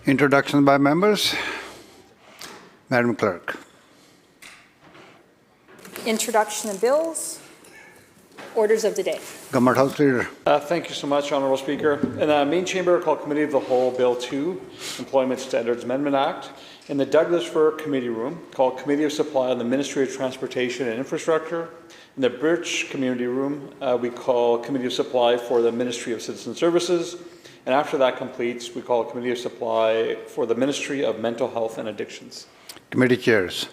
Introduction by members. Madam Clerk. Introduction of bills. Orders of the day. Government House Leader. Thank you so much, Honourable Speaker. In the main chamber, called Committee of the Whole, Bill 2, Employment Standards Amendment Act. In the Douglas Fir Committee Room, called Committee of Supply on the Ministry of Transportation and Infrastructure. In the Birch Community Room, we call Committee of Supply for the Ministry of Citizen Services. And after that completes, we call a Committee of Supply for the Ministry of Mental Health and Addictions. Committee chairs.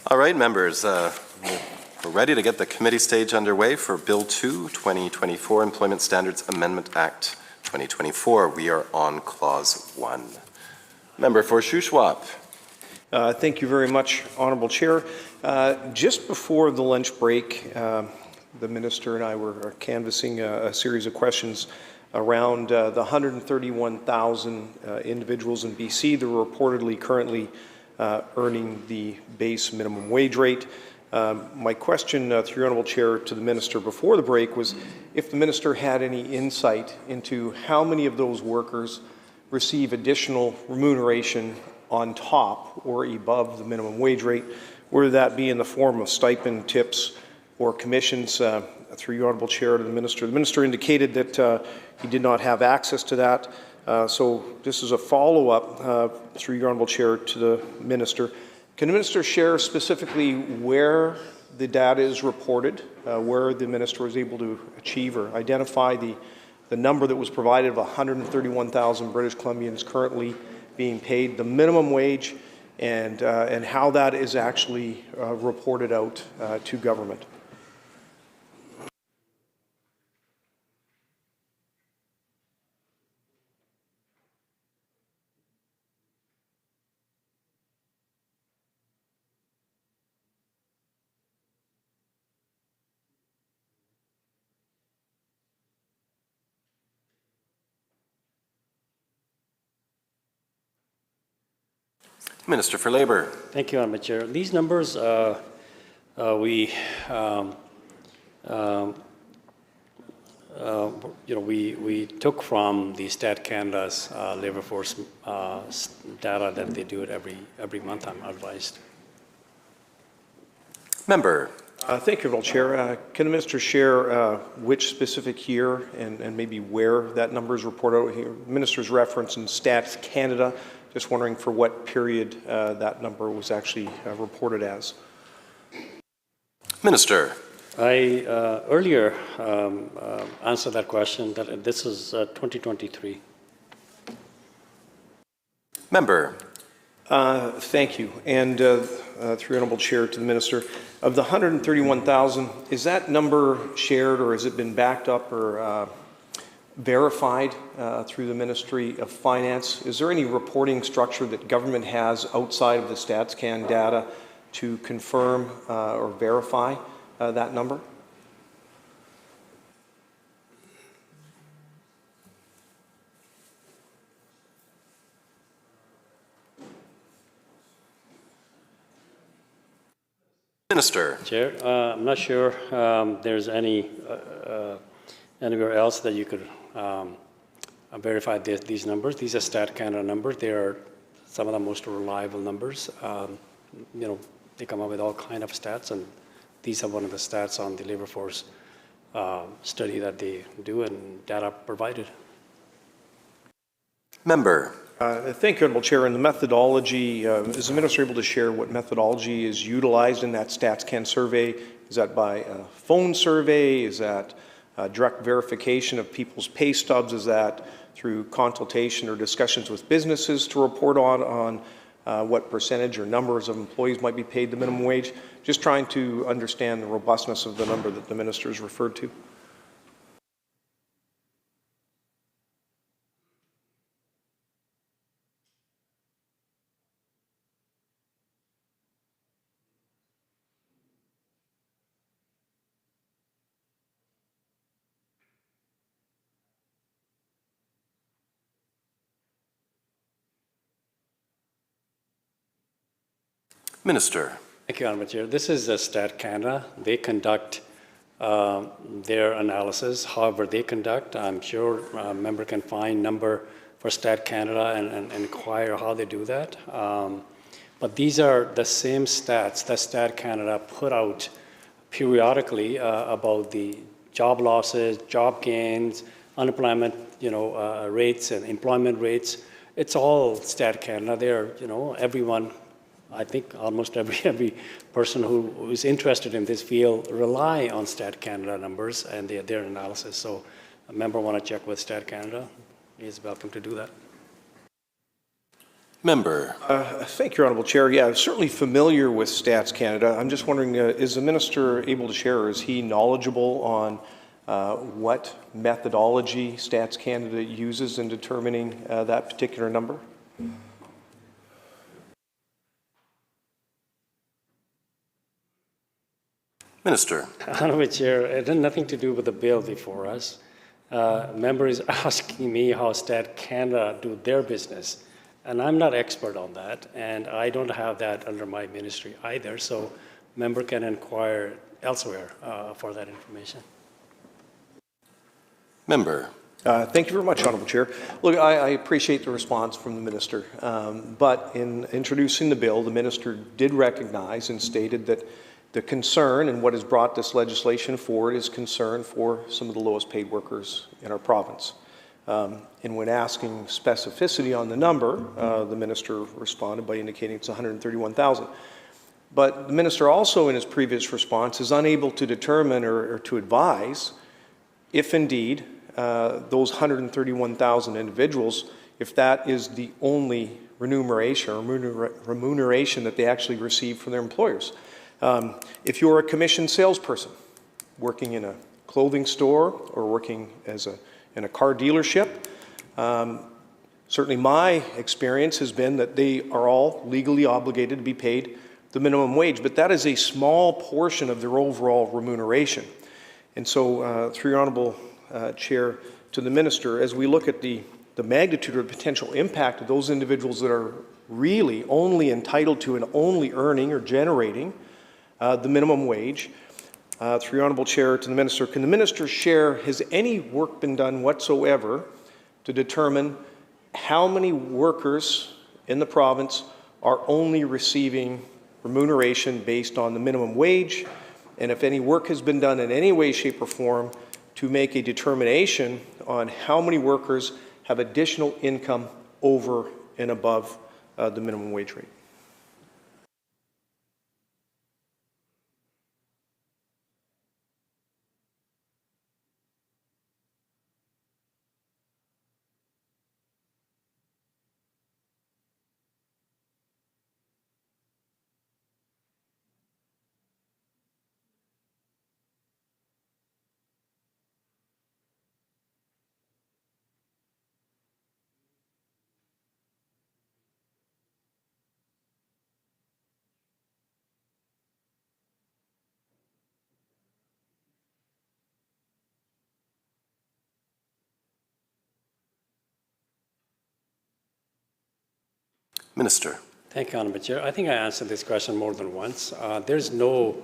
All right, members, we're ready to get the committee stage underway for Bill 2, 2024 Employment Standards Amendment Act 2024. We are on Clause 1. Member for Shuswap. Thank you very much, Honourable Chair. Just before the lunch break, the Minister and I were canvassing a series of questions around the 131,000 individuals in BC that are reportedly currently earning the base minimum wage rate. My question through your Honourable Chair to the Minister before the break was if the Minister had any insight into how many of those workers receive additional remuneration on top or above the minimum wage rate, whether that be in the form of stipend, tips, or commissions. Through your Honourable Chair to the Minister. The Minister indicated that he did not have access to that. So this is a follow-up through your Honourable Chair to the Minister. Can the Minister share specifically where the data is reported, where the Minister was able to achieve or identify the number that was provided of 131,000 British Columbians currently being paid the minimum wage, and how that is actually reported out to government? Minister for Labour. Thank you, Madam Chair. These numbers we took from the Stat Canada's labour force data that they do it every month, I'm advised. Member. Thank you, Honourable Chair. Can the Minister share which specific year and maybe where that number is reported out here? The Minister's reference in Stats Canada. Just wondering for what period that number was actually reported as. Minister. I earlier answered that question that this is 2023. Member. Thank you. And through Honourable Chair to the Minister, of the 131,000, is that number shared or has it been backed up or verified through the Ministry of Finance? Is there any reporting structure that government has outside of the StatsCan data to confirm or verify that number? Minister. Chair, I'm not sure there's anywhere else that you could verify these numbers. These are Stat Canada numbers. They are some of the most reliable numbers. They come up with all kind of stats, and these are one of the stats on the labor force study that they do and data provided. Member. Thank you, Honourable Chair. And the methodology, is the Minister able to share what methodology is utilized in that StatsCan survey? Is that by a phone survey? Is that direct verification of people's pay stubs? Is that through consultation or discussions with businesses to report on what percentage or numbers of employees might be paid the minimum wage? Just trying to understand the robustness of the number that the Minister has referred to. Minister. Thank you, Honourable Chair. This is Stat Canada. They conduct their analysis. However they conduct, I'm sure a member can find number for Stat Canada and inquire how they do that. But these are the same stats that Stat Canada put out periodically about the job losses, job gains, unemployment, rates and employment rates. It's all Stat Canada. They're, everyone, I think almost every person who is interested in this field rely on Stat Canada numbers and their analysis. So a member want to check with Stat Canada, he is welcome to do that. Member. Thank you, Honourable Chair. Yeah, I'm certainly familiar with Stats Canada. I'm just wondering, is the Minister able to share, or is he knowledgeable on what methodology Stats Canada uses in determining that particular number? Minister. Honourable Chair, it had nothing to do with the bill before us. Member is asking me how Stat Canada do their business. And I'm not expert on that, and I don't have that under my ministry either, so member can inquire elsewhere for that information. Member. Thank you very much, Honourable Chair. Look, I appreciate the response from the Minister, but in introducing the bill, the Minister did recognize and stated that the concern and what has brought this legislation forward is concern for some of the lowest paid workers in our province. And when asking specificity on the number, the Minister responded by indicating it's 131,000. But the Minister also in his previous response is unable to determine or to advise if indeed those 131,000 individuals, if that is the only remuneration that they actually receive from their employers. If you're a commissioned salesperson working in a clothing store or working in a car dealership, certainly my experience has been that they are all legally obligated to be paid the minimum wage, but that is a small portion of their overall remuneration. And so, through your Honourable Chair, to the Minister, as we look at the magnitude or potential impact of those individuals that are really only entitled to and only earning or generating the minimum wage, through your Honourable Chair, to the Minister, can the Minister share, has any work been done whatsoever to determine how many workers in the province are only receiving remuneration based on the minimum wage, and if any work has been done in any way, shape, or form to make a determination on how many workers have additional income over and above the minimum wage rate? Minister. Thank you, Honorable Chair. I think I answered this question more than once. There's no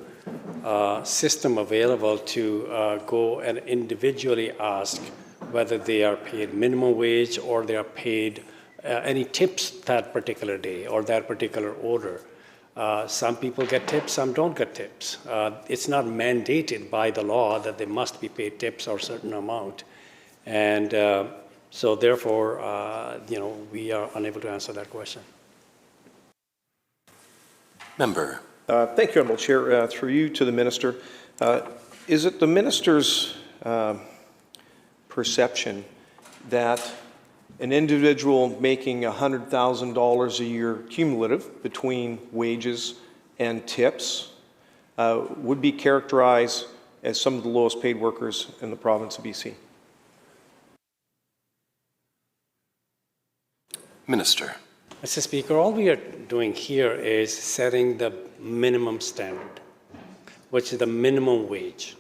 system available to go and individually ask whether they are paid minimum wage or they are paid any tips that particular day or that particular order. Some people get tips, some don't get tips. It's not mandated by the law that they must be paid tips or a certain amount. And so therefore, we are unable to answer that question. Member. Thank you, Honourable Chair. Through you to the Minister. Is it the Minister's perception that an individual making $100,000 a year cumulative between wages and tips would be characterized as some of the lowest paid workers in the province of BC? Minister. Mr. Speaker, all we are doing here is setting the minimum standard, which is the minimum wage.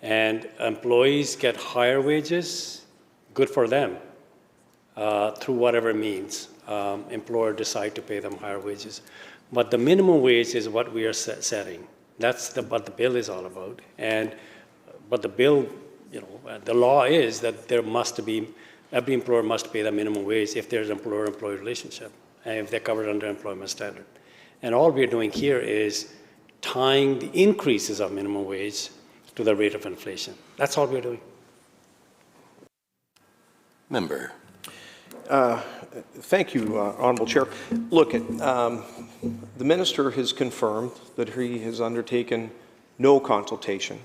And employees get higher wages, good for them, through whatever means. Employer decide to pay them higher wages. But the minimum wage is what we are setting. That's what the bill is all about. But the bill, the law is that there must be every employer must pay the minimum wage if there's an employer-employee relationship, and if they're covered under employment standard. And all we're doing here is tying the increases of minimum wage to the rate of inflation. That's all we're doing. Member. Thank you, Honourable Chair. Look, the Minister has confirmed that he has undertaken no consultation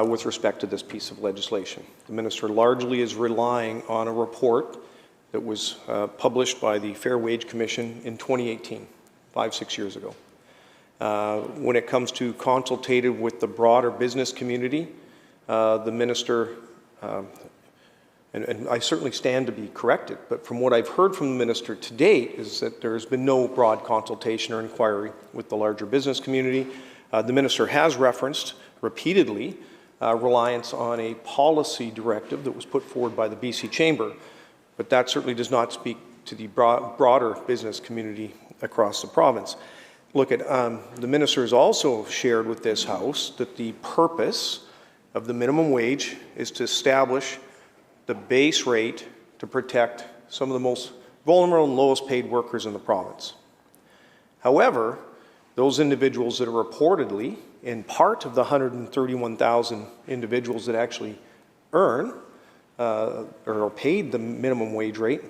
with respect to this piece of legislation. The Minister largely is relying on a report that was published by the Fair Wage Commission in 2018, 5-6 years ago. When it comes to consultative with the broader business community, the Minister, and I certainly stand to be corrected, but from what I've heard from the Minister to date is that there has been no broad consultation or inquiry with the larger business community. The Minister has referenced repeatedly reliance on a policy directive that was put forward by the BC Chamber, but that certainly does not speak to the broader business community across the province. Look, the Minister has also shared with this House that the purpose of the minimum wage is to establish the base rate to protect some of the most vulnerable and lowest paid workers in the province. However, those individuals that are reportedly in part of the 131,000 individuals that actually earn or are paid the minimum wage rate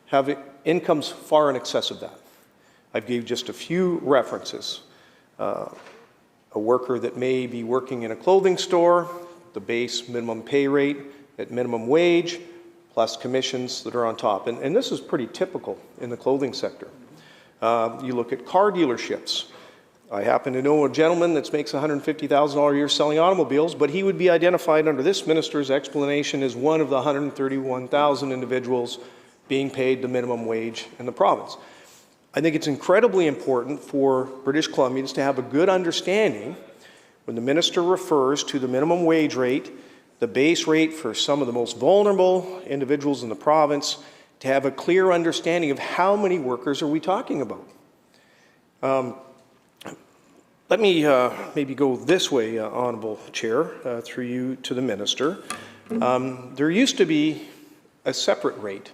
have incomes far in excess of that. I've gave just a few references. A worker that may be working in a clothing store, the base minimum pay rate at minimum wage, plus commissions that are on top. And this is pretty typical in the clothing sector. You look at car dealerships. I happen to know a gentleman that makes $150,000 a year selling automobiles, but he would be identified under this Minister's explanation as one of the 131,000 individuals being paid the minimum wage in the province. I think it's incredibly important for British Columbians to have a good understanding when the Minister refers to the minimum wage rate, the base rate for some of the most vulnerable individuals in the province, to have a clear understanding of how many workers are we talking about. Let me maybe go this way, Honourable Chair, through you to the Minister. There used to be a separate rate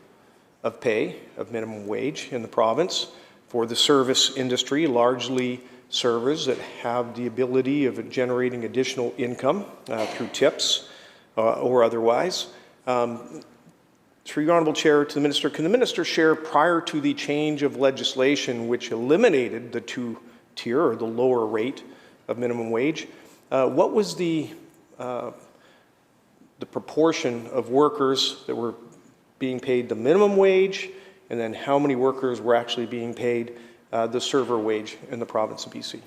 of pay, of minimum wage in the province for the service industry, largely servers that have the ability of generating additional income through tips or otherwise. Through your Honourable Chair to the Minister, can the Minister share prior to the change of legislation which eliminated the two-tier or the lower rate of minimum wage, what was the proportion of workers that were being paid the minimum wage, and then how many workers were actually being paid the server wage in the province of BC?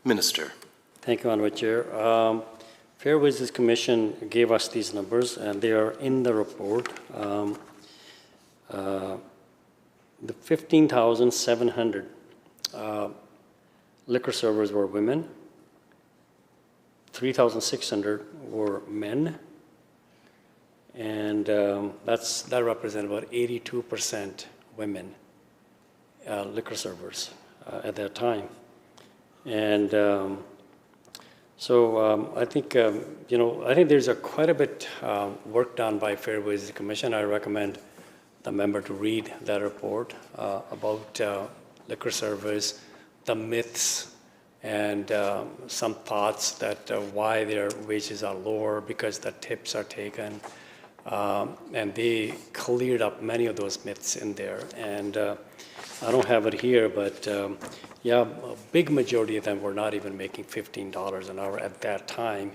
Minister. Thank you, Honorable Chair. Fair Wages Commission gave us these numbers, and they are in the report. The 15,700 liquor servers were women, 3,600 were men, and that represents about 82% women liquor servers at that time. And I think, I think there's quite a bit work done by Fair Wages Commission. I recommend the member to read that report about liquor service, the myths, and some thoughts that why their wages are lower because the tips are taken. And they cleared up many of those myths in there. And I don't have it here, but yeah, a big majority of them were not even making $15 an hour at that time,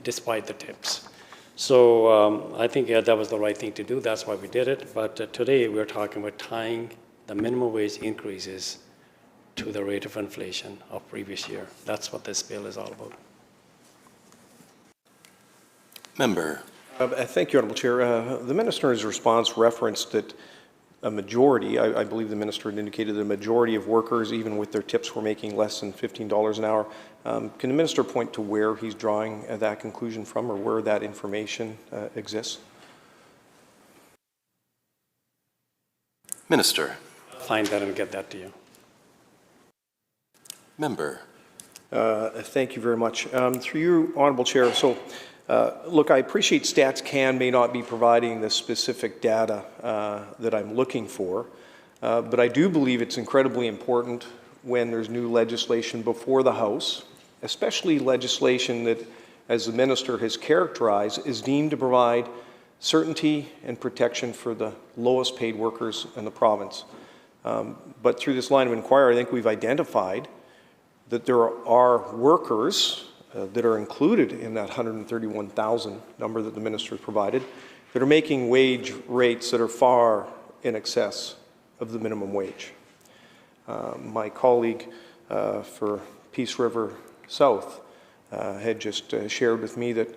despite the tips. So I think that was the right thing to do. That's why we did it. But today we're talking about tying the minimum wage increases to the rate of inflation of previous year. That's what this bill is all about. Member. Thank you, Honourable Chair. The Minister's response referenced that a majority, I believe the Minister had indicated that a majority of workers, even with their tips, were making less than $15 an hour. Can the Minister point to where he's drawing that conclusion from, or where that information exists? Minister. Find that and get that to you. Member. Thank you very much. Through you, Honourable Chair, so look, I appreciate Stats Can may not be providing the specific data that I'm looking for, but I do believe it's incredibly important when there's new legislation before the House, especially legislation that, as the Minister has characterized, is deemed to provide certainty and protection for the lowest paid workers in the province. But through this line of inquiry, I think we've identified that there are workers that are included in that 131,000 number that the Minister provided that are making wage rates that are far in excess of the minimum wage. My colleague for Peace River South had just shared with me that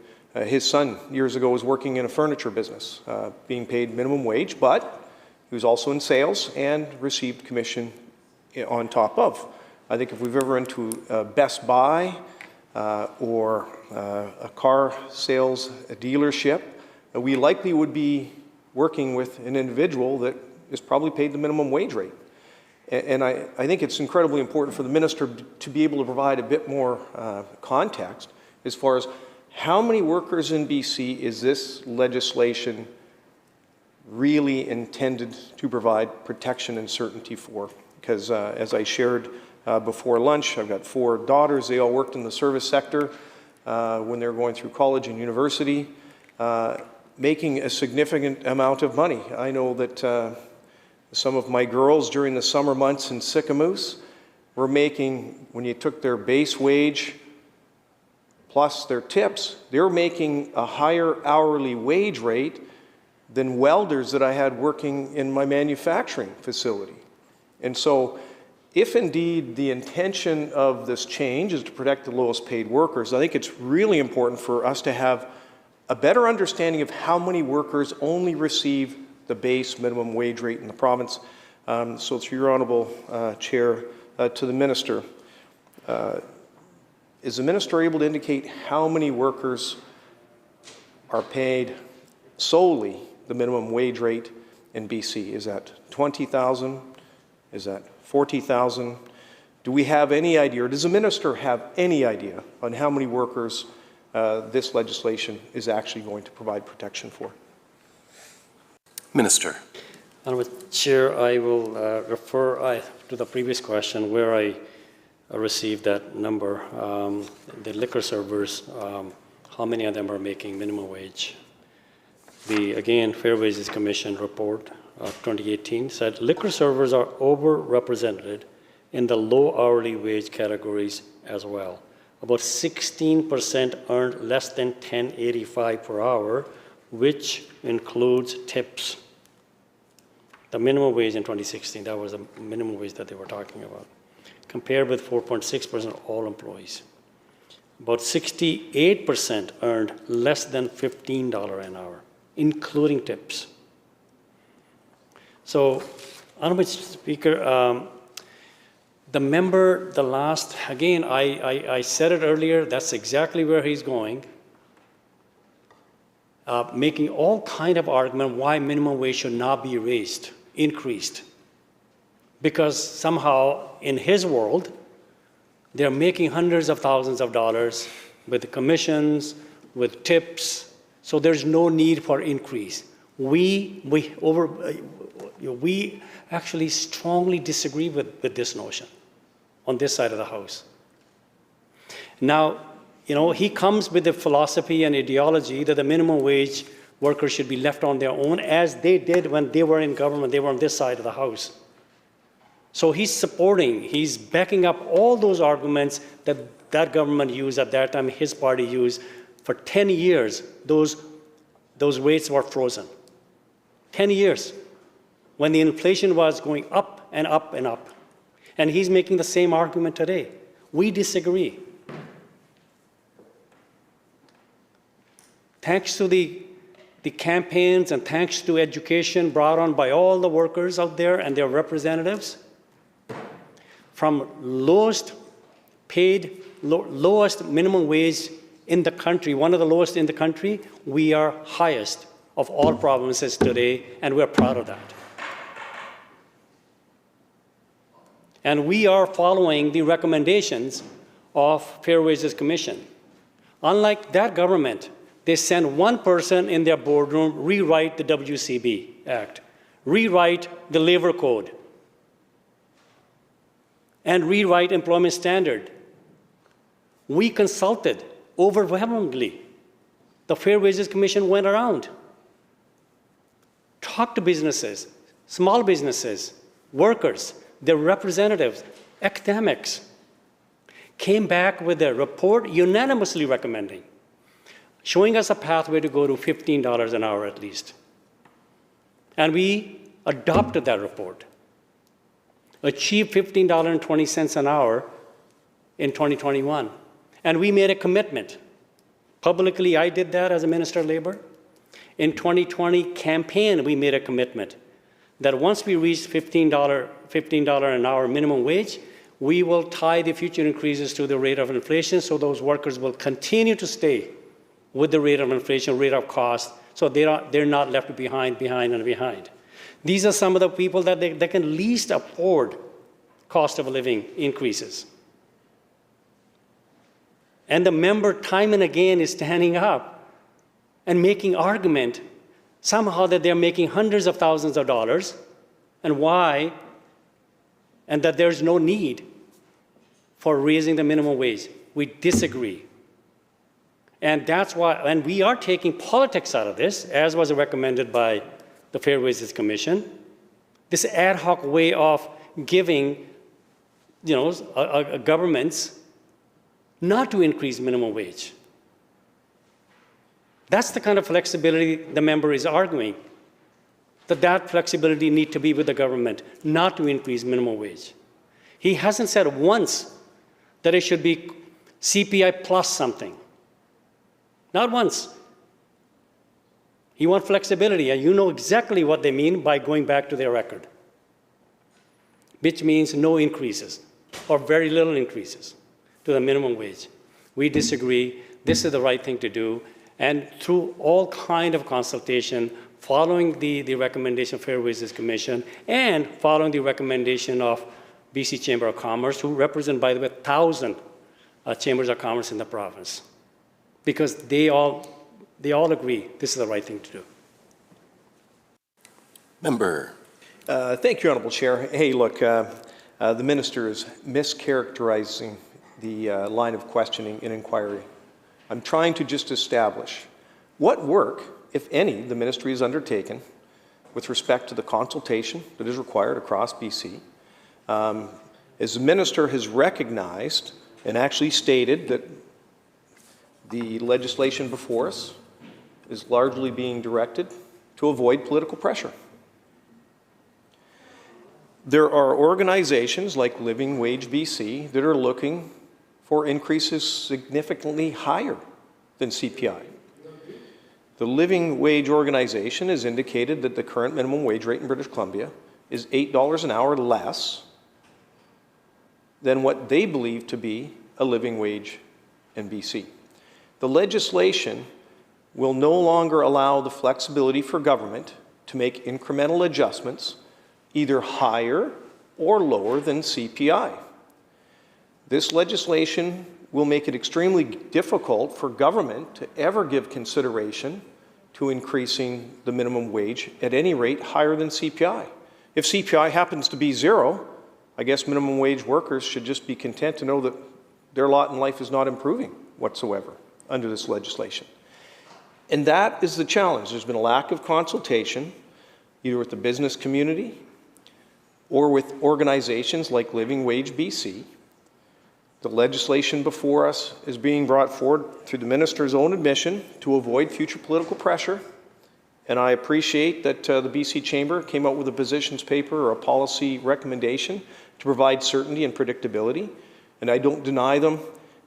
his son years ago was working in a furniture business, being paid minimum wage, but he was also in sales and received commission on top of. I think if we've ever been to Best Buy or a car sales dealership, we likely would be working with an individual that is probably paid the minimum wage rate. And I think it's incredibly important for the Minister to be able to provide a bit more context as far as how many workers in BC is this legislation really intended to provide protection and certainty for? Because as I shared before lunch, I've got 4 daughters. They all worked in the service sector when they were going through college and university, making a significant amount of money. I know that some of my girls during the summer months in Sicamous were making, when you took their base wage plus their tips, they were making a higher hourly wage rate than welders that I had working in my manufacturing facility. And so if indeed the intention of this change is to protect the lowest paid workers, I think it's really important for us to have a better understanding of how many workers only receive the base minimum wage rate in the province. So through your Honourable Chair, to the Minister, is the Minister able to indicate how many workers are paid solely the minimum wage rate in BC? Is that 20,000? Is that 40,000? Do we have any idea, or does the Minister have any idea on how many workers this legislation is actually going to provide protection for? Minister. Honourable Chair, I will refer to the previous question where I received that number. The liquor servers, how many of them are making minimum wage? The, again, Fair Wages Commission report of 2018 said liquor servers are overrepresented in the low hourly wage categories as well. About 16% earned less than $10.85 per hour, which includes tips. The minimum wage in 2016, that was the minimum wage that they were talking about, compared with 4.6% of all employees. About 68% earned less than $15 an hour, including tips. So, Honorable Speaker, again, I said it earlier, that's exactly where he's going, making all kind of argument why minimum wage should not be increased. Because somehow, in his world, they're making hundreds of thousands of dollars with commissions, with tips, so there's no need for increase. We actually strongly disagree with this notion on this side of the House. Now, he comes with the philosophy and ideology that the minimum wage workers should be left on their own, as they did when they were in government. They were on this side of the House. So he's backing up all those arguments that government used at that time, his party used. For 10 years, those rates were frozen. 10 years, when the inflation was going up and up and up. And he's making the same argument today. We disagree. Thanks to the campaigns and thanks to education brought on by all the workers out there and their representatives, from lowest minimum wage in the country, one of the lowest in the country, we are highest of all provinces today, and we're proud of that. And we are following the recommendations of Fair Wages Commission. Unlike that government, they send one person in their boardroom, rewrite the WCB Act, rewrite the labor code, and rewrite employment standard. We consulted overwhelmingly. The Fair Wages Commission went around, talked to businesses, small businesses, workers, their representatives, academics, came back with a report unanimously recommending, showing us a pathway to go to $15 an hour at least. And we adopted that report, achieved $15.20 an hour in 2021. And we made a commitment. Publicly, I did that as a Minister of Labor. In 2020 campaign, we made a commitment that once we reach $15 an hour minimum wage, we will tie the future increases to the rate of inflation, so those workers will continue to stay with the rate of inflation, rate of cost, so they're not left behind. These are some of the people that they can least afford cost of living increases. And the member time and again is standing up and making argument somehow that they're making hundreds of thousands of dollars, and why, and that there's no need for raising the minimum wage. We disagree. And that's why, and we are taking politics out of this, as was recommended by the Fair Wages Commission, this ad hoc way of giving, governments not to increase minimum wage. That's the kind of flexibility the member is arguing, that flexibility need to be with the government, not to increase minimum wage. He hasn't said once that it should be CPI plus something. Not once. He wants flexibility, and you know exactly what they mean by going back to their record, which means no increases or very little increases to the minimum wage. We disagree. This is the right thing to do. And through all kind of consultation, following the recommendation of Fair Wages Commission and following the recommendation of BC Chamber of Commerce, who represent, by the way, 1,000 chambers of commerce in the province, because they all agree this is the right thing to do. Member. Thank you, Honourable Chair. Hey, look, the Minister is mischaracterizing the line of questioning and inquiry. I'm trying to just establish what work, if any, the Ministry has undertaken with respect to the consultation that is required across BC. As the Minister has recognized and actually stated that the legislation before us is largely being directed to avoid political pressure. There are organizations like Living Wage BC that are looking for increases significantly higher than CPI. The Living Wage organization has indicated that the current minimum wage rate in British Columbia is $8 an hour less than what they believe to be a living wage in BC. The legislation will no longer allow the flexibility for government to make incremental adjustments either higher or lower than CPI. This legislation will make it extremely difficult for government to ever give consideration to increasing the minimum wage at any rate higher than CPI. If CPI happens to be zero, I guess minimum wage workers should just be content to know that their lot in life is not improving whatsoever under this legislation. And that is the challenge. There's been a lack of consultation, either with the business community or with organizations like Living Wage BC. The legislation before us is being brought forward through the minister's own admission to avoid future political pressure. And I appreciate that the BC Chamber came out with a positions paper or a policy recommendation to provide certainty and predictability. And I don't deny them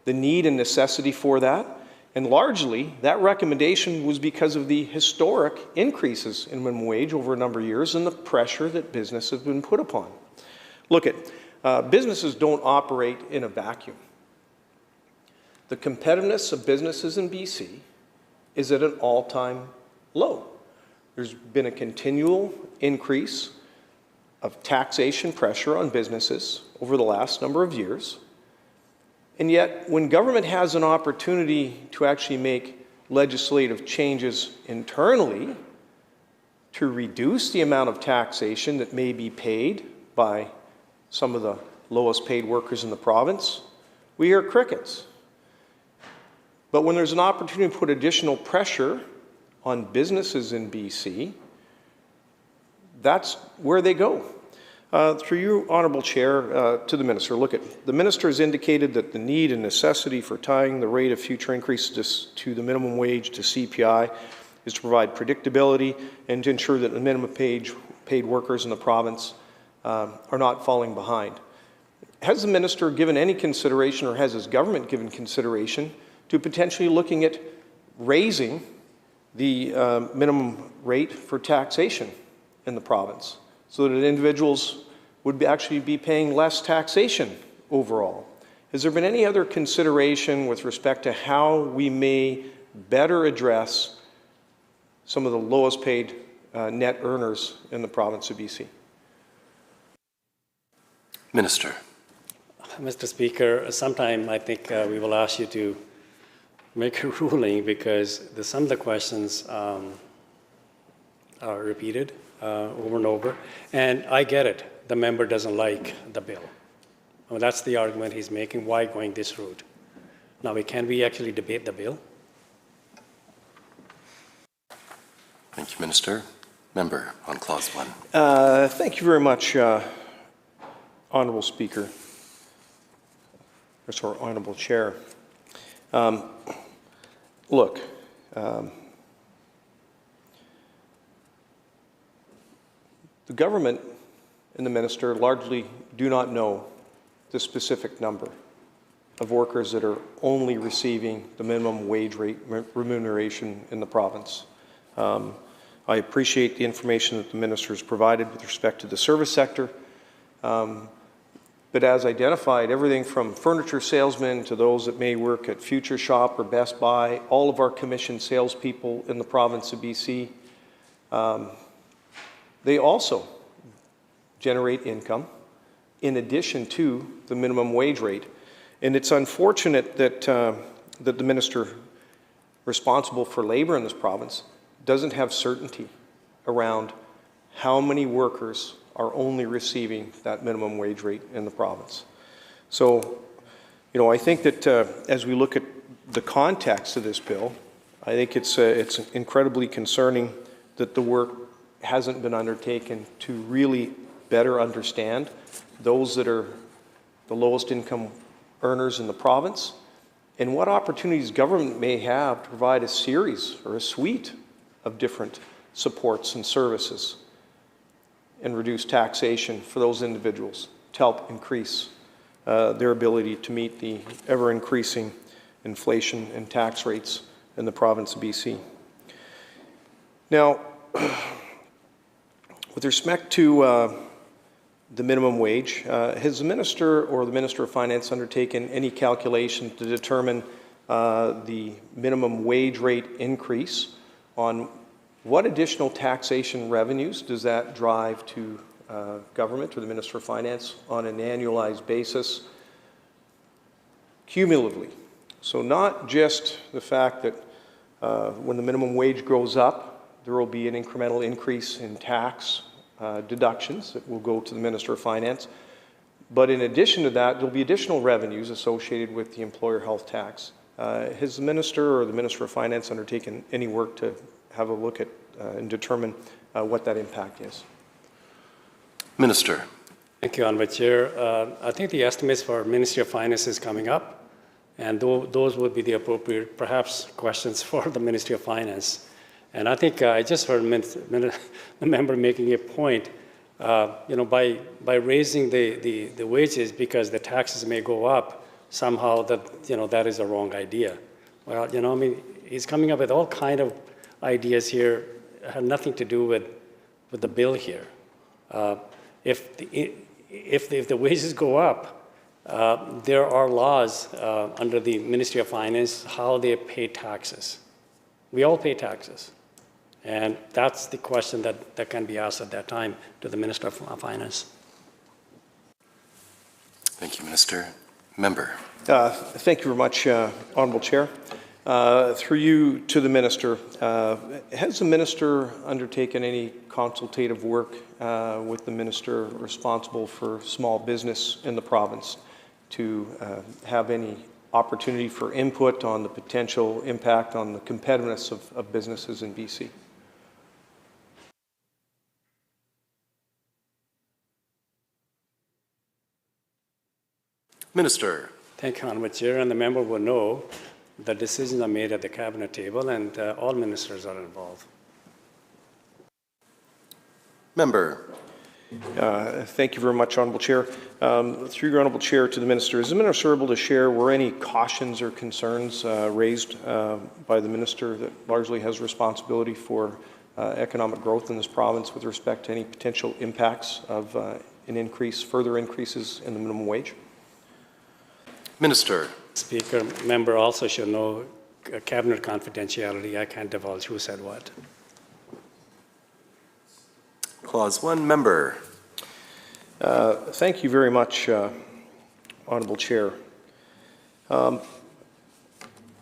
the need and necessity for that. And largely, that recommendation was because of the historic increases in minimum wage over a number of years and the pressure that business has been put upon. Look at businesses don't operate in a vacuum. The competitiveness of businesses in BC is at an all-time low. There's been a continual increase of taxation pressure on businesses over the last number of years. And yet, when government has an opportunity to actually make legislative changes internally to reduce the amount of taxation that may be paid by some of the lowest paid workers in the province, we hear crickets. But when there's an opportunity to put additional pressure on businesses in BC, that's where they go. Through you, Honourable Chair, to the Minister, look at, the Minister has indicated that the need and necessity for tying the rate of future increases to the minimum wage to CPI is to provide predictability and to ensure that the minimum paid workers in the province are not falling behind. Has the Minister given any consideration, or has his government given consideration, to potentially looking at raising the minimum rate for taxation in the province so that individuals would actually be paying less taxation overall? Has there been any other consideration with respect to how we may better address some of the lowest paid net earners in the province of BC? Minister. Mr. Speaker, sometime I think we will ask you to make a ruling because some of the questions are repeated over and over. And I get it. The member doesn't like the bill. Well, that's the argument he's making. Why going this route? Now, can we actually debate the bill? Thank you, Minister. Member on Clause 1. Thank you very much, Honourable Speaker, or sorry, Honourable Chair. Look, the government and the Minister largely do not know the specific number of workers that are only receiving the minimum wage rate remuneration in the province. I appreciate the information that the Minister has provided with respect to the service sector. But as identified, everything from furniture salesmen to those that may work at Future Shop or Best Buy, all of our commissioned salespeople in the province of BC, they also generate income in addition to the minimum wage rate. And it's unfortunate that, that the minister responsible for labor in this province doesn't have certainty around how many workers are only receiving that minimum wage rate in the province. So, you know, I think that as we look at the context of this bill, I think it's incredibly concerning that the work hasn't been undertaken to really better understand those that are the lowest income earners in the province and what opportunities government may have to provide a series or a suite of different supports and services. and reduce taxation for those individuals to help increase their ability to meet the ever-increasing inflation and tax rates in the province of BC. Now, with respect to the minimum wage, has the Minister or the Minister of Finance undertaken any calculation to determine the minimum wage rate increase? On what additional taxation revenues does that drive to government or the Minister of Finance on an annualized basis cumulatively? So not just the fact that when the minimum wage goes up, there will be an incremental increase in tax deductions that will go to the Minister of Finance, but in addition to that, there will be additional revenues associated with the employer health tax. Has the Minister or the Minister of Finance undertaken any work to have a look at and determine what that impact is? Minister. Thank you, Honourable Chair. I think the estimates for Ministry of Finance is coming up, and those would be the appropriate, perhaps, questions for the Ministry of Finance. And I think I just heard the member making a point, by raising the wages because the taxes may go up, somehow that is a wrong idea. Well, he's coming up with all kind of ideas here, have nothing to do with the bill here. If the wages go up, there are laws under the Ministry of Finance how they pay taxes. We all pay taxes. And that's the question that can be asked at that time to the Minister of Finance. Thank you, Minister. Member. Thank you very much, Honourable Chair. Through you to the Minister, has the Minister undertaken any consultative work with the Minister responsible for small business in the province to have any opportunity for input on the potential impact on the competitiveness of businesses in BC? Minister. Thank you, Honourable Chair, and the member will know the decisions are made at the cabinet table and all ministers are involved. Member. Thank you very much, Honourable Chair. Through your Honourable Chair to the Minister, is the Minister able to share were any cautions or concerns raised by the Minister that largely has responsibility for economic growth in this province with respect to any potential impacts of further increases in the minimum wage? Minister. Speaker, member also should know cabinet confidentiality. I can't divulge who said what. Clause 1, member. Thank you very much, Honourable Chair.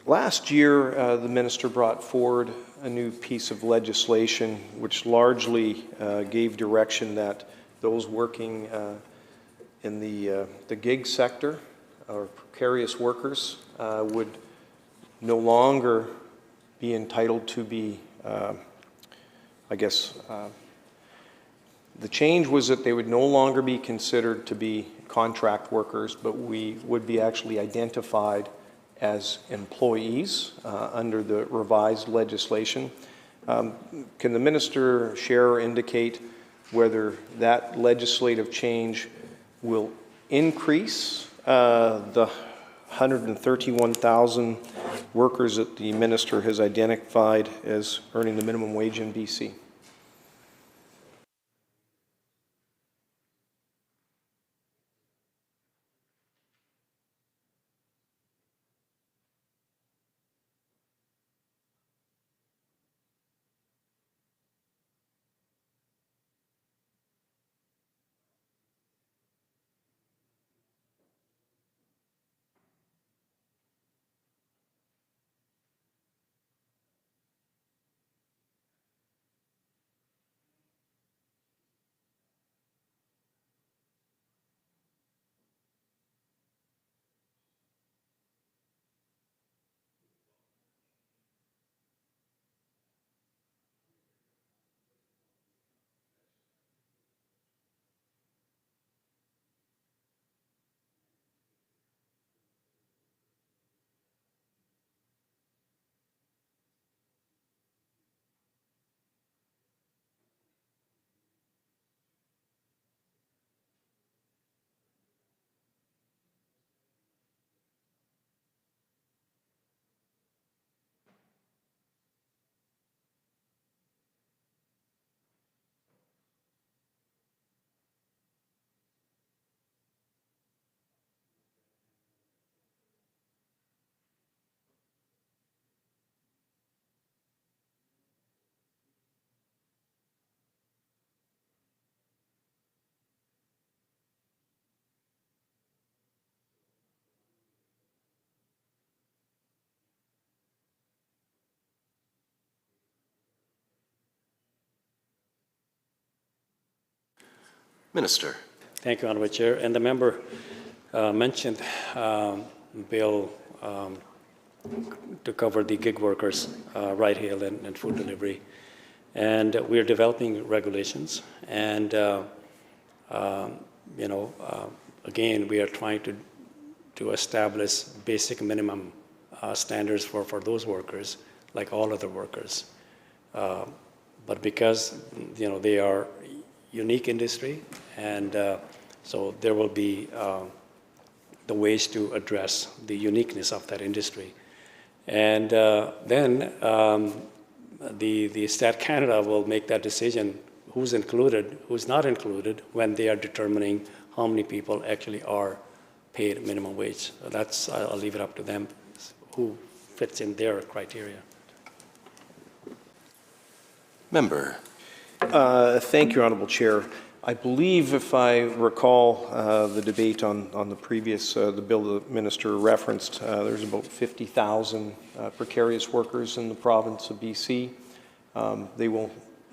Last year, the Minister brought forward a new piece of legislation which largely gave direction that those working in the gig sector or precarious workers would no longer be entitled to be, the change was that they would no longer be considered to be contract workers, but we would be actually identified as employees under the revised legislation. Can the Minister share or indicate whether that legislative change will increase the 131,000 workers that the Minister has identified as earning the minimum wage in BC? Minister. Thank you, Honorable Chair. And the member mentioned bill to cover the gig workers, ride hail and food delivery. And we're developing regulations. And, again, we are trying to establish basic minimum standards for those workers, like all other workers. But because, they are unique industry, and so there will be the ways to address the uniqueness of that industry. And then the Stat Canada will make that decision, who's included, who's not included, when they are determining how many people actually are paid minimum wage. So I'll leave it up to them, who fits in their criteria. Member. Thank you, Honourable Chair. I believe, if I recall the debate on the previous, the bill the Minister referenced, there's about 50,000 precarious workers in the province of BC.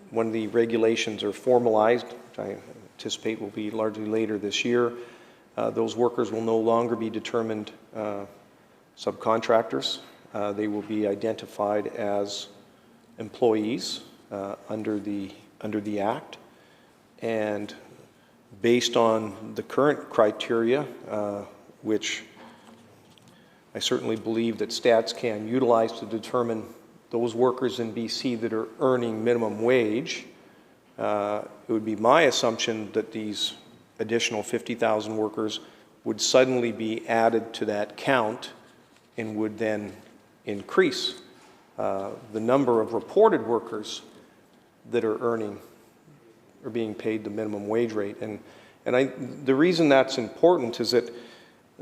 When the regulations are formalized, which I anticipate will be largely later this year, those workers will no longer be determined subcontractors. They will be identified as employees under the Act. And based on the current criteria, which I certainly believe that Stats can utilize to determine those workers in BC that are earning minimum wage, it would be my assumption that these additional 50,000 workers would suddenly be added to that count and would then increase the number of reported workers that are being paid the minimum wage rate. And the reason that's important is that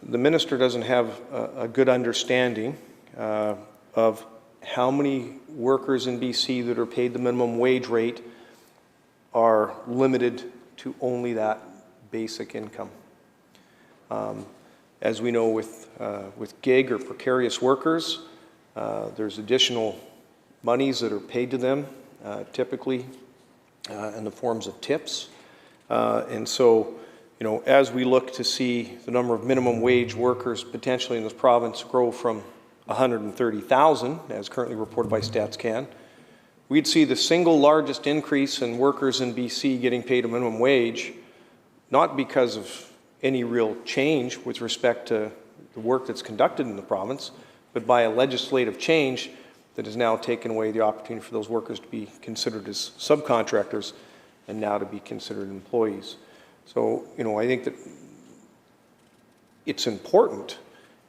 the Minister doesn't have a good understanding of how many workers in BC that are paid the minimum wage rate are limited to only that basic income. As we know with gig or precarious workers, there's additional monies that are paid to them, typically in the forms of tips. And so, as we look to see the number of minimum wage workers potentially in this province grow from 130,000, as currently reported by Stats Can, we'd see the single largest increase in workers in BC getting paid a minimum wage, not because of any real change with respect to the work that's conducted in the province, but by a legislative change that has now taken away the opportunity for those workers to be considered as subcontractors and now to be considered employees. So, I think that it's important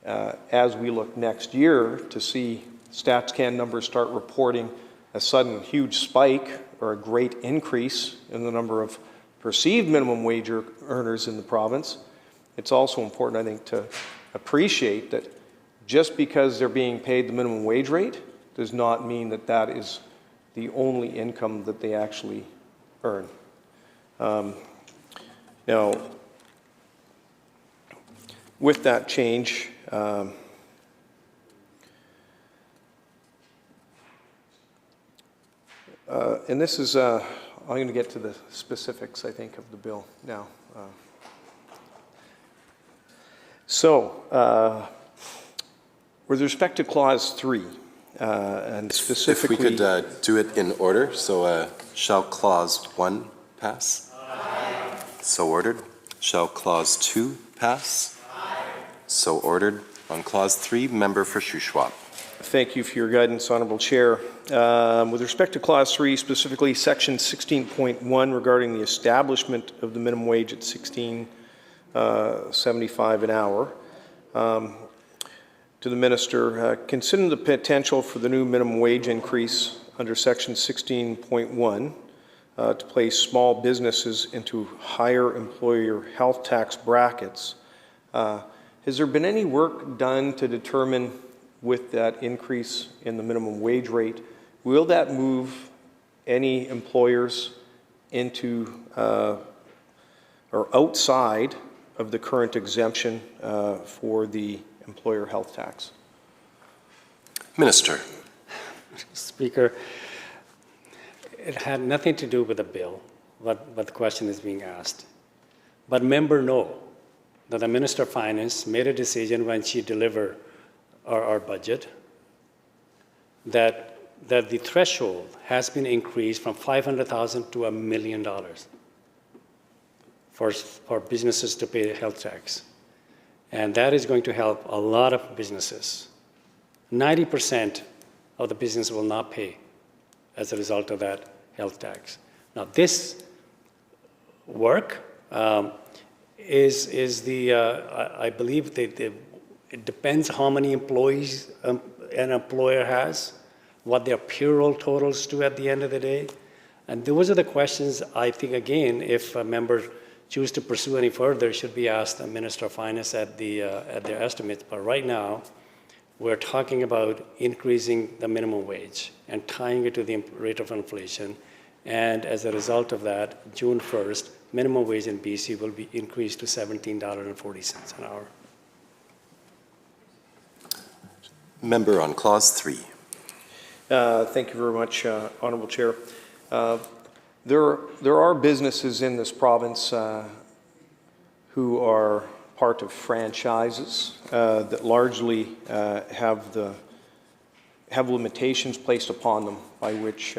as we look next year to see StatsCan numbers start reporting a sudden huge spike or a great increase in the number of perceived minimum wage earners in the province. It's also important, I think, to appreciate that just because they're being paid the minimum wage rate does not mean that that is the only income that they actually earn. Now, with that change, and this is, I'm going to get to the specifics, I think, of the bill now. With respect to Clause 3, and specifically... If we could do it in order, so shall Clause 1 pass? Aye. So ordered. Shall Clause 2 pass? Aye. So ordered. On Clause 3, member for Shuswap. Thank you for your guidance, Honourable Chair. With respect to Clause 3, specifically Section 16.1 regarding the establishment of the minimum wage at $16.75 an hour, to the Minister, consider the potential for the new minimum wage increase under Section 16.1 to place small businesses into higher employer health tax brackets. Has there been any work done to determine, with that increase in the minimum wage rate, will that move any employers into or outside of the current exemption for the employer health tax? Minister. Speaker, it had nothing to do with the bill, but the question is being asked. But member know that the Minister of Finance made a decision when she delivered our budget that the threshold has been increased from $500,000 to $1 million for businesses to pay health tax. And that is going to help a lot of businesses. 90% of the business will not pay as a result of that health tax. Now, this work is the, I believe that it depends how many employees an employer has, what their payroll totals to at the end of the day. And those are the questions I think, again, if a member choose to pursue any further, should be asked the Minister of Finance at their estimates. But right now, we're talking about increasing the minimum wage and tying it to the rate of inflation. And as a result of that, June 1st, minimum wage in BC will be increased to $17.40 an hour. Member on Clause 3. Thank you very much, Honourable Chair. There are businesses in this province who are part of franchises that largely have limitations placed upon them by which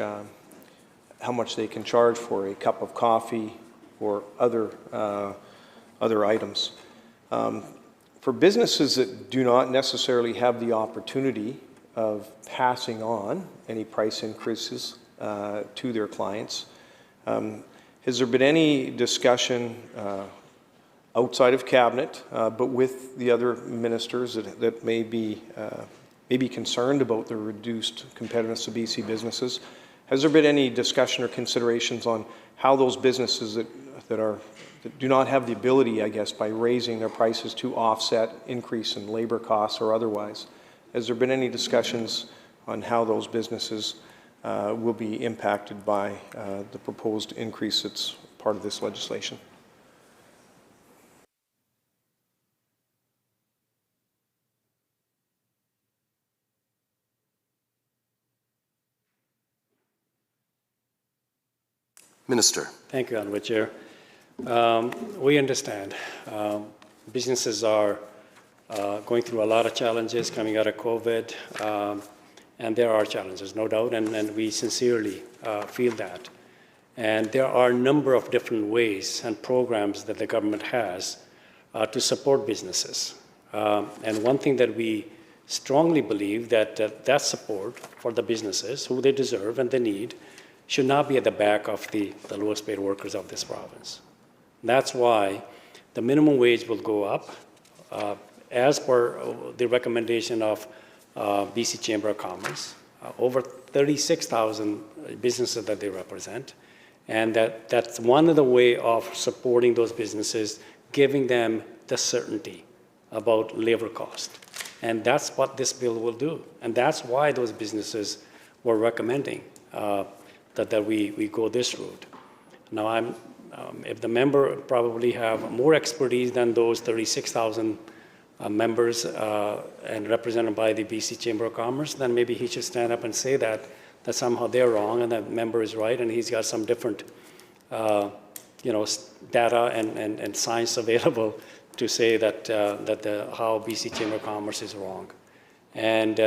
how much they can charge for a cup of coffee or other items. For businesses that do not necessarily have the opportunity of passing on any price increases to their clients, has there been any discussion outside of Cabinet, but with the other ministers that may be concerned about the reduced competitiveness of BC businesses? Has there been any discussion or considerations on how those businesses that do not have the ability, I guess, by raising their prices to offset increase in labor costs or otherwise, has there been any discussions on how those businesses will be impacted by the proposed increase that's part of this legislation? Minister. Thank you, Honourable Chair. We understand businesses are going through a lot of challenges coming out of COVID, and there are challenges, no doubt, and we sincerely feel that. And there are a number of different ways and programs that the government has to support businesses. And one thing that we strongly believe that that support for the businesses, who they deserve and they need, should not be at the back of the lowest paid workers of this province. That's why the minimum wage will go up as per the recommendation of BC Chamber of Commerce, over 36,000 businesses that they represent. And that's one of the way of supporting those businesses, giving them the certainty about labor cost. And that's what this bill will do. And that's why those businesses were recommending that we go this route. Now, if the member probably have more expertise than those 36,000 members and represented by the BC Chamber of Commerce, then maybe he should stand up and say that somehow they're wrong and that member is right, and he's got some different, data and science available to say that how BC Chamber of Commerce is wrong, and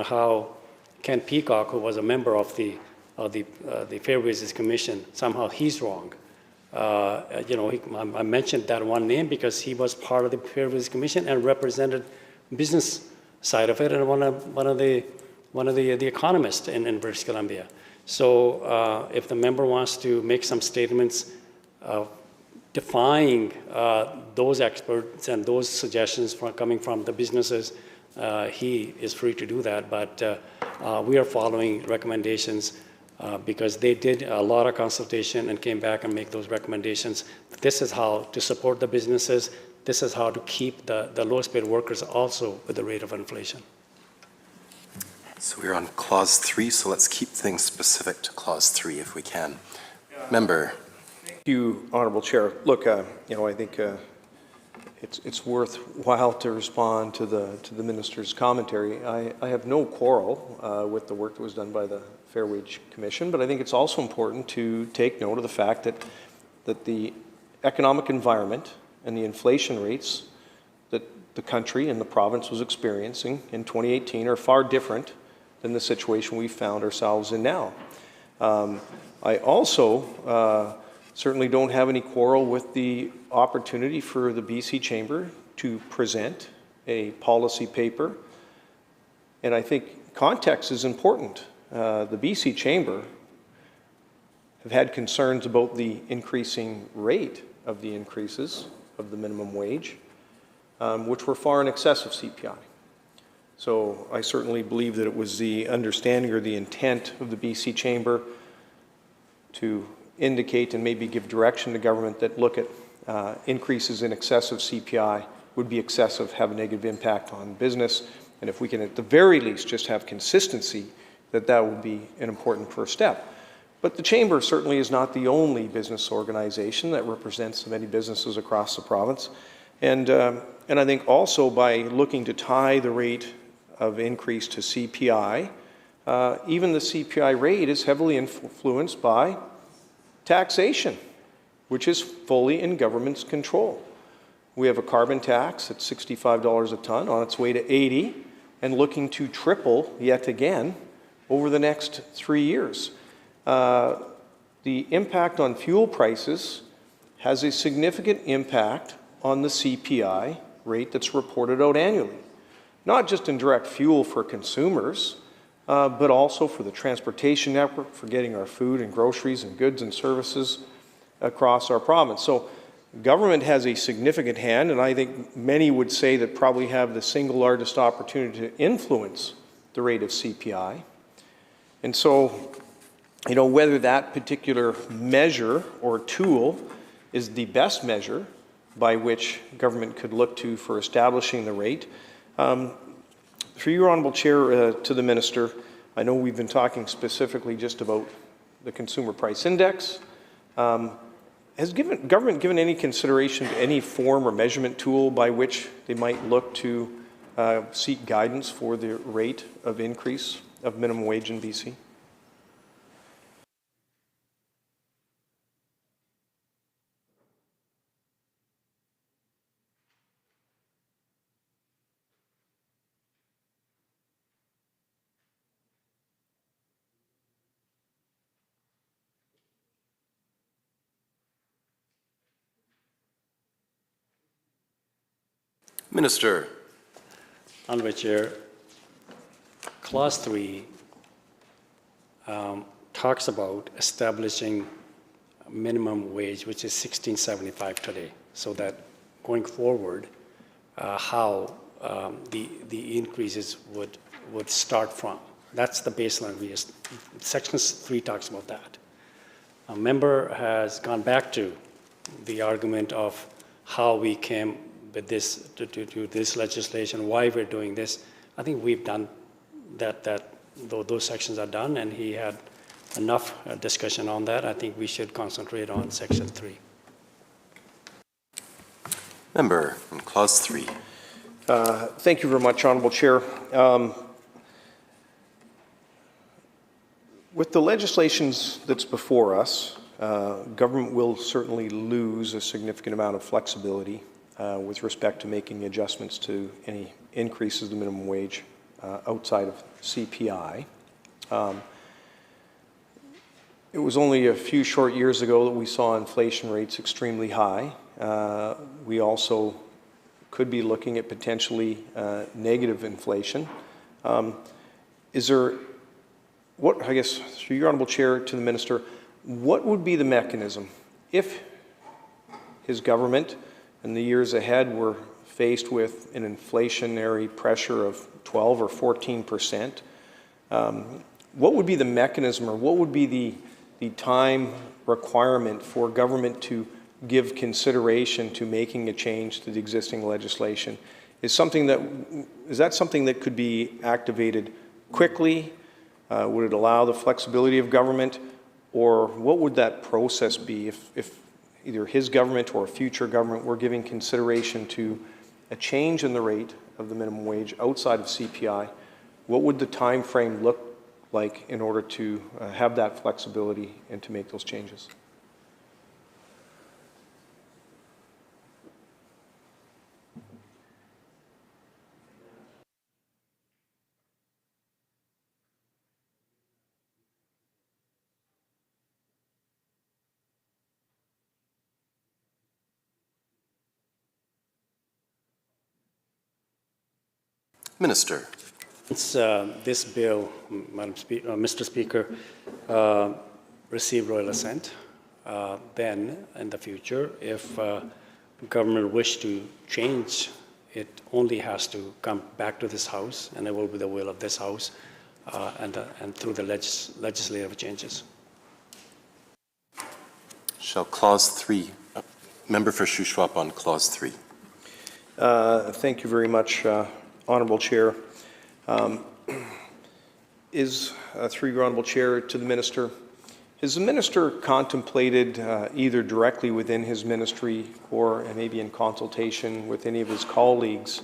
how Ken Peacock, who was a member of the Fair Wages Commission, somehow he's wrong. I mentioned that one name because he was part of the Fair Wages Commission and represented business side of it, and one of the economists in British Columbia. So if the member wants to make some statements defying those experts and those suggestions coming from the businesses, he is free to do that. But we are following recommendations because they did a lot of consultation and came back and make those recommendations. This is how to support the businesses. This is how to keep the lowest paid workers also with the rate of inflation. So we're on Clause 3, so let's keep things specific to Clause 3 if we can. Member. Thank you, Honourable Chair. Look, I think it's worthwhile to respond to the Minister's commentary. I have no quarrel with the work that was done by the Fair Wage Commission, but I think it's also important to take note of the fact that the economic environment and the inflation rates that the country and the province was experiencing in 2018 are far different than the situation we found ourselves in now. I also certainly don't have any quarrel with the opportunity for the BC Chamber to present a policy paper, and I think context is important. The BC Chamber have had concerns about the increasing rate of the increases of the minimum wage, which were far in excess of CPI. So I certainly believe that it was the understanding or the intent of the BC Chamber to indicate and maybe give direction to government that look at increases in excess of CPI would be excessive, have a negative impact on business, and if we can at the very least just have consistency, that would be an important first step. But the Chamber certainly is not the only business organization that represents many businesses across the province. And I think also by looking to tie the rate of increase to CPI, even the CPI rate is heavily influenced by taxation, which is fully in government's control. We have a carbon tax at $65 a ton on its way to $80 and looking to triple yet again over the next 3 years. The impact on fuel prices has a significant impact on the CPI rate that's reported out annually, not just in direct fuel for consumers, but also for the transportation network, for getting our food and groceries and goods and services across our province. So government has a significant hand, and I think many would say that probably have the single largest opportunity to influence the rate of CPI. And so, you know, whether that particular measure or tool is the best measure by which government could look to for establishing the rate. Through your Honourable Chair, to the Minister, I know we've been talking specifically just about the Consumer Price Index. Has government given any consideration to any form or measurement tool by which they might look to seek guidance for the rate of increase of minimum wage in BC? Minister. Honourable Chair, Clause 3 talks about establishing a minimum wage, which is $16.75 today, so that going forward, how the increases would start from. That's the baseline. Section 3 talks about that. A member has gone back to the argument of how we came with this to this legislation, why we're doing this. I think we've done that. Those sections are done, and he had enough discussion on that. I think we should concentrate on Section 3. Member on Clause 3. Thank you very much, Honourable Chair. With the legislations that's before us, government will certainly lose a significant amount of flexibility with respect to making adjustments to any increases in the minimum wage outside of CPI. It was only a few short years ago that we saw inflation rates extremely high. We also could be looking at potentially negative inflation. Is there, I guess, through your Honourable Chair to the Minister, what would be the mechanism if his government in the years ahead were faced with an inflationary pressure of 12 or 14%? What would be the mechanism, or what would be the time requirement for government to give consideration to making a change to the existing legislation? Is that something that could be activated quickly? Would it allow the flexibility of government? Or what would that process be if either his government or a future government were giving consideration to a change in the rate of the minimum wage outside of CPI? What would the time frame look like in order to have that flexibility and to make those changes? Minister. This bill, Mr. Speaker, received royal assent. Then, in the future, if government wish to change, it only has to come back to this House, and it will be the will of this House, and through the legislative changes. Shall Clause 3, Member for Shuswap on Clause 3. Thank you very much, Honourable Chair. Through your Honourable Chair, to the Minister, has the Minister contemplated either directly within his ministry or maybe in consultation with any of his colleagues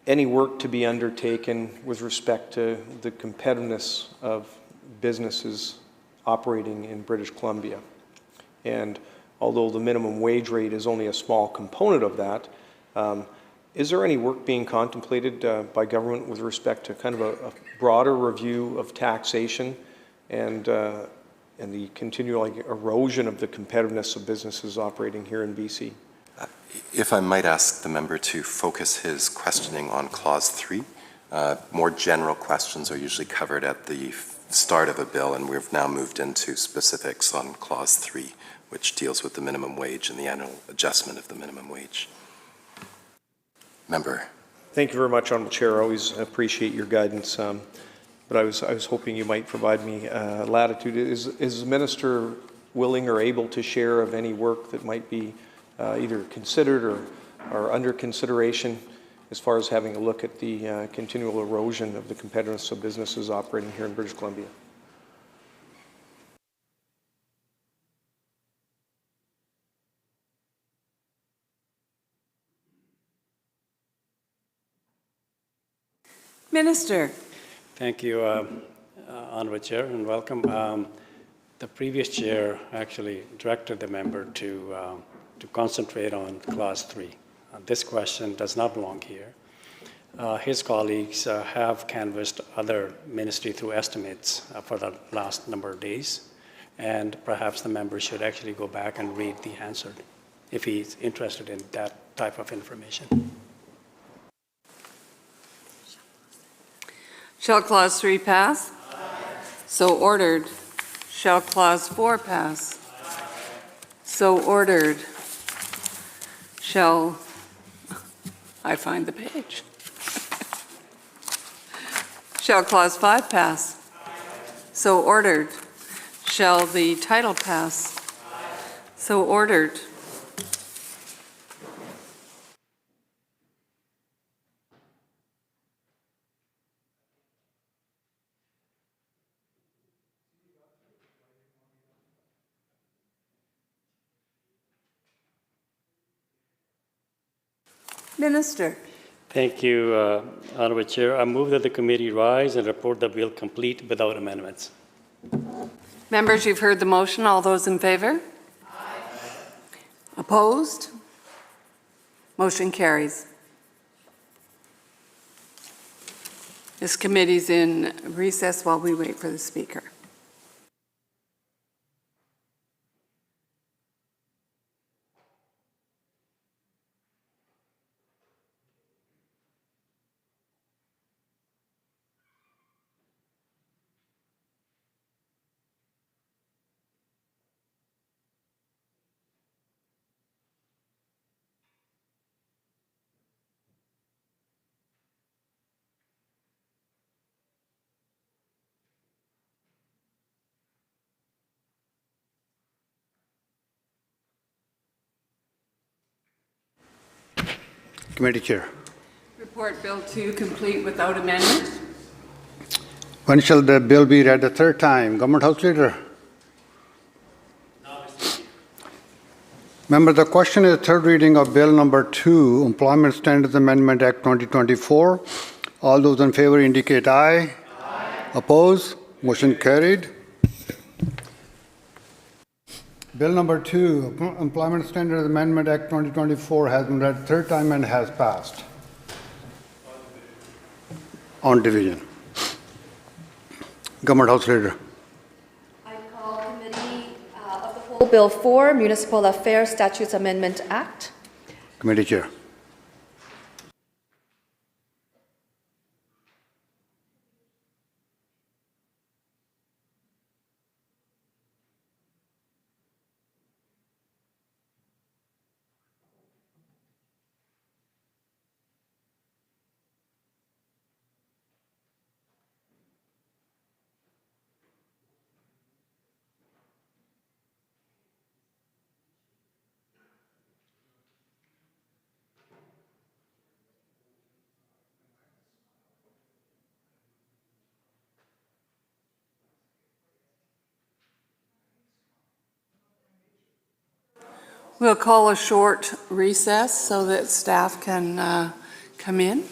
any work to be undertaken with respect to the competitiveness of businesses operating in British Columbia? And although the minimum wage rate is only a small component of that, is there any work being contemplated by government with respect to kind of a broader review of taxation and the continual erosion of the competitiveness of businesses operating here in BC? If I might ask the member to focus his questioning on Clause 3. More general questions are usually covered at the start of a bill, and we've now moved into specifics on Clause 3, which deals with the minimum wage and the annual adjustment of the minimum wage. Member. Thank you very much, Honourable Chair. I always appreciate your guidance, but I was hoping you might provide me latitude. Is the Minister willing or able to share of any work that might be either considered or under consideration as far as having a look at the continual erosion of the competitiveness of businesses operating here in British Columbia? Minister. Thank you, Honourable Chair, and welcome. The previous chair actually directed the member to concentrate on Clause 3. This question does not belong here. His colleagues have canvassed other ministry through estimates for the last number of days, and perhaps the member should actually go back and read the answer if he's interested in that type of information. Shall Clause 3 pass? Aye. So ordered. Shall Clause 4 pass? Aye. So ordered. Shall I find the page? Shall Clause 5 pass? Aye. So ordered. Shall the title pass? Aye. So ordered. Minister. Thank you, Honourable Chair. I move that the committee rise and report the bill complete without amendments. Members, you've heard the motion. All those in favor? Aye. Opposed? Motion carries. This committee's in recess while we wait for the Speaker. Committee Chair. Report Bill 2 complete without amendment. When shall the bill be read a third time? Government House Leader. Member, the question is third reading of Bill number 2, Employment Standards Amendment Act 2024. All those in favor indicate aye. Aye. Oppose? Motion carried. Bill number 2, Employment Standards Amendment Act 2024 has been read third time and has passed. On division. Government House Leader. I call Committee of the Whole Bill 4, Municipal Affairs Statutes Amendment Act. Committee Chair. We'll call a short recess so that staff can come in.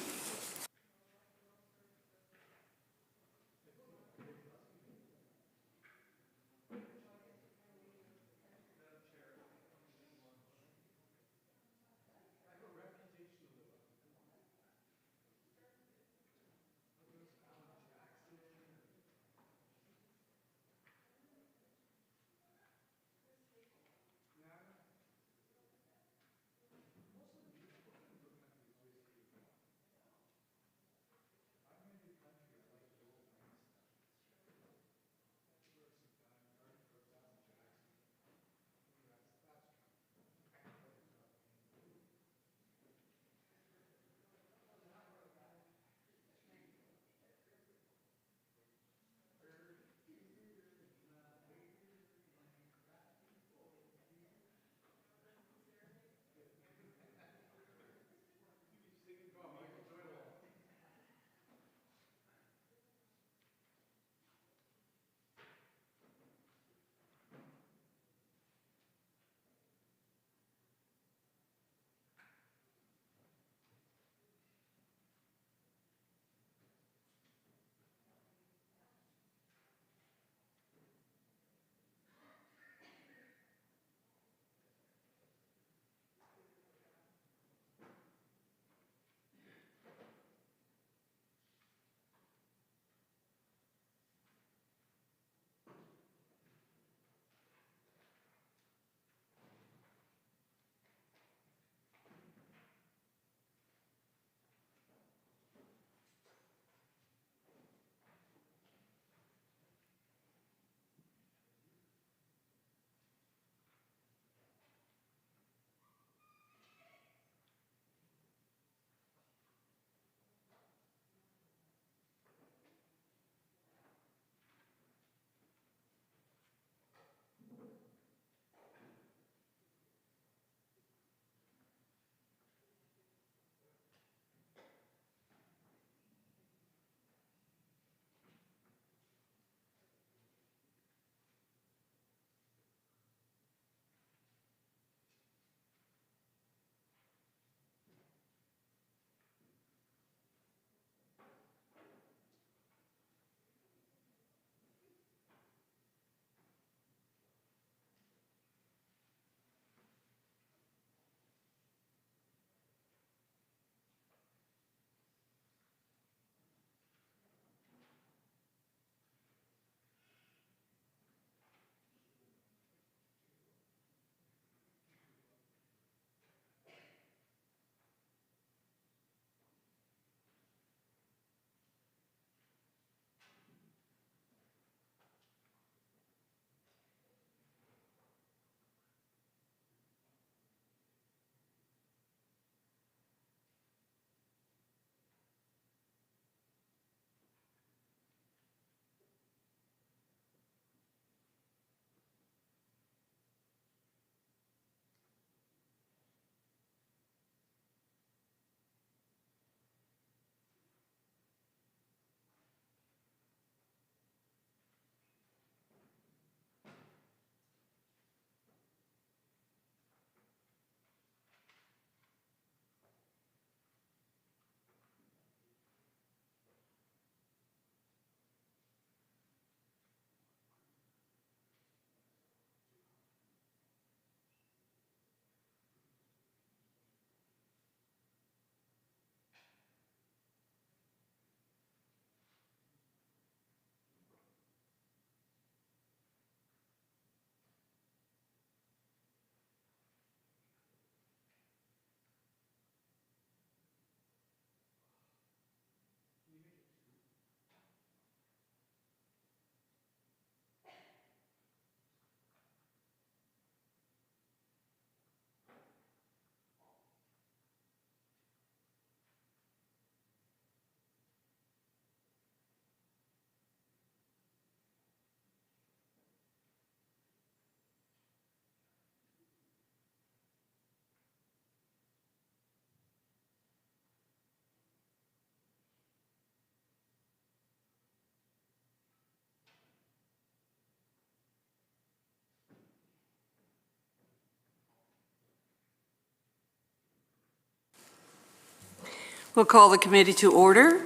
We'll call the committee to order.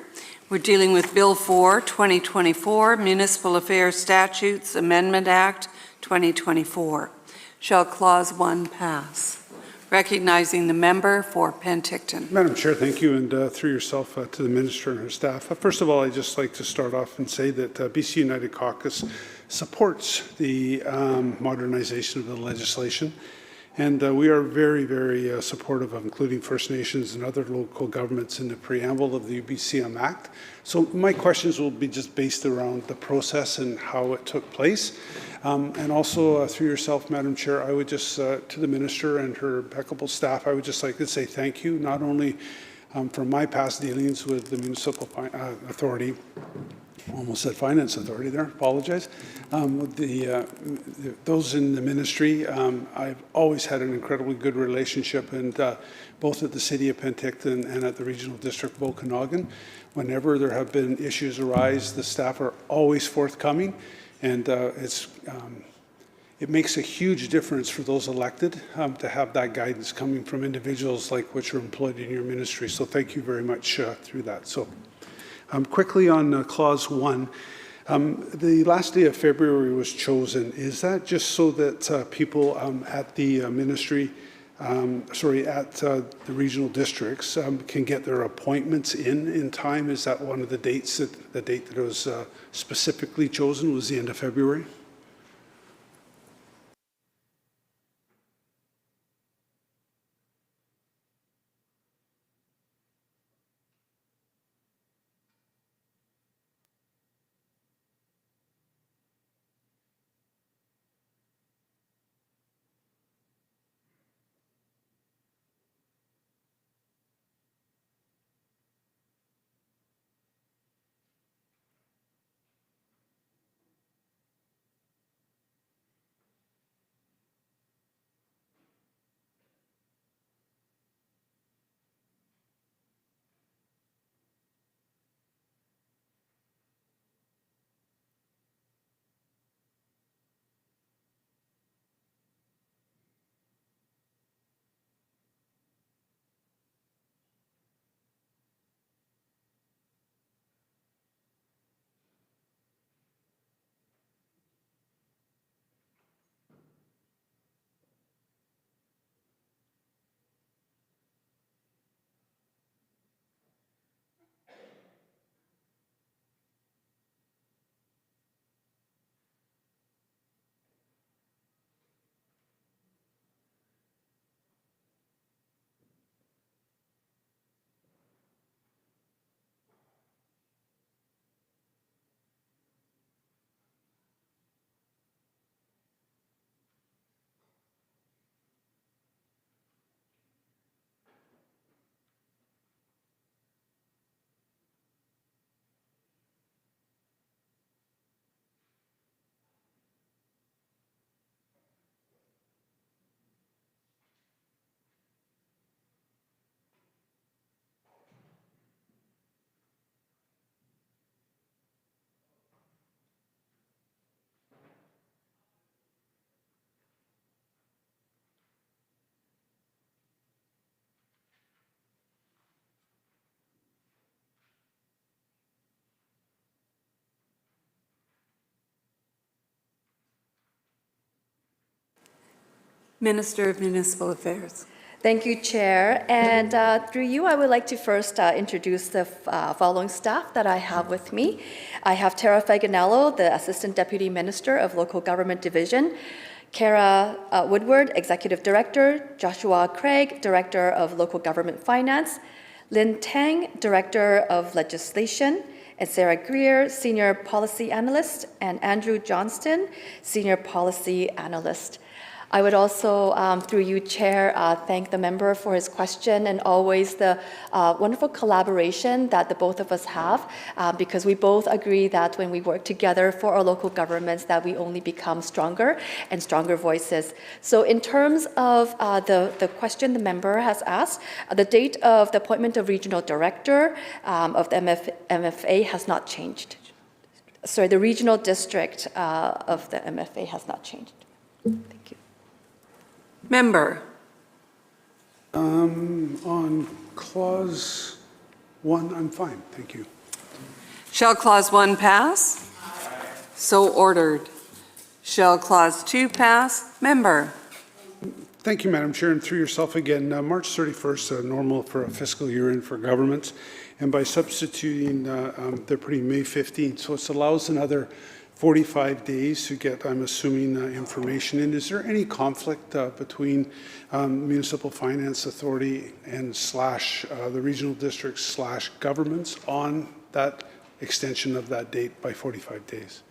We're dealing with Bill 4, 2024, Municipal Affairs Statutes Amendment Act, 2024. Shall Clause 1 pass? Recognizing the member for Penticton. Madam Chair, thank you, and through yourself to the Minister and her staff. First of all, I'd just like to start off and say that BC United Caucus supports the modernization of the legislation, and we are very, very supportive of including First Nations and other local governments in the preamble of the UBCM Act. So my questions will be just based around the process and how it took place. And also, through yourself, Madam Chair, I would just, to the Minister and her impeccable staff, I would just like to say thank you, not only for my past dealings with the Municipal Authority, almost said Finance Authority there, apologize, with those in the ministry. I've always had an incredibly good relationship, and both at the City of Penticton and at the Regional District of Okanagan. Whenever there have been issues arise, the staff are always forthcoming. And it makes a huge difference for those elected to have that guidance coming from individuals like which are employed in your ministry. So thank you very much through that. So quickly on Clause 1, the last day of February was chosen. Is that just so that people at the ministry, at the regional districts can get their appointments in time? Is that one of the dates, the date that was specifically chosen was the end of February? Minister of Municipal Affairs. Thank you, Chair. And through you, I would like to first introduce the following staff that I have with me. I have Tara Faganello, the Assistant Deputy Minister of Local Government Division, Kara Woodward, Executive Director, Joshua Craig, Director of Local Government Finance, Lynn Tang, Director of Legislation, and Sarah Greer, Senior Policy Analyst, and Andrew Johnston, Senior Policy Analyst. I would also, through you, Chair, thank the member for his question and always the wonderful collaboration that the both of us have, because we both agree that when we work together for our local governments, that we only become stronger and stronger voices. So in terms of the question the member has asked, the date of the appointment of regional director of the MFA has not changed. Sorry, the regional district of the MFA has not changed. Thank you. Member. On clause 1, I'm fine. Thank you. Shall Clause 1 pass? So ordered. Shall Clause 2 pass? Member. Thank you, Madam Chair, and through yourself again, March 31st, normal for a fiscal year end for governments, and by substituting, they're putting May 15th, so it allows another 45 days to get, I'm assuming, information in. Is there any conflict between Municipal Finance Authority and the regional districts / governments on that extension of that date by 45 days?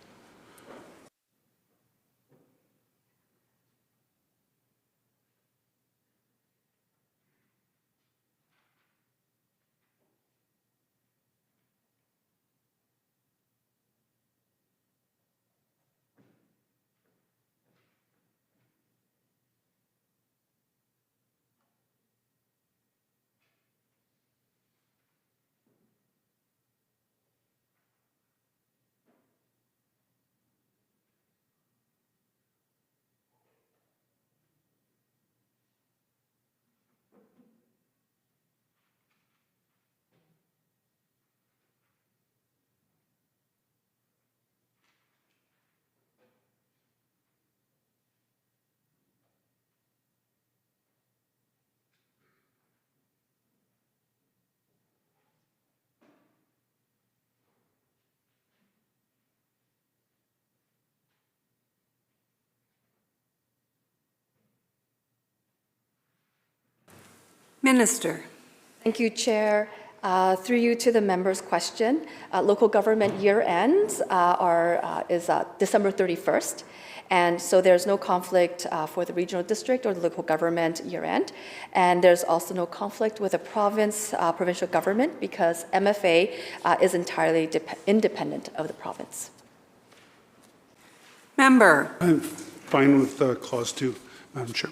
Minister. Thank you, Chair. Through you to the member's question, local government year ends is December 31st. And so there's no conflict for the regional district or the local government year end. And there's also no conflict with the provincial government because MFA is entirely independent of the province. Member. I'm fine with Clause 2, Madam Chair.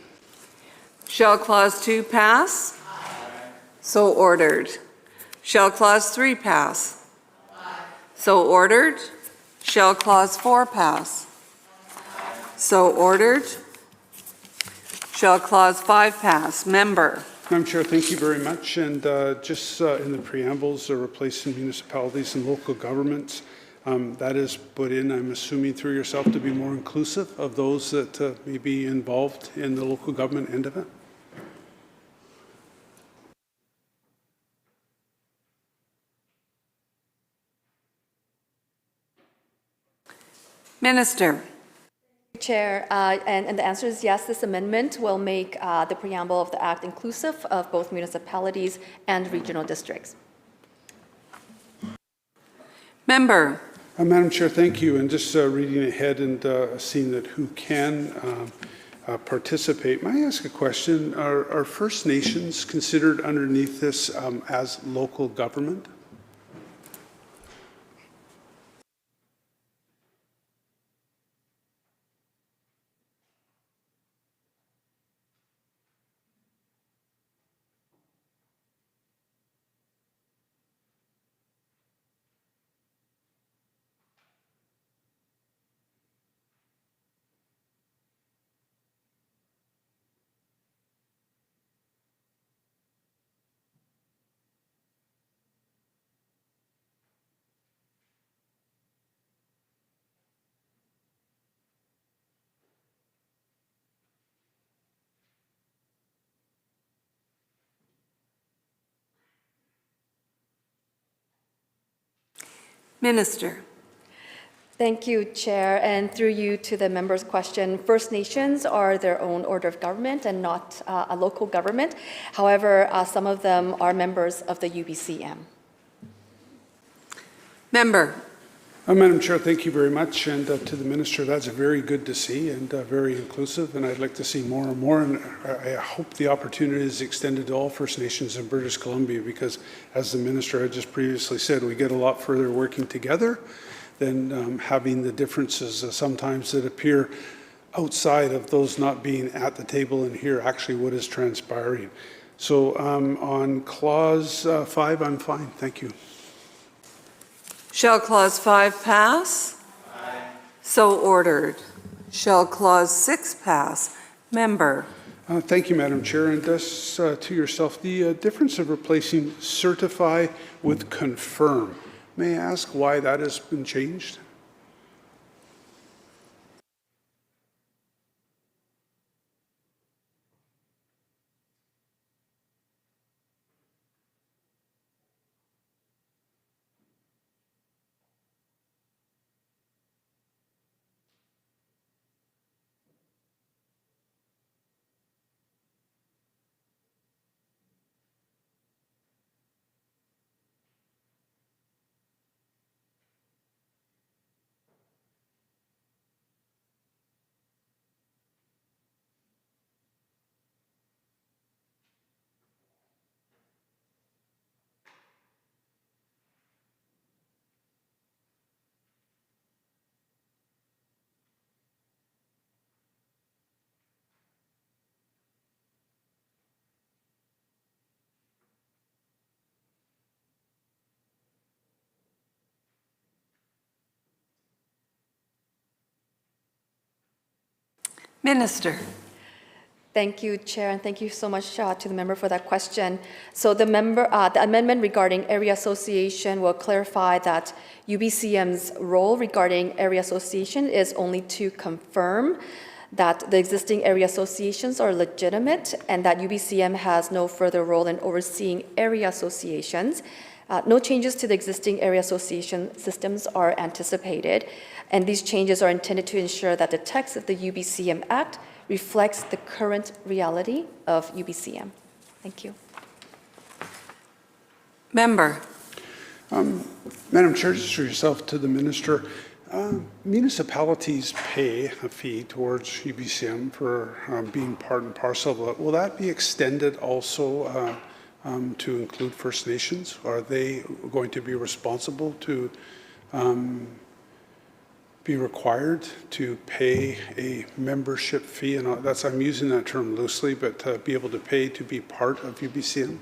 Shall Clause 2 pass? So ordered. Shall Clause 3 pass? So ordered. Shall Clause 4 pass? So ordered. Shall Clause 5 pass? Member. Madam Chair, thank you very much. And just in the preambles, replacing municipalities and local governments, that is put in, I'm assuming through yourself, to be more inclusive of those that may be involved in the local government end of it. Minister. Chair, and the answer is yes, this amendment will make the preamble of the Act inclusive of both municipalities and regional districts. Member. Madam Chair, thank you. And just reading ahead and seeing that who can participate, may I ask a question? Are First Nations considered underneath this as local government? Minister. Thank you, Chair, and through you to the member's question. First Nations are their own order of government and not a local government. However, some of them are members of the UBCM. Member. Madam Chair, thank you very much. And to the Minister, that's very good to see and very inclusive. And I'd like to see more and more. And I hope the opportunity is extended to all First Nations in British Columbia because, as the Minister had just previously said, we get a lot further working together than having the differences sometimes that appear outside of those not being at the table and hear actually what is transpiring. So on Clause 5, I'm fine. Thank you. Shall Clause 5 pass? Aye. So ordered. Shall Clause 6 pass? Member. Thank you, Madam Chair. And thus, to yourself, the difference of replacing certify with confirm. May I ask why that has been changed? Minister. Thank you, Chair, and thank you so much to the member for that question. So the amendment regarding area association will clarify that UBCM's role regarding area association is only to confirm that the existing area associations are legitimate and that UBCM has no further role in overseeing area associations. No changes to the existing area association systems are anticipated, and these changes are intended to ensure that the text of the UBCM Act reflects the current reality of UBCM. Thank you. Member. Madam Chair, just for yourself to the Minister, municipalities pay a fee towards UBCM for being part and parcel of it. Will that be extended also to include First Nations? Are they going to be responsible to be required to pay a membership fee? And that's, I'm using that term loosely, but be able to pay to be part of UBCM?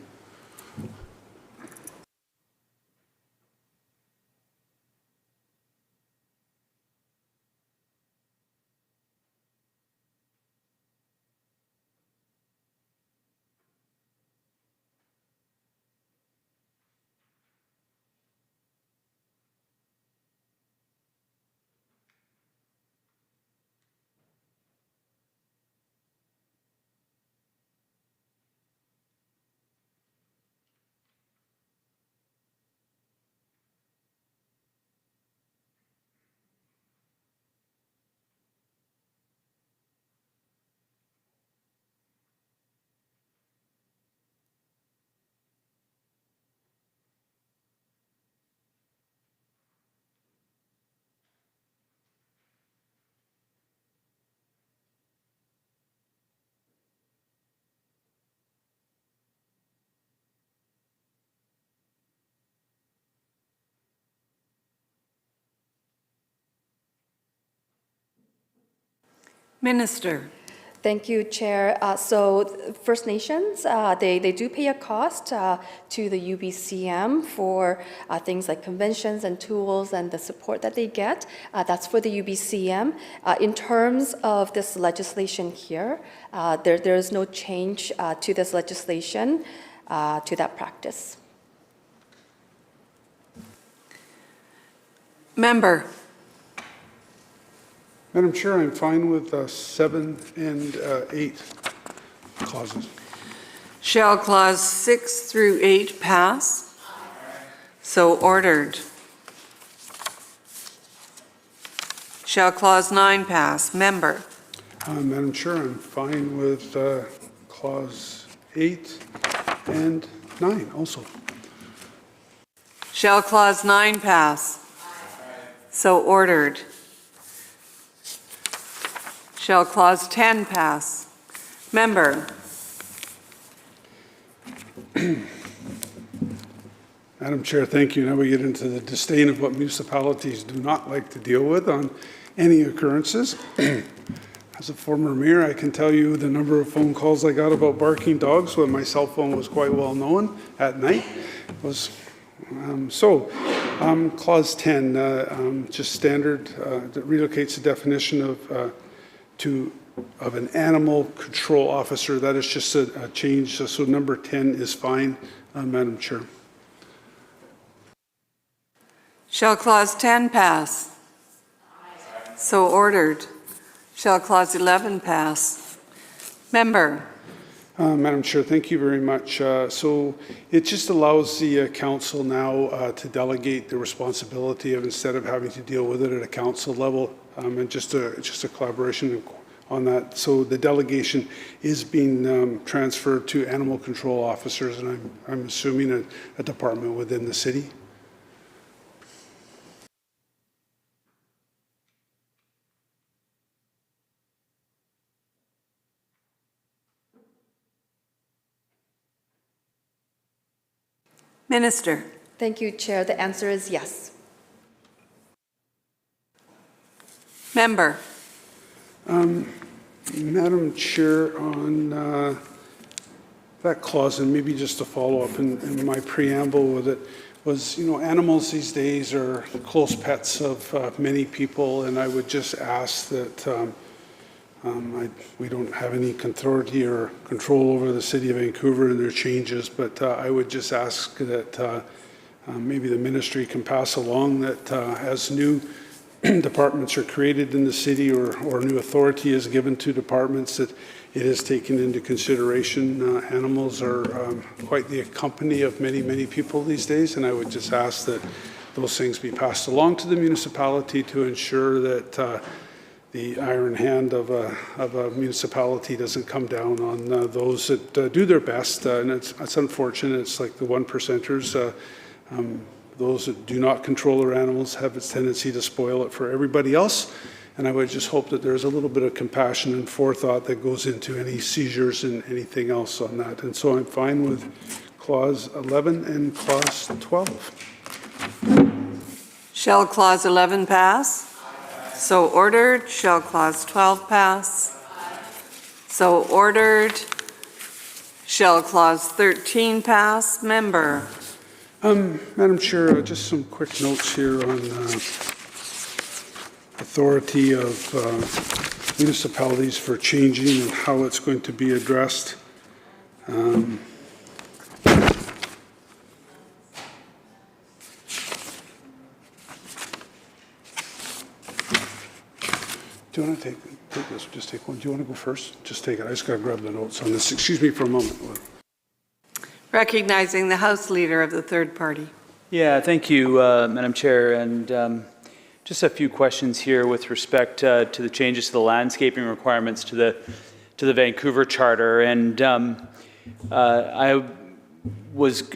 Minister. Thank you, Chair. So First Nations, they do pay a cost to the UBCM for things like conventions and tools and the support that they get. That's for the UBCM. In terms of this legislation here, there is no change to this legislation to that practice. Member. Madam Chair, I'm fine with 7 and 8 clauses. Shall clause 6 through 8 pass? So ordered. Shall clause 9 pass? Member. Madam Chair, I'm fine with clause 8 and 9 also. Shall clause 9 pass? So ordered. Shall clause 10 pass? Member. Madam Chair, thank you. Now we get into the disdain of what municipalities do not like to deal with on any occurrences. As a former mayor, I can tell you the number of phone calls I got about barking dogs when my cell phone was quite well known at night was clause 10, just standard, that relocates the definition of of an animal control officer. That is just a change. So number 10 is fine, Madam Chair. Shall Clause 10 pass? So ordered. Shall Clause 11 pass? Member. Madam Chair, thank you very much. So it just allows the council now to delegate the responsibility of, instead of having to deal with it at a council level, and just a collaboration on that. So the delegation is being transferred to animal control officers, and I'm assuming a department within the city. Minister. Thank you, Chair. The answer is yes. Member. Madam Chair, on that clause, and maybe just to follow up in my preamble with it, was, animals these days are close pets of many people, and I would just ask that we don't have any authority or control over the City of Vancouver and their changes, but I would just ask that maybe the ministry can pass along that as new departments are created in the city or new authority is given to departments, that it is taken into consideration. Animals are quite the company of many, many people these days, and I would just ask that those things be passed along to the municipality to ensure that the iron hand of a municipality doesn't come down on those that do their best. And it's unfortunate. It's like the 1%ers. Those that do not control their animals have a tendency to spoil it for everybody else. And I would just hope that there's a little bit of compassion and forethought that goes into any seizures and anything else on that. And so I'm fine with Clause 11 and Clause 12. Shall Clause 11 pass? So ordered. Shall Clause 12 pass? So ordered. Shall Clause 13 pass? Member. Madam Chair, just some quick notes here on authority of municipalities for changing and how it's going to be addressed. Do you want to take this? Just take one. Do you want to go first? Just take it. I just got to grab the notes on this. Excuse me for a moment. Recognizing the House Leader of the third party. Yeah, thank you, Madam Chair. And just a few questions here with respect to the changes to the landscaping requirements to the Vancouver Charter. And I was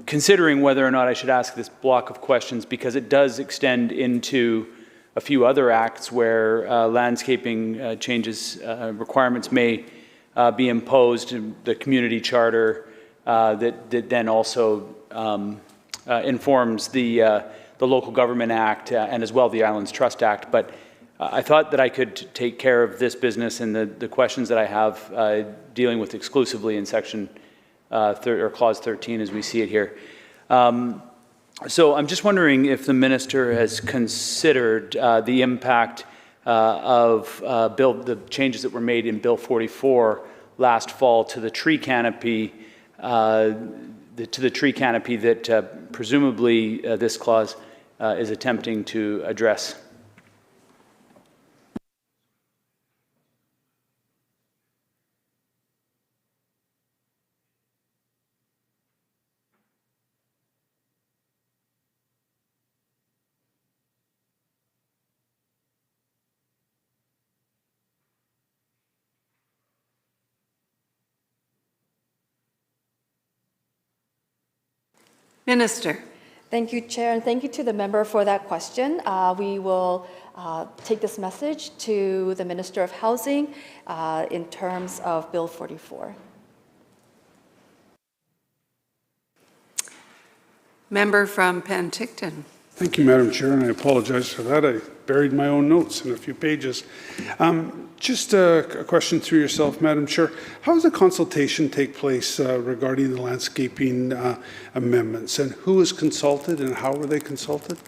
considering whether or not I should ask this block of questions because it does extend into a few other acts where landscaping changes requirements may be imposed. The community charter that then also informs the Local Government Act and as well the Islands Trust Act. But I thought that I could take care of this business and the questions that I have dealing with exclusively in Section or Clause 13 as we see it here. So I'm just wondering if the minister has considered the impact of the changes that were made in Bill 44 last fall to the tree canopy, that presumably this clause is attempting to address. Minister. Thank you, Chair, and thank you to the member for that question. We will take this message to the Minister of Housing in terms of Bill 44. Member from Penticton. Thank you, Madam Chair, and I apologize for that. I buried my own notes in a few pages. Just a question through yourself, Madam Chair. How does the consultation take place regarding the landscaping amendments, and who is consulted and how were they consulted?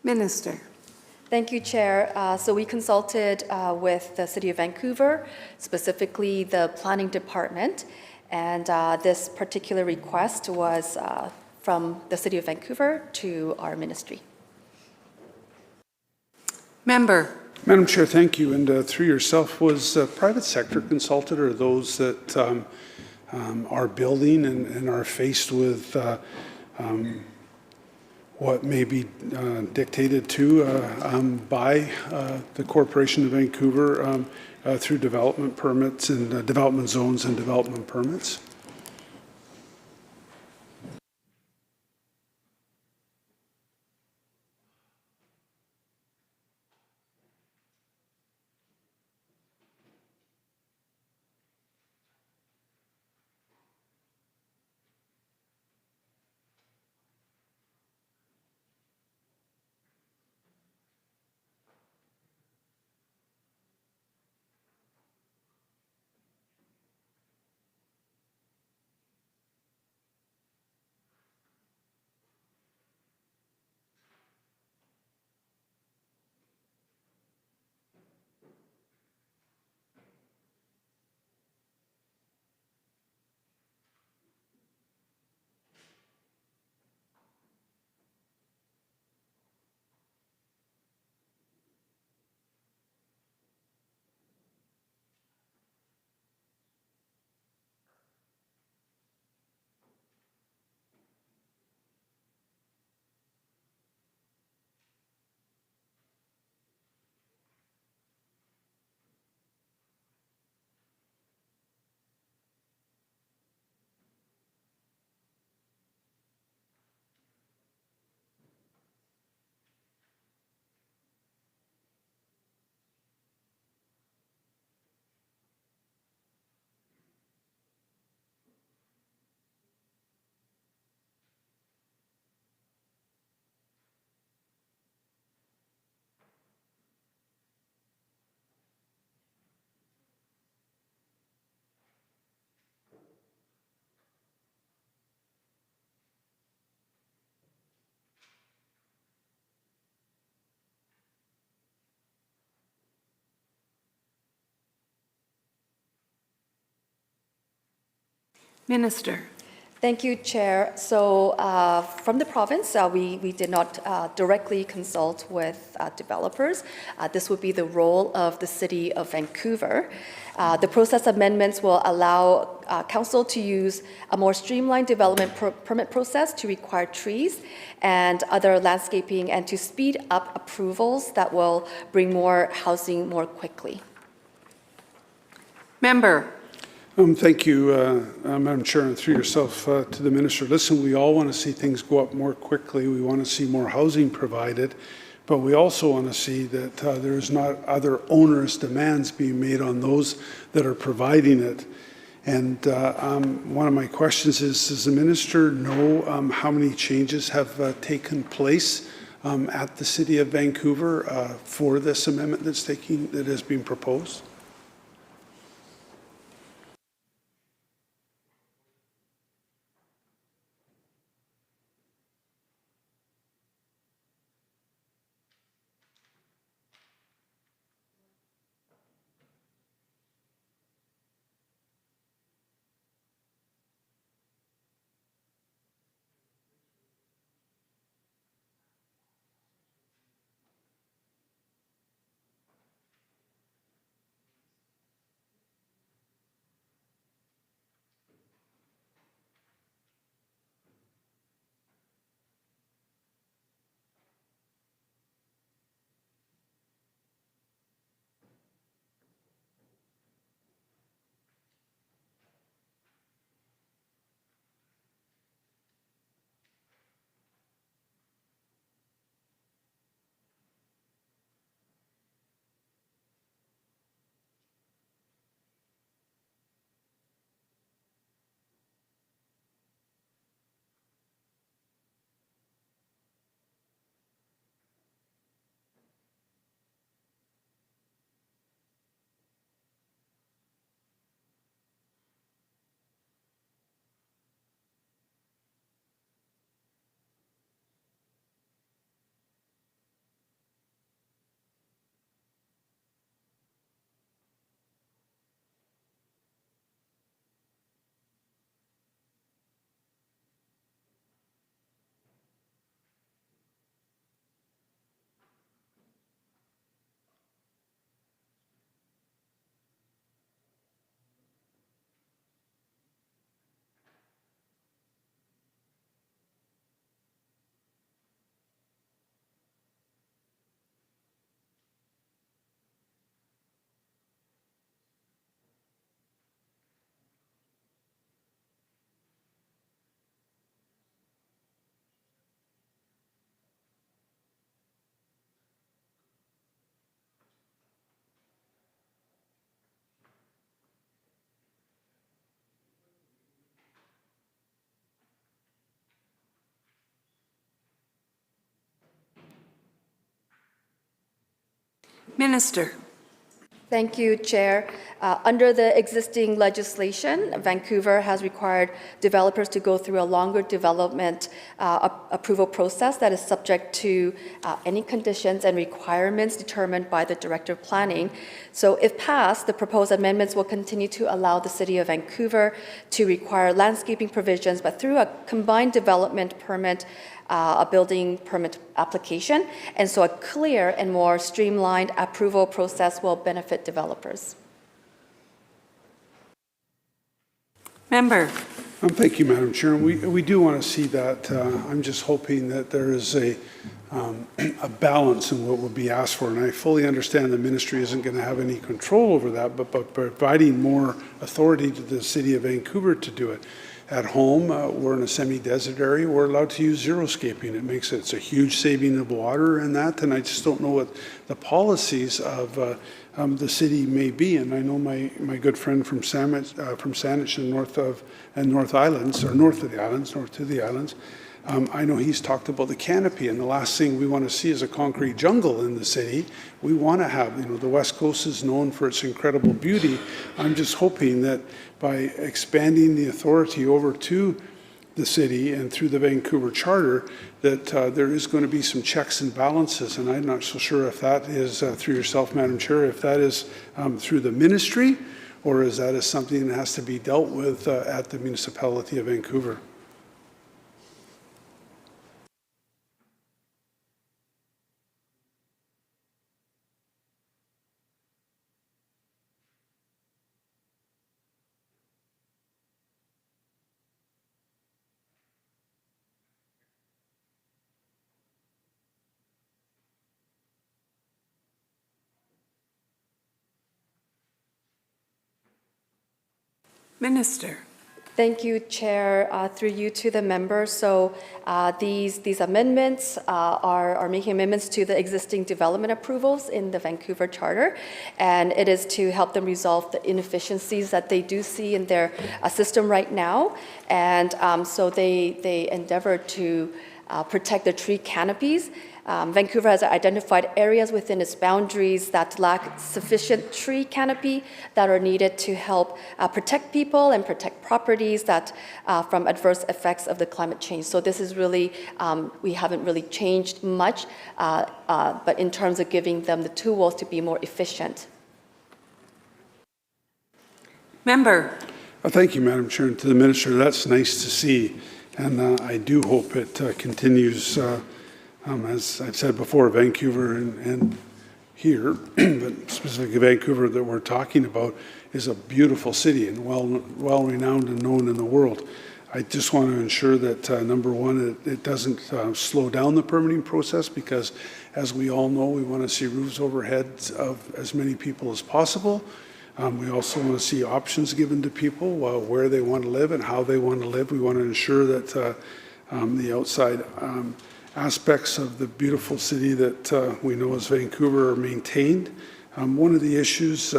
Minister. Thank you, Chair. So we consulted with the City of Vancouver, specifically the Planning Department, and this particular request was from the City of Vancouver to our ministry. Member. Madam Chair, thank you. And through yourself, was private sector consulted, or those that are building and are faced with what may be dictated to by the Corporation of Vancouver through development permits and development zones and development permits? Minister. Thank you, Chair. So from the province, we did not directly consult with developers. This would be the role of the City of Vancouver. The process amendments will allow Council to use a more streamlined development permit process to require trees and other landscaping and to speed up approvals that will bring more housing more quickly. Member. Thank you, Madam Chair, and through yourself to the Minister. Listen, we all want to see things go up more quickly. We want to see more housing provided, but we also want to see that there's not other onerous demands being made on those that are providing it. And one of my questions is, does the Minister know how many changes have taken place at the City of Vancouver for this amendment that is being proposed? Minister. Thank you, Chair. Under the existing legislation, Vancouver has required developers to go through a longer development approval process that is subject to any conditions and requirements determined by the Director of Planning. So if passed, the proposed amendments will continue to allow the City of Vancouver to require landscaping provisions, but through a combined development permit, a building permit application. And so a clear and more streamlined approval process will benefit developers. Member. Thank you, Madam Chair. We do want to see that. I'm just hoping that there is a balance in what will be asked for. And I fully understand the ministry isn't going to have any control over that, but providing more authority to the City of Vancouver to do it. At home, we're in a semi-desert area. We're allowed to use xeriscaping. It's a huge saving of water and that. And I just don't know what the policies of the city may be. And I know my good friend from Saanich and north of the islands. I know he's talked about the canopy, and the last thing we want to see is a concrete jungle in the city. We want to have, the West Coast is known for its incredible beauty. I'm just hoping that by expanding the authority over to the city and through the Vancouver Charter, that there is going to be some checks and balances. And I'm not so sure if that is through yourself, Madam Chair, if that is through the ministry, or is that is something that has to be dealt with at the municipality of Vancouver. Minister. Thank you, Chair. Through you to the members. So these amendments are making amendments to the existing development approvals in the Vancouver Charter, and it is to help them resolve the inefficiencies that they do see in their system right now. And so they endeavor to protect the tree canopies. Vancouver has identified areas within its boundaries that lack sufficient tree canopy that are needed to help protect people and protect properties that from adverse effects of the climate change. So this is really, we haven't really changed much, but in terms of giving them the tools to be more efficient. Member. Thank you, Madam Chair, and to the Minister. That's nice to see, and I do hope it continues. As I've said before, Vancouver and here, but specifically Vancouver that we're talking about, is a beautiful city and well renowned and known in the world. I just want to ensure that, number one, it doesn't slow down the permitting process, because as we all know, we want to see roofs over heads of as many people as possible. We also want to see options given to people where they want to live and how they want to live. We want to ensure that the outside aspects of the beautiful city that we know as Vancouver are maintained. One of the issues,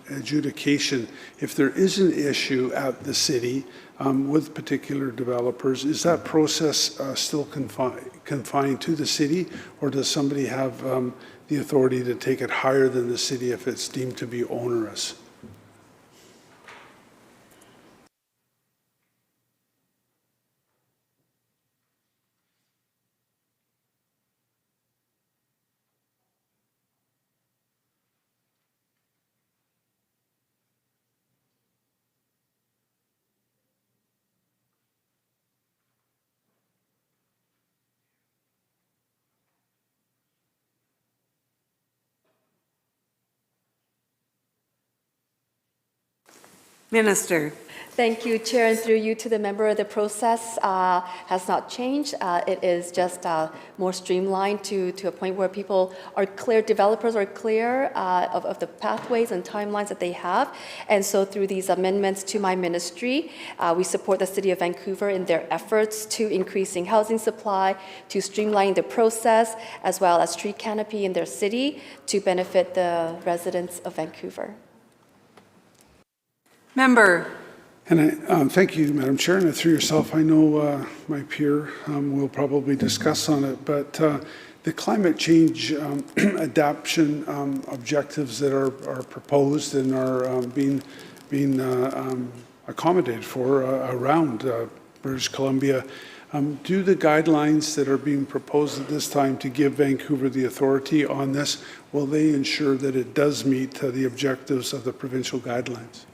adjudication, if there is an issue at the city with particular developers, is that process still confined to the city, or does somebody have the authority to take it higher than the city if it's deemed to be onerous? Minister. Thank you, Chair, and through you to the member. The process has not changed. It is just more streamlined to a point where people are clear, developers are clear of the pathways and timelines that they have. And so through these amendments to my ministry, we support the City of Vancouver in their efforts to increasing housing supply, to streamline the process, as well as tree canopy in their city to benefit the residents of Vancouver. Member. And thank you, Madam Chair, and through yourself, I know my peer will probably discuss on it, but the climate change adaptation objectives that are proposed and are being accommodated for around British Columbia, do the guidelines that are being proposed at this time to give Vancouver the authority on this, will they ensure that it does meet the objectives of the provincial guidelines?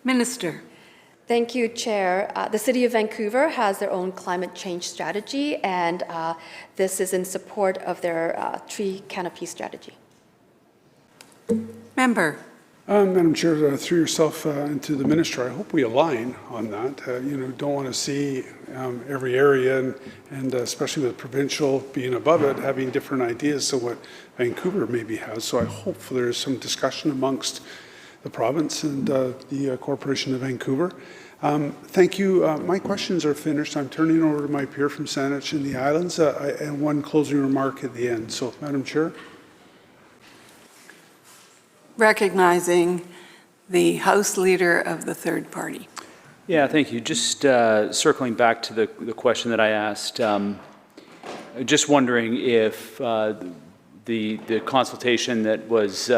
Minister. Thank you, Chair. The City of Vancouver has their own climate change strategy, and this is in support of their tree canopy strategy. Member. Madam Chair, through yourself and to the Minister, I hope we align on that. Don't want to see every area, and especially with provincial being above it, having different ideas to what Vancouver maybe has. So I hope there's some discussion amongst the province and the Corporation of Vancouver. Thank you. My questions are finished. I'm turning over to my peer from Saanich and the Islands, and one closing remark at the end. So, Madam Chair. Recognizing the House Leader of the third party. Yeah, thank you. Just circling back to the question that I asked, just wondering if the consultation that was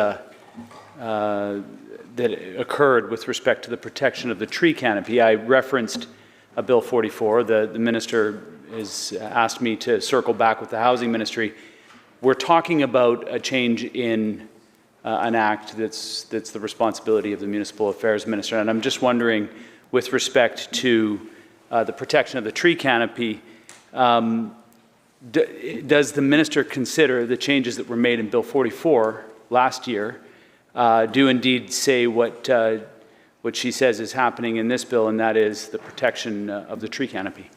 that occurred with respect to the protection of the tree canopy. I referenced Bill 44. The minister has asked me to circle back with the Housing Ministry. We're talking about a change in an act that's the responsibility of the Municipal Affairs Minister. And I'm just wondering, with respect to the protection of the tree canopy, does the minister consider the changes that were made in Bill 44 last year do indeed say what she says is happening in this bill, and that is the protection of the tree canopy?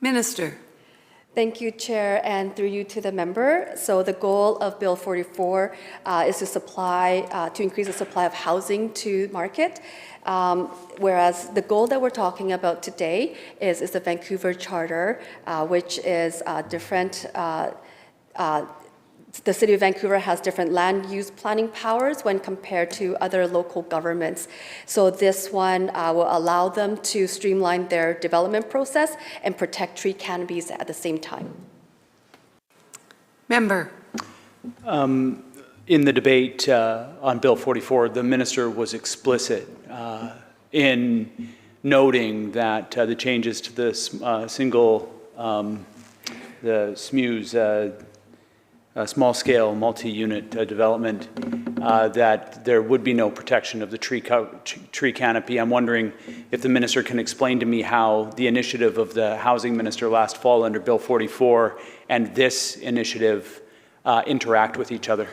Minister. Thank you, Chair, and through you to the member. So the goal of Bill 44 is to increase the supply of housing to market, whereas the goal that we're talking about today is the Vancouver Charter, which is different. The City of Vancouver has different land use planning powers when compared to other local governments. So this one will allow them to streamline their development process and protect tree canopies at the same time. Member. In the debate on Bill 44, the minister was explicit in noting that the changes to this the SMU's small-scale multi-unit development, that there would be no protection of the tree canopy. I'm wondering if the minister can explain to me how the initiative of the housing minister last fall under Bill 44 and this initiative interact with each other.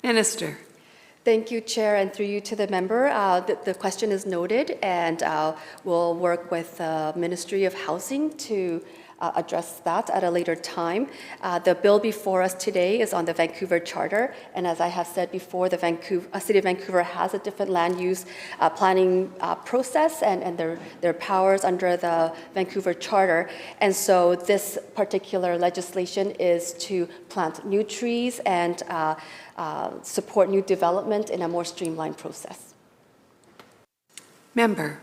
Minister. Thank you, Chair, and through you to the member. The question is noted, and we'll work with the Ministry of Housing to address that at a later time. The bill before us today is on the Vancouver Charter, and as I have said before, the City of Vancouver has a different land use planning process and their powers under the Vancouver Charter. And so this particular legislation is to plant new trees and support new development in a more streamlined process. Member.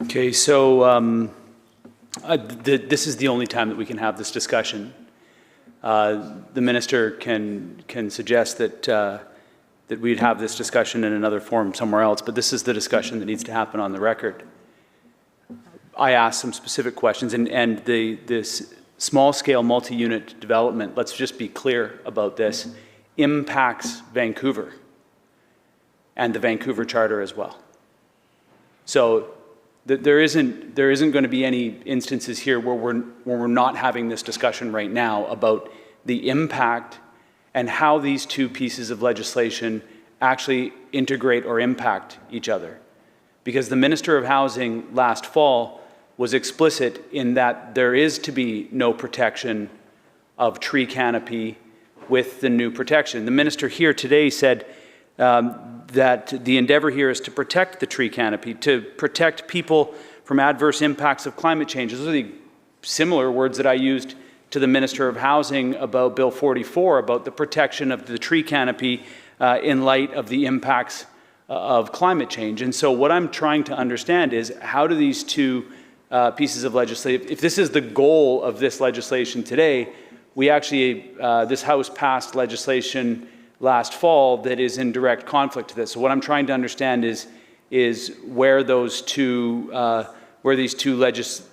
Okay, so this is the only time that we can have this discussion. The minister can suggest that we'd have this discussion in another forum somewhere else, but this is the discussion that needs to happen on the record. I asked some specific questions, and this small-scale multi-unit development, let's just be clear about this, impacts Vancouver and the Vancouver Charter as well. So there isn't going to be any instances here where we're not having this discussion right now about the impact and how these two pieces of legislation actually integrate or impact each other. Because the Minister of Housing last fall was explicit in that there is to be no protection of tree canopy with the new protection. The minister here today said that the endeavor here is to protect the tree canopy, to protect people from adverse impacts of climate change. Those are the similar words that I used to the Minister of Housing about Bill 44, about the protection of the tree canopy in light of the impacts of climate change. And so what I'm trying to understand is how do these two pieces of legislation, if this is the goal of this legislation today, we actually, this House passed legislation last fall that is in direct conflict to this. So what I'm trying to understand is where those two, where these two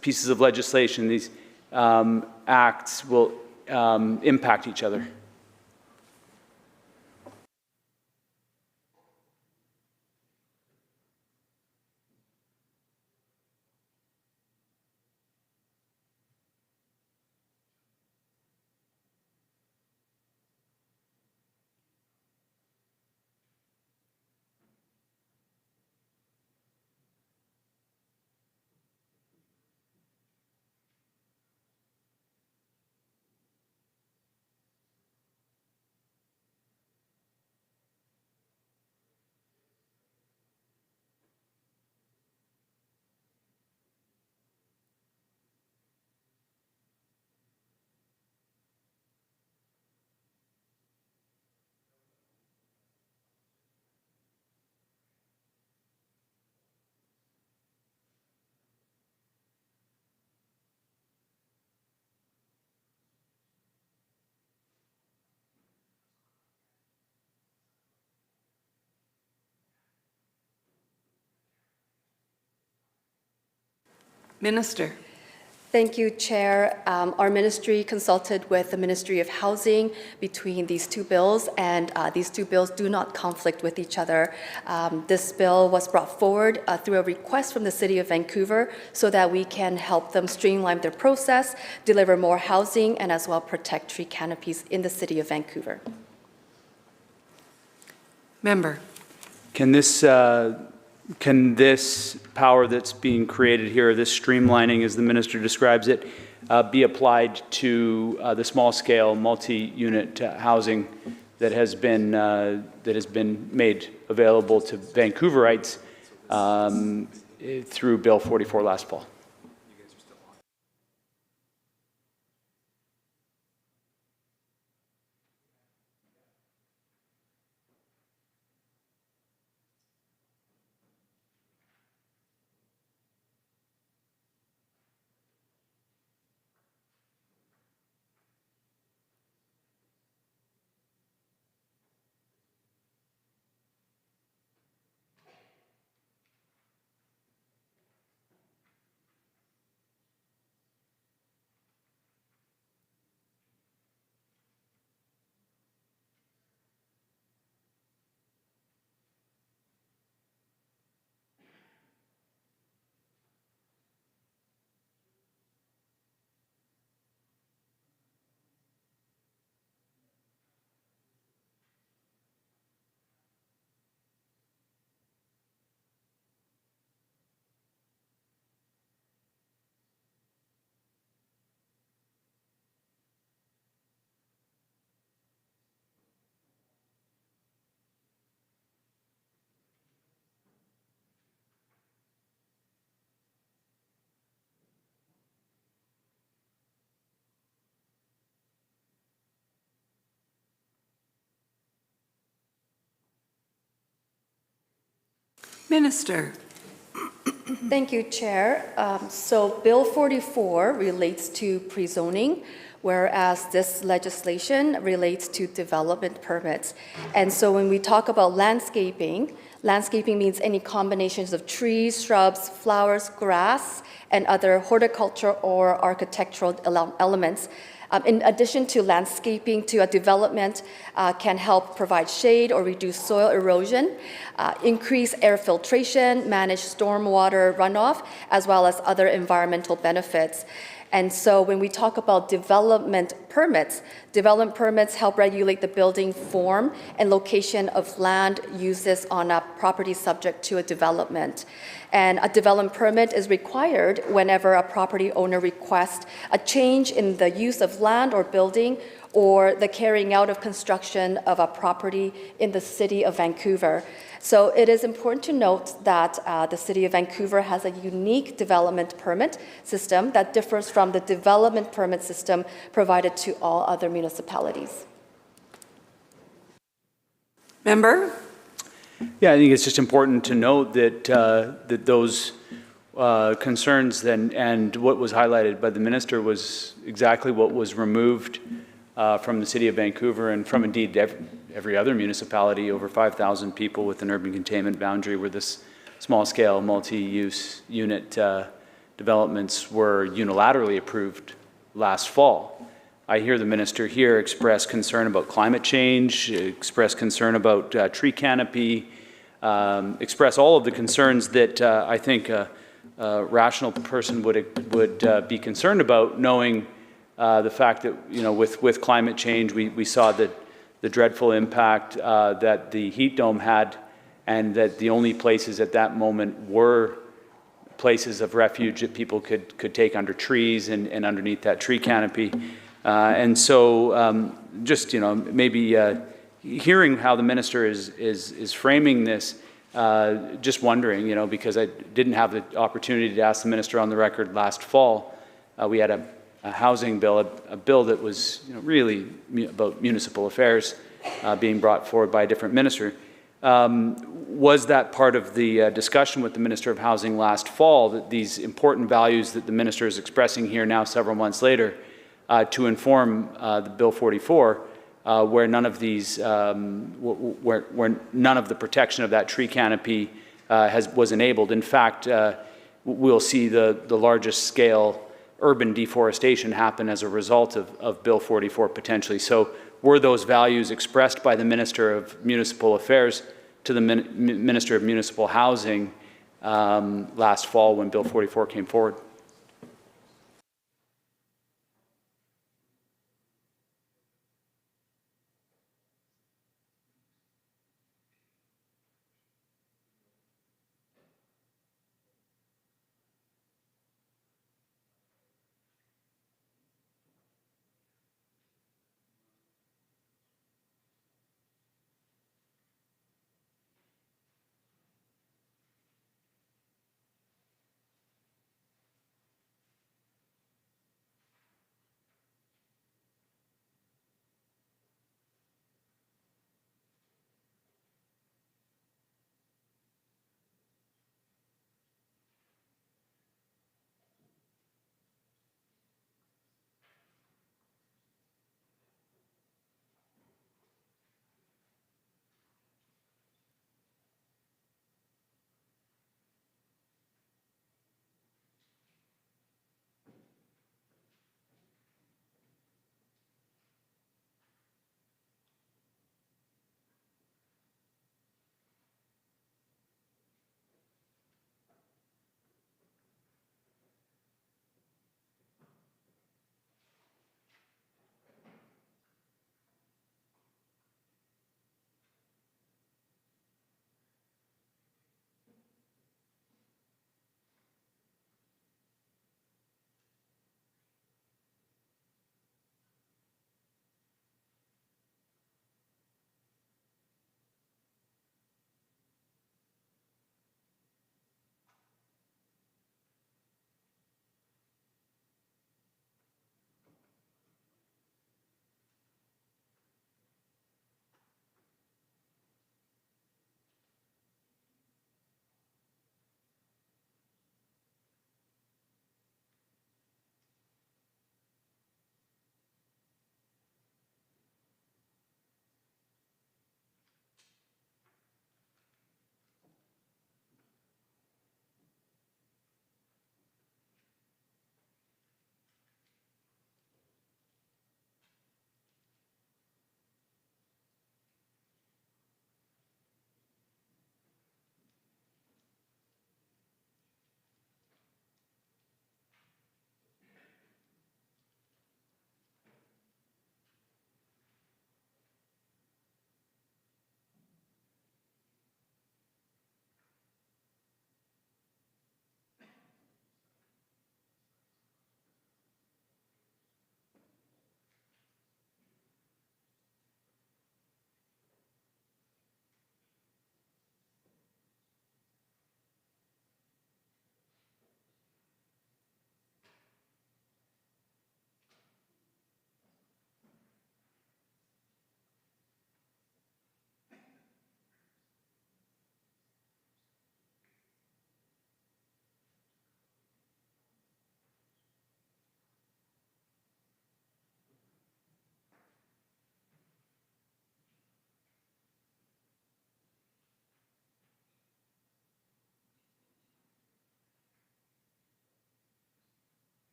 pieces of legislation, these acts will impact each other. Minister. Thank you, Chair. Our ministry consulted with the Ministry of Housing between these two bills, and these two bills do not conflict with each other. This bill was brought forward through a request from the City of Vancouver so that we can help them streamline their process, deliver more housing, and as well protect tree canopies in the City of Vancouver. Member. Can this power that's being created here, this streamlining as the minister describes it, be applied to the small-scale multi-unit housing that has been made available to Vancouverites through Bill 44 last fall? Minister. Thank you, Chair. So Bill 44 relates to pre-zoning, whereas this legislation relates to development permits. And so when we talk about landscaping means any combinations of trees, shrubs, flowers, grass, and other horticulture or architectural elements. In addition to landscaping, to a development can help provide shade or reduce soil erosion, increase air filtration, manage stormwater runoff, as well as other environmental benefits. And so when we talk about development permits help regulate the building form and location of land uses on a property subject to a development. And a development permit is required whenever a property owner requests a change in the use of land or building or the carrying out of construction of a property in the City of Vancouver. So it is important to note that the City of Vancouver has a unique development permit system that differs from the development permit system provided to all other municipalities. Member? Yeah, I think it's just important to note that that those concerns and what was highlighted by the minister was exactly what was removed from the City of Vancouver and from indeed every other municipality, over 5,000 people with an urban containment boundary, where this small-scale multi-use unit developments were unilaterally approved last fall. I hear the minister here express concern about climate change, express concern about tree canopy, express all of the concerns that I think a rational person would be concerned about, knowing the fact that, you know, with climate change, we saw the dreadful impact that the heat dome had, and that the only places at that moment were places of refuge that people could take under trees and underneath that tree canopy. And so just, you know, maybe hearing how the minister is framing this, just wondering, you know, because I didn't have the opportunity to ask the minister on the record last fall. We had a housing bill, a bill that was, you know, really about municipal affairs being brought forward by a different minister. Was that part of the discussion with the Minister of Housing last fall, that these important values that the minister is expressing here now several months later to inform the Bill 44, where none of these, where none of the protection of that tree canopy was enabled. In fact, we'll see the largest scale urban deforestation happen as a result of Bill 44 potentially. So were those values expressed by the Minister of Municipal Affairs to the Minister of Municipal Housing last fall when Bill 44 came forward?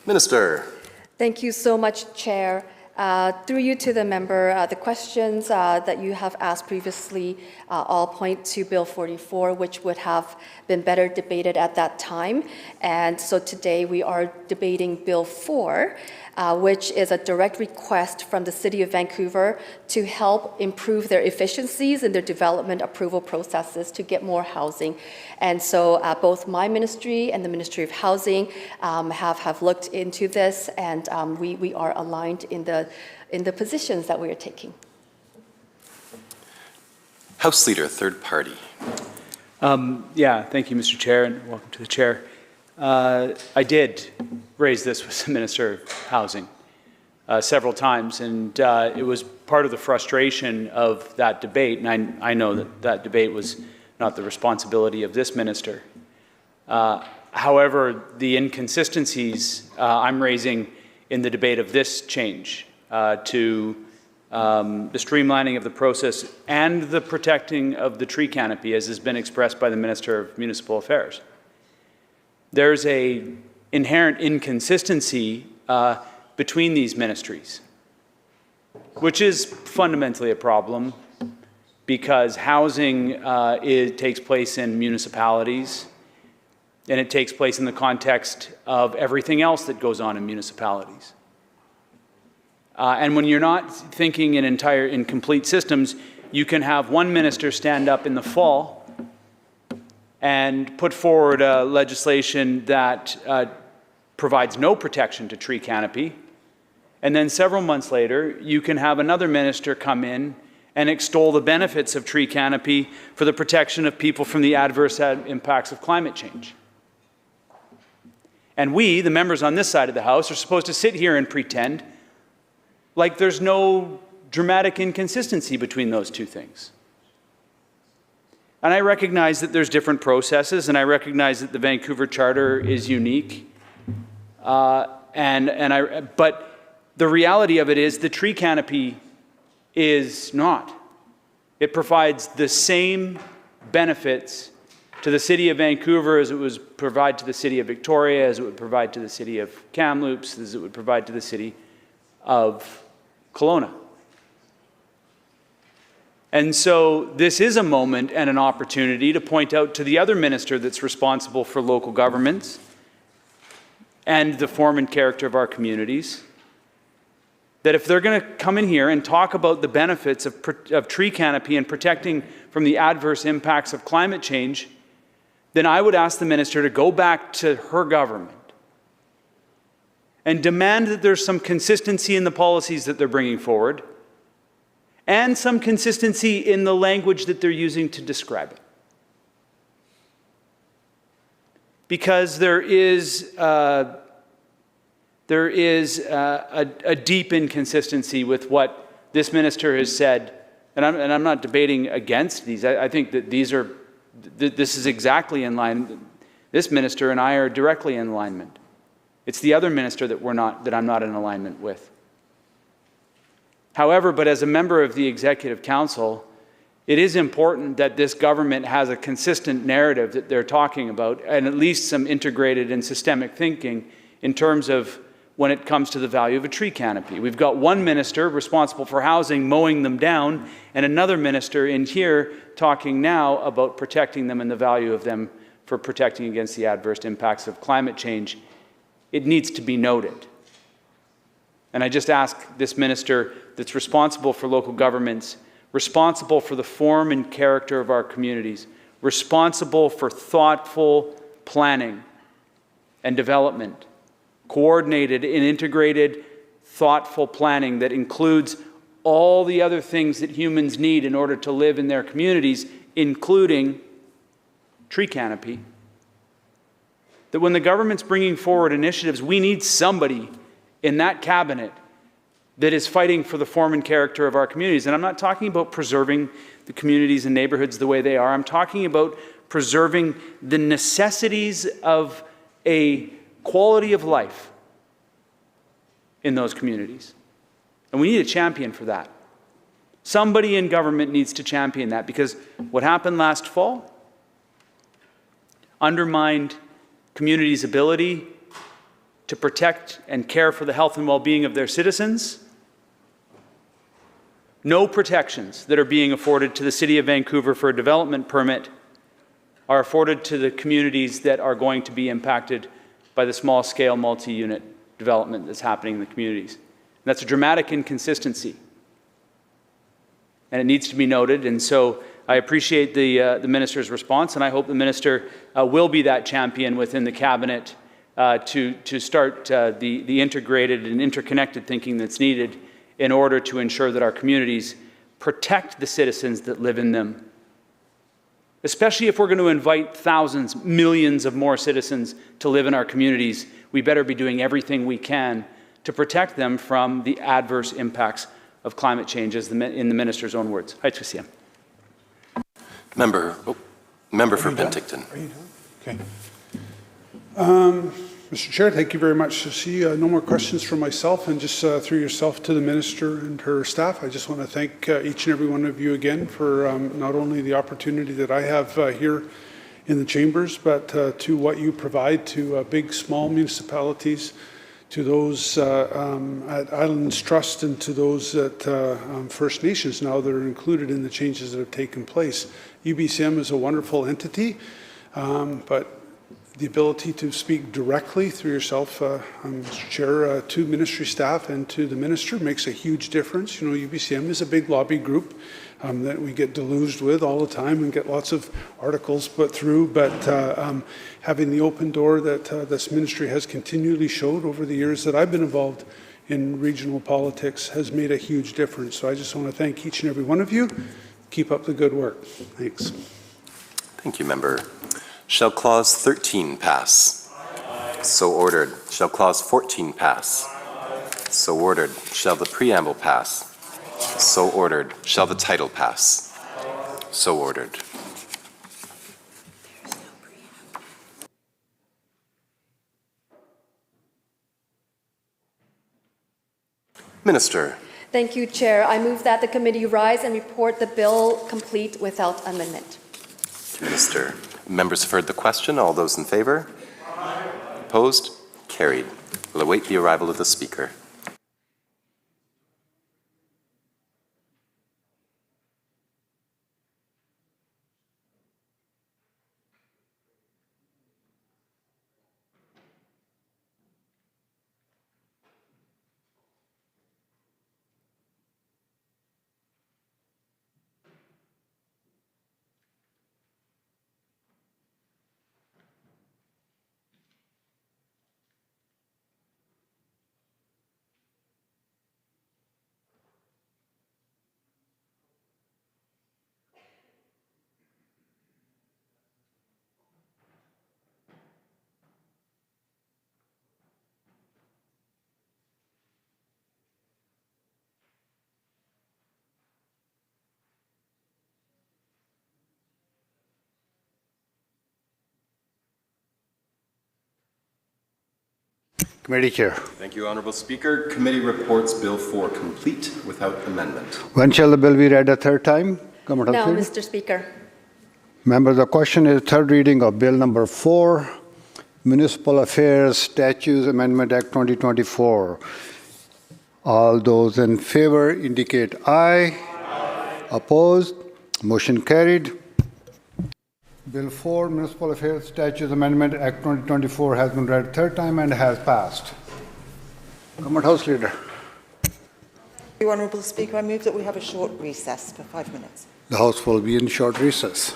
Minister. Thank you so much, Chair. Through you to the member, the questions that you have asked previously all point to Bill 44, which would have been better debated at that time. And so today we are debating Bill 4, which is a direct request from the City of Vancouver to help improve their efficiencies in their development approval processes to get more housing. And so both my ministry and the Ministry of Housing have looked into this, and we are aligned in the positions that we are taking. House Leader, third party. Yeah, thank you, Mr. Chair, and welcome to the Chair. I did raise this with the Minister of Housing several times, and it was part of the frustration of that debate, and I know that that debate was not the responsibility of this minister. However, the inconsistencies I'm raising in the debate of this change to the streamlining of the process and the protecting of the tree canopy, as has been expressed by the Minister of Municipal Affairs. There's an inherent inconsistency between these ministries, which is fundamentally a problem because housing takes place in municipalities, and it takes place in the context of everything else that goes on in municipalities. And when you're not thinking in complete systems, you can have one minister stand up in the fall and put forward legislation that provides no protection to tree canopy, and then several months later, you can have another minister come in and extol the benefits of tree canopy for the protection of people from the adverse impacts of climate change. And we, the members on this side of the House, are supposed to sit here and pretend like there's no dramatic inconsistency between those two things. And I recognize that there's different processes, and I recognize that the Vancouver Charter is unique. But the reality of it is the tree canopy is not. It provides the same benefits to the City of Vancouver as it would provide to the City of Victoria, as it would provide to the City of Kamloops, as it would provide to the City of Kelowna. And so this is a moment and an opportunity to point out to the other minister that's responsible for local governments and the form and character of our communities, that if they're going to come in here and talk about the benefits of tree canopy and protecting from the adverse impacts of climate change, then I would ask the minister to go back to her government and demand that there's some consistency in the policies that they're bringing forward and some consistency in the language that they're using to describe it. Because there is a deep inconsistency with what this minister has said, and I'm not debating against these. I think that this is exactly in line. This minister and I are directly in alignment. It's the other minister that I'm not in alignment with. However, but as a member of the Executive Council, it is important that this government has a consistent narrative that they're talking about, and at least some integrated and systemic thinking in terms of when it comes to the value of a tree canopy. We've got one minister responsible for housing mowing them down, and another minister in here talking now about protecting them and the value of them for protecting against the adverse impacts of climate change. It needs to be noted. And I just ask this minister that's responsible for local governments, responsible for the form and character of our communities, responsible for thoughtful planning and development, coordinated and integrated, thoughtful planning that includes all the other things that humans need in order to live in their communities, including tree canopy. That when the government's bringing forward initiatives, we need somebody in that cabinet that is fighting for the form and character of our communities. And I'm not talking about preserving the communities and neighborhoods the way they are. I'm talking about preserving the necessities of a quality of life in those communities. And we need a champion for that. Somebody in government needs to champion that, because what happened last fall undermined communities' ability to protect and care for the health and well-being of their citizens. No protections that are being afforded to the City of Vancouver for a development permit are afforded to the communities that are going to be impacted by the small-scale multi-unit development that's happening in the communities. And that's a dramatic inconsistency, and it needs to be noted. And so I appreciate the minister's response, and I hope the minister will be that champion within the cabinet to start the integrated and interconnected thinking that's needed in order to ensure that our communities protect the citizens that live in them. Especially if we're going to invite thousands, millions of more citizens to live in our communities, we better be doing everything we can to protect them from the adverse impacts of climate change, in the minister's own words. Member for Penticton. Are you done? Okay. Mr. Chair, thank you very much. No more questions from myself, and just through yourself to the minister and her staff, I just want to thank each and every one of you again for not only the opportunity that I have here in the chambers, but to what you provide to big, small municipalities, to those at Islands Trust, and to those at First Nations now that are included in the changes that have taken place. UBCM is a wonderful entity, but the ability to speak directly through yourself, Mr. Chair, to ministry staff and to the minister makes a huge difference. You know, UBCM is a big lobby group that we get deluged with all the time and get lots of articles put through, but having the open door that this ministry has continually showed over the years that I've been involved in regional politics has made a huge difference. So I just want to thank each and every one of you. Keep up the good work. Thanks. Thank you, Member. Shall Clause 13 pass? So ordered. Shall Clause 14 pass? So ordered. Shall the preamble pass? So ordered. Shall the title pass? So ordered. Minister. Thank you, Chair. I move that the committee rise and report the bill complete without amendment. Minister. Members have heard the question. All those in favor? Aye. Opposed? Carried. We'll await the arrival of the Speaker. Committee Chair. Thank you, Honourable Speaker. Committee reports Bill 4 complete without amendment. When shall the bill be read a third time? Government Now, House Leader? Mr. Speaker. Members, the question is third reading of Bill number 4, Municipal Affairs Statutes Amendment Act 2024. All those in favor indicate aye. Aye. Opposed? Motion carried. Bill 4, Municipal Affairs Statutes Amendment Act 2024 has been read third time and has passed. Government House Leader. Thank you, Honourable Speaker. I move that we have a short recess for 5 minutes. The House will be in short recess.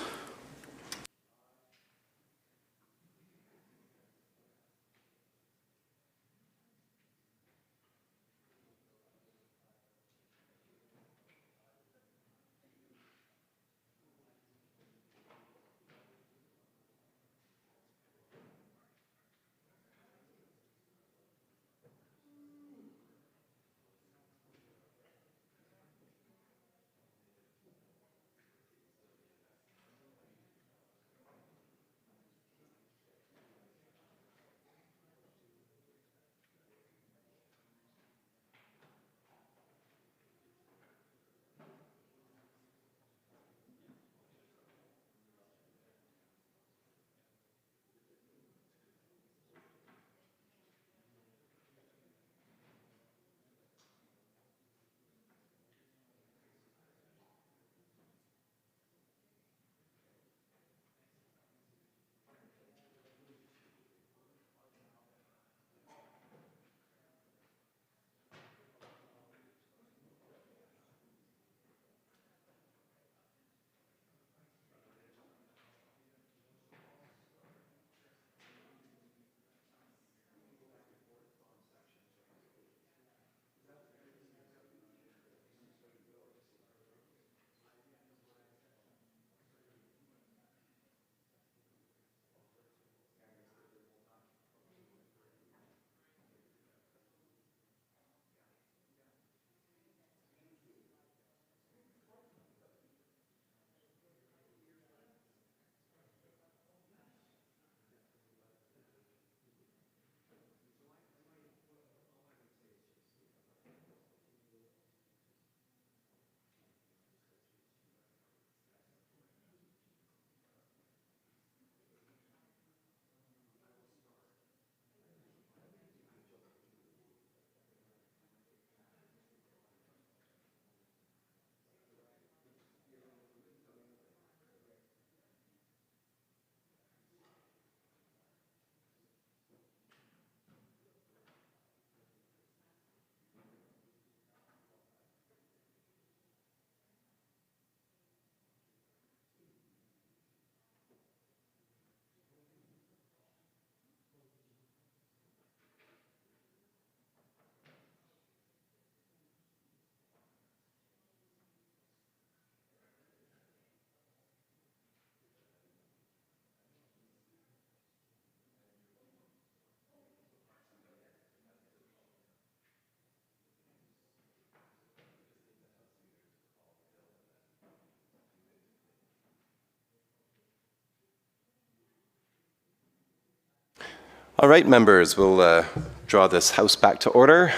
All right, members, we'll draw this House back to order,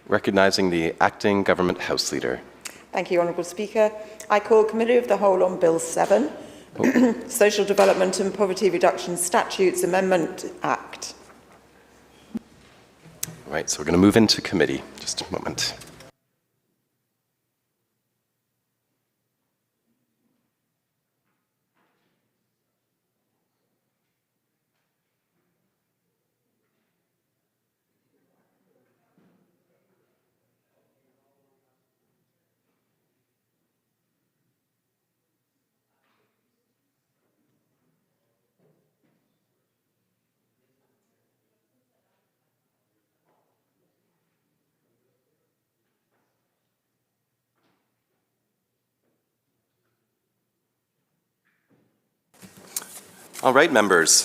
recognizing the Acting Government House Leader. Thank you, Honourable Speaker. I call Committee of the Whole on Bill 7, Social Development and Poverty Reduction Statutes Amendment Act. All right, so we're going to move into committee. Just a moment. All right, members,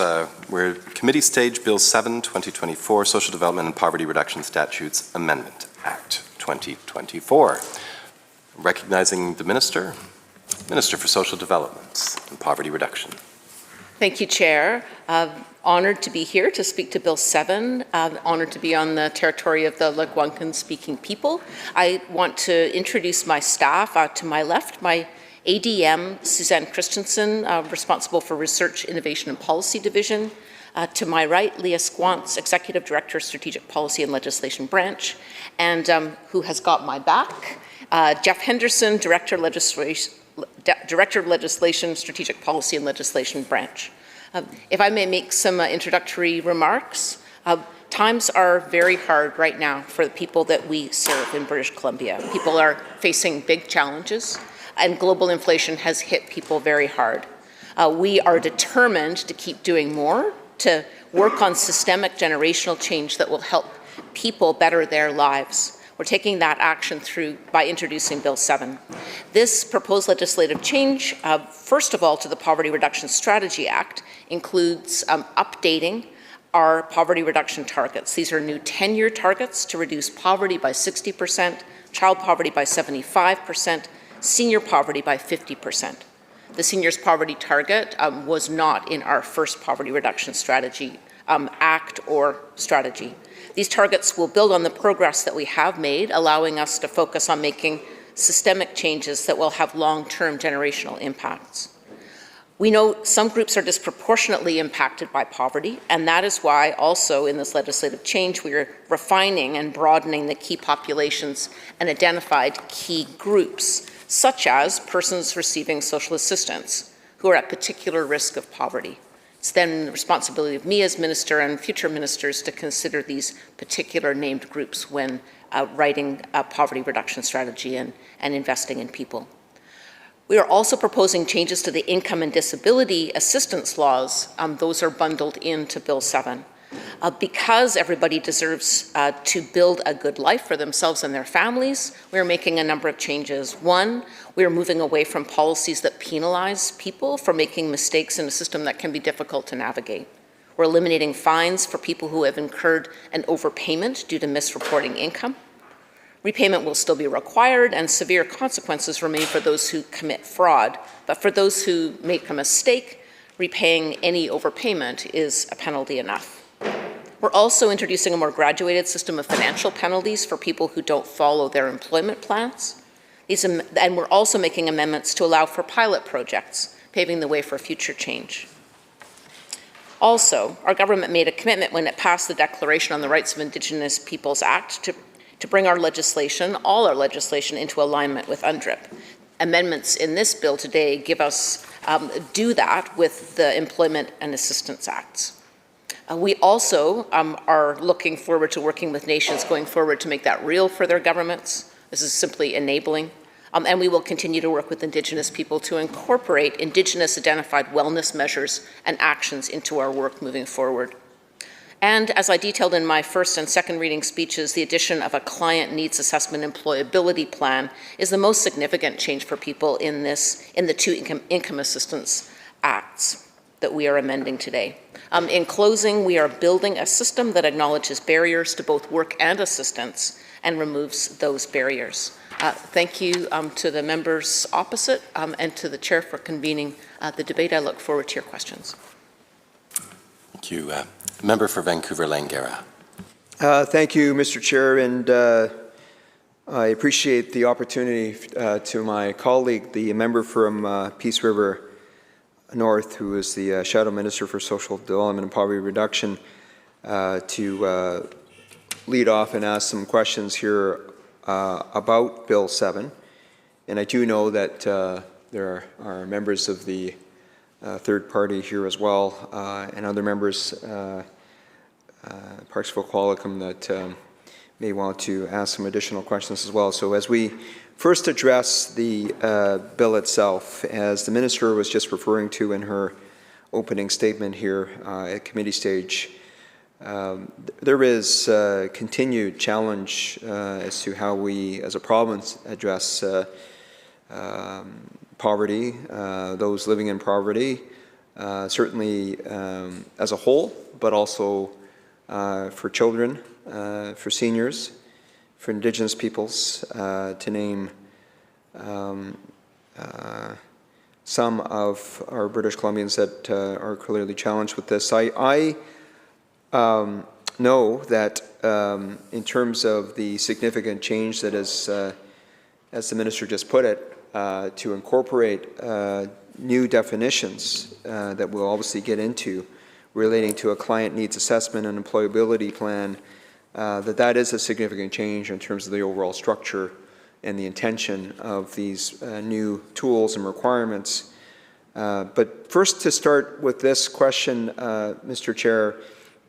we're committee stage Bill 7, 2024, Social Development and Poverty Reduction Statutes Amendment Act 2024. Recognizing the Minister for Social Development and Poverty Reduction. Thank you, Chair. Honored to be here to speak to Bill 7. Honored to be on the territory of the Algonquin-speaking people. I want to introduce my staff. To my left, my ADM, Suzanne Christensen, responsible for Research, Innovation and Policy Division. To my right, Leah Squantz, Executive Director, Strategic Policy and Legislation Branch, and who has got my back, Jeff Henderson, Director of Legislation, Strategic Policy and Legislation Branch. If I may make some introductory remarks, times are very hard right now for the people that we serve in British Columbia. People are facing big challenges, and global inflation has hit people very hard. We are determined to keep doing more, to work on systemic generational change that will help people better their lives. We're taking that action by introducing Bill 7. This proposed legislative change, first of all, to the Poverty Reduction Strategy Act, includes updating our poverty reduction targets. These are new 10-year targets to reduce poverty by 60%, child poverty by 75%, senior poverty by 50%. The seniors poverty target was not in our first poverty reduction strategy act or strategy. These targets will build on the progress that we have made, allowing us to focus on making systemic changes that will have long-term generational impacts. We know some groups are disproportionately impacted by poverty, and that is why also in this legislative change we are refining and broadening the key populations and identified key groups, such as persons receiving social assistance who are at particular risk of poverty. It's then the responsibility of me as minister and future ministers to consider these particular named groups when writing a poverty reduction strategy and investing in people. We are also proposing changes to the income and disability assistance laws. Those are bundled into Bill 7. Because everybody deserves to build a good life for themselves and their families, we are making a number of changes. One, we are moving away from policies that penalize people for making mistakes in a system that can be difficult to navigate. We're eliminating fines for people who have incurred an overpayment due to misreporting income. Repayment will still be required, and severe consequences remain for those who commit fraud. But for those who make a mistake, repaying any overpayment is a penalty enough. We're also introducing a more graduated system of financial penalties for people who don't follow their employment plans. And we're also making amendments to allow for pilot projects, paving the way for future change. Also, our government made a commitment when it passed the Declaration on the Rights of Indigenous Peoples Act to bring our legislation, all our legislation, into alignment with UNDRIP. Amendments in this bill today give us, do that with the Employment and Assistance Acts. We also are looking forward to working with nations going forward to make that real for their governments. This is simply enabling. And we will continue to work with Indigenous people to incorporate Indigenous identified wellness measures and actions into our work moving forward. And as I detailed in my first and second reading speeches, the addition of a client needs assessment employability plan is the most significant change for people in the two income assistance acts that we are amending today. In closing, we are building a system that acknowledges barriers to both work and assistance and removes those barriers. Thank you to the members opposite and to the chair for convening the debate. I look forward to your questions. Thank you, Member for Vancouver Langara. Thank you, Mr. Chair, and I appreciate the opportunity to my colleague, the member from Peace River North, who is the Shadow Minister for Social Development and Poverty Reduction, to lead off and ask some questions here about Bill 7. And I do know that there are members of the third party here as well, and other members, Parksville Qualicum, that may want to ask some additional questions as well. So as we first address the bill itself, as the Minister was just referring to in her opening statement here at committee stage, there is continued challenge as to how we as a province address poverty, those living in poverty, certainly as a whole, but also for children, for seniors, for Indigenous peoples, to name some of our British Columbians that are clearly challenged with this. I know that in terms of the significant change that is, as the Minister just put it, to incorporate new definitions that we'll obviously get into relating to a client needs assessment and employability plan, that is a significant change in terms of the overall structure and the intention of these new tools and requirements. But first, to start with this question, Mr. Chair,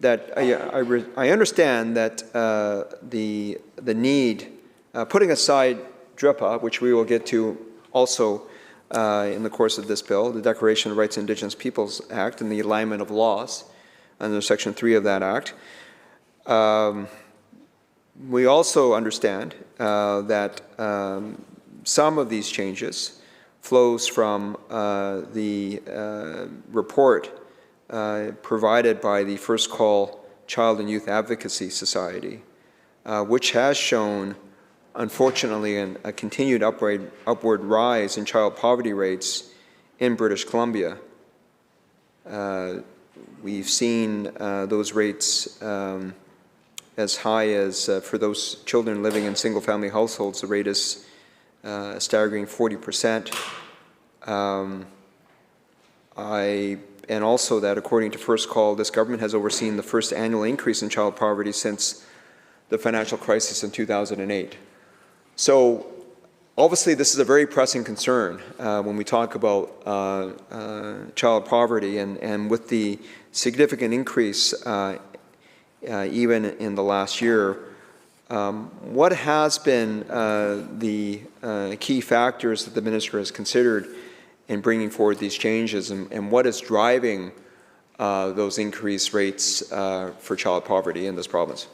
that I understand that the need, putting aside DRIPA, which we will get to also in the course of this bill, the Declaration of Rights of Indigenous Peoples Act and the alignment of laws under Section 3 of that Act. We also understand that some of these changes flows from the report provided by the First Call Child and Youth Advocacy Society, which has shown, unfortunately, a continued upward rise in child poverty rates in British Columbia. We've seen those rates as high as, for those children living in single-family households, the rate is a staggering 40%. And also that, according to First Call, this government has overseen the first annual increase in child poverty since the financial crisis in 2008. So obviously this is a very pressing concern when we talk about child poverty, and with the significant increase even in the last year, what has been the key factors that the Minister has considered in bringing forward these changes, and what is driving those increased rates for child poverty in this province?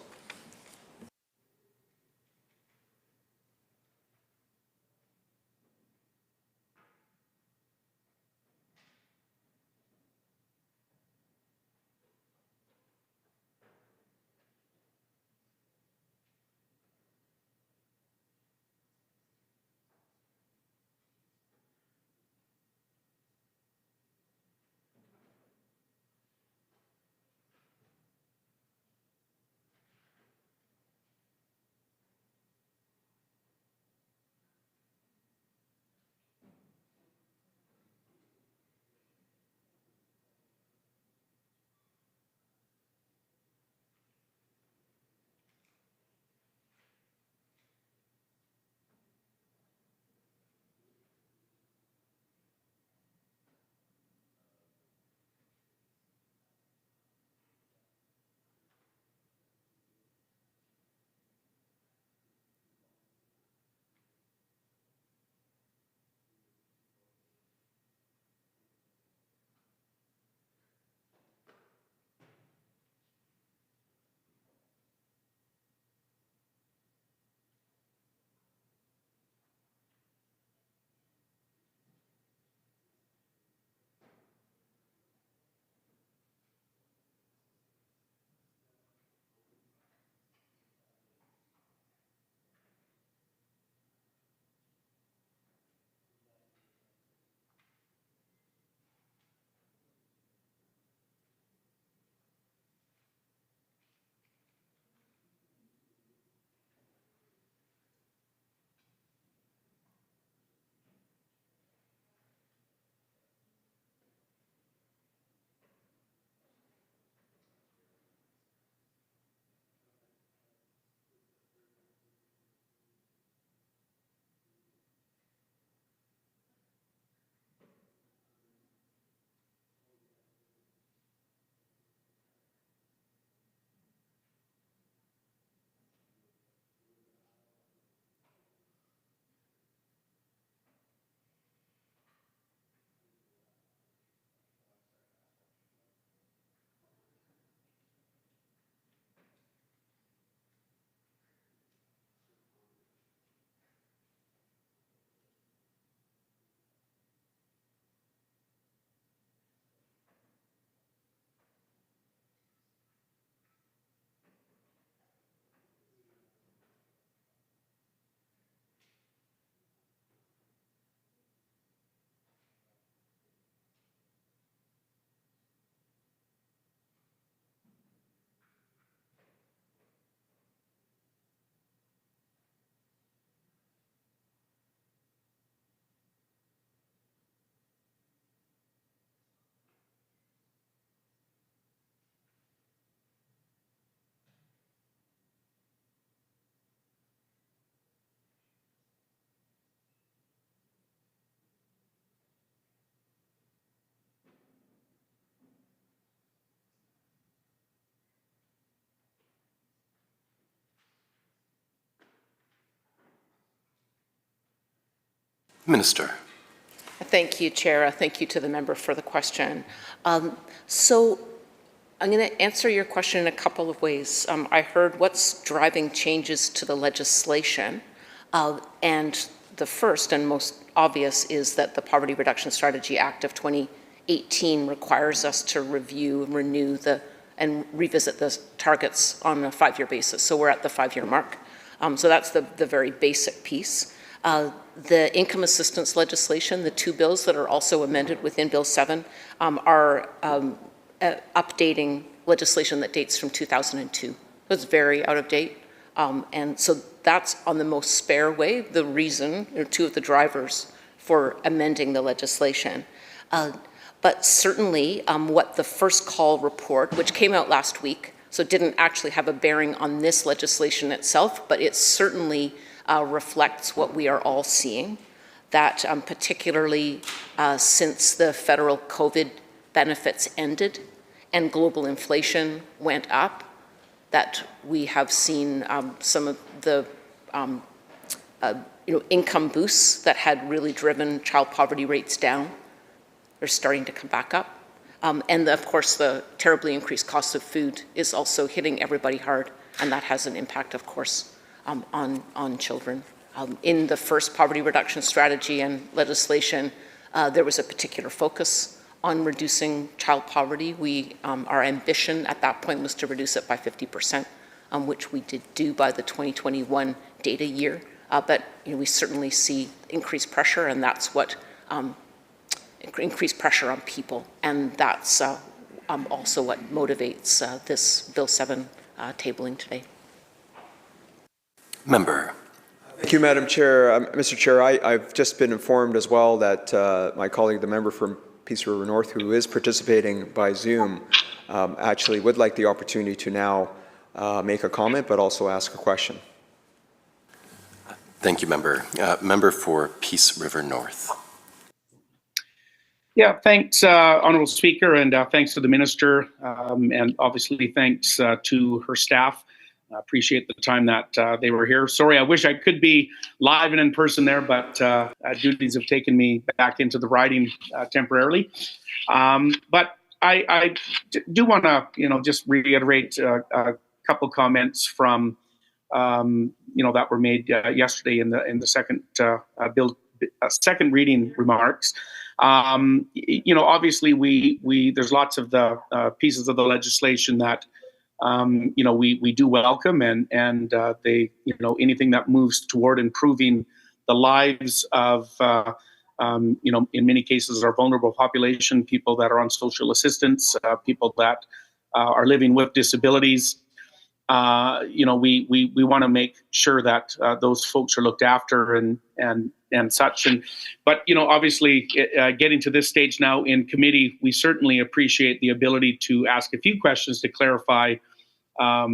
Minister. Thank you, Chair. Thank you to the member for the question. So I'm going to answer your question in a couple of ways. I heard what's driving changes to the legislation, and the first and most obvious is that the Poverty Reduction Strategy Act of 2018 requires us to review and renew and revisit the targets on a 5-year basis. So we're at the 5-year mark. So that's the very basic piece. The income assistance legislation, the 2 bills that are also amended within Bill 7, are updating legislation that dates from 2002. So it's very out of date. And so that's on the most spare way, the reason, or 2 of the drivers for amending the legislation. But certainly what the first call report, which came out last week, so it didn't actually have a bearing on this legislation itself, but it certainly reflects what we are all seeing, that particularly since the federal COVID benefits ended and global inflation went up, that we have seen some of the income boosts that had really driven child poverty rates down are starting to come back up. And of course, the terribly increased cost of food is also hitting everybody hard, and that has an impact, of course, on children. In the first poverty reduction strategy and legislation, there was a particular focus on reducing child poverty. Our ambition at that point was to reduce it by 50%, which we did do by the 2021 data year. But we certainly see increased pressure, and that's what increased pressure on people, and that's also what motivates this Bill 7 tabling today. Member. Thank you, Madam Chair. Mr. Chair, I've just been informed as well that my colleague, the member from Peace River North, who is participating by Zoom, actually would like the opportunity to now make a comment, but also ask a question. Thank you, Member. Member for Peace River North. Yeah, thanks, Honourable Speaker, and thanks to the Minister, and obviously thanks to her staff. I appreciate the time that they were here. Sorry, I wish I could be live and in person there, but duties have taken me back into the riding temporarily. But I do want to, just reiterate a couple comments from, that were made yesterday in the second bill, second reading remarks. Obviously, there's lots of the pieces of the legislation that we do welcome, and they, anything that moves toward improving the lives of, in many cases, our vulnerable population, people that are on social assistance, people that are living with disabilities. We want to make sure that those folks are looked after and such. But obviously, getting to this stage now in committee, we certainly appreciate the ability to ask a few questions to clarify, a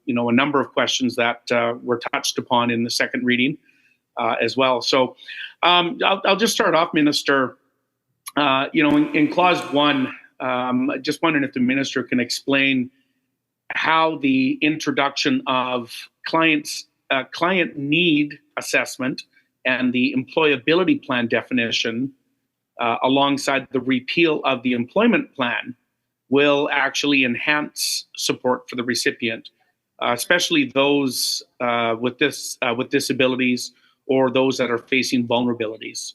number of questions that were touched upon in the second reading as well. So I'll just start off, Minister. In Clause 1, just wondering if the Minister can explain how the introduction of client need assessment and the employability plan definition, alongside the repeal of the employment plan, will actually enhance support for the recipient, especially those with disabilities or those that are facing vulnerabilities.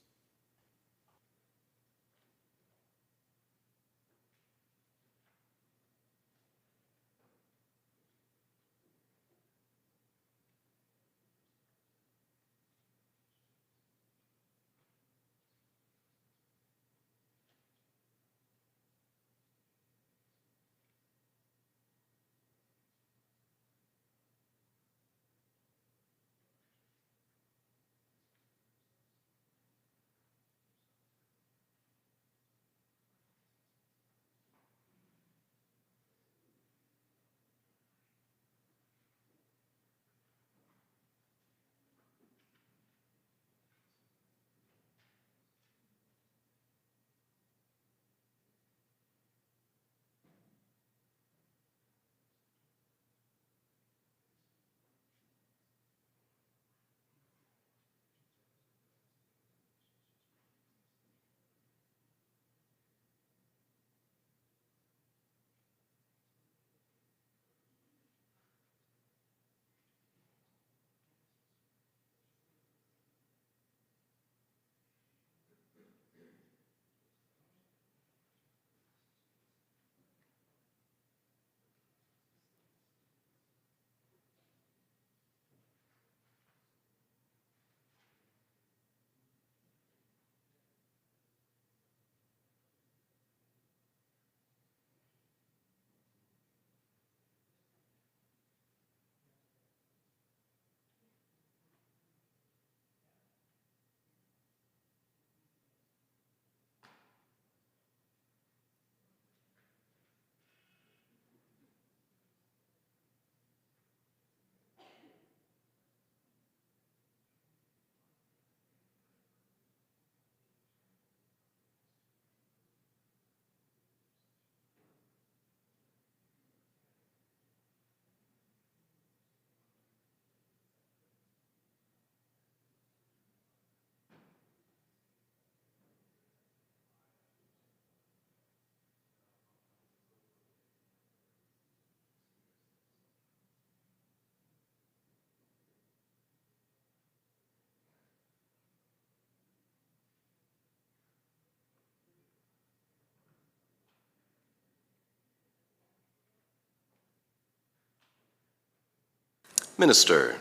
Minister.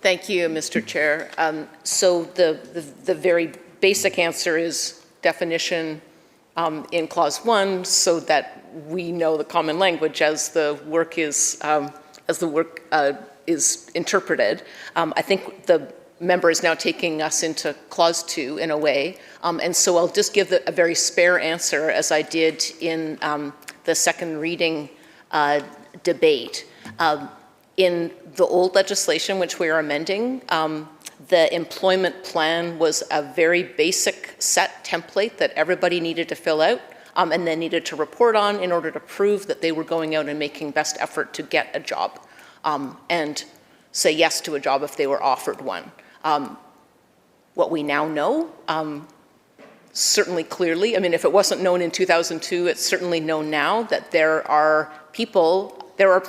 Thank you, Mr. Chair. So the very basic answer is definition in clause 1, so that we know the common language as the work is interpreted. I think the member is now taking us into clause 2 in a way, and so I'll just give a very spare answer as I did in the second reading debate. In the old legislation, which we are amending, the employment plan was a very basic set template that everybody needed to fill out and then needed to report on in order to prove that they were going out and making best effort to get a job and say yes to a job if they were offered one. What we now know, certainly clearly, I mean, if it wasn't known in 2002, it's certainly known now that there are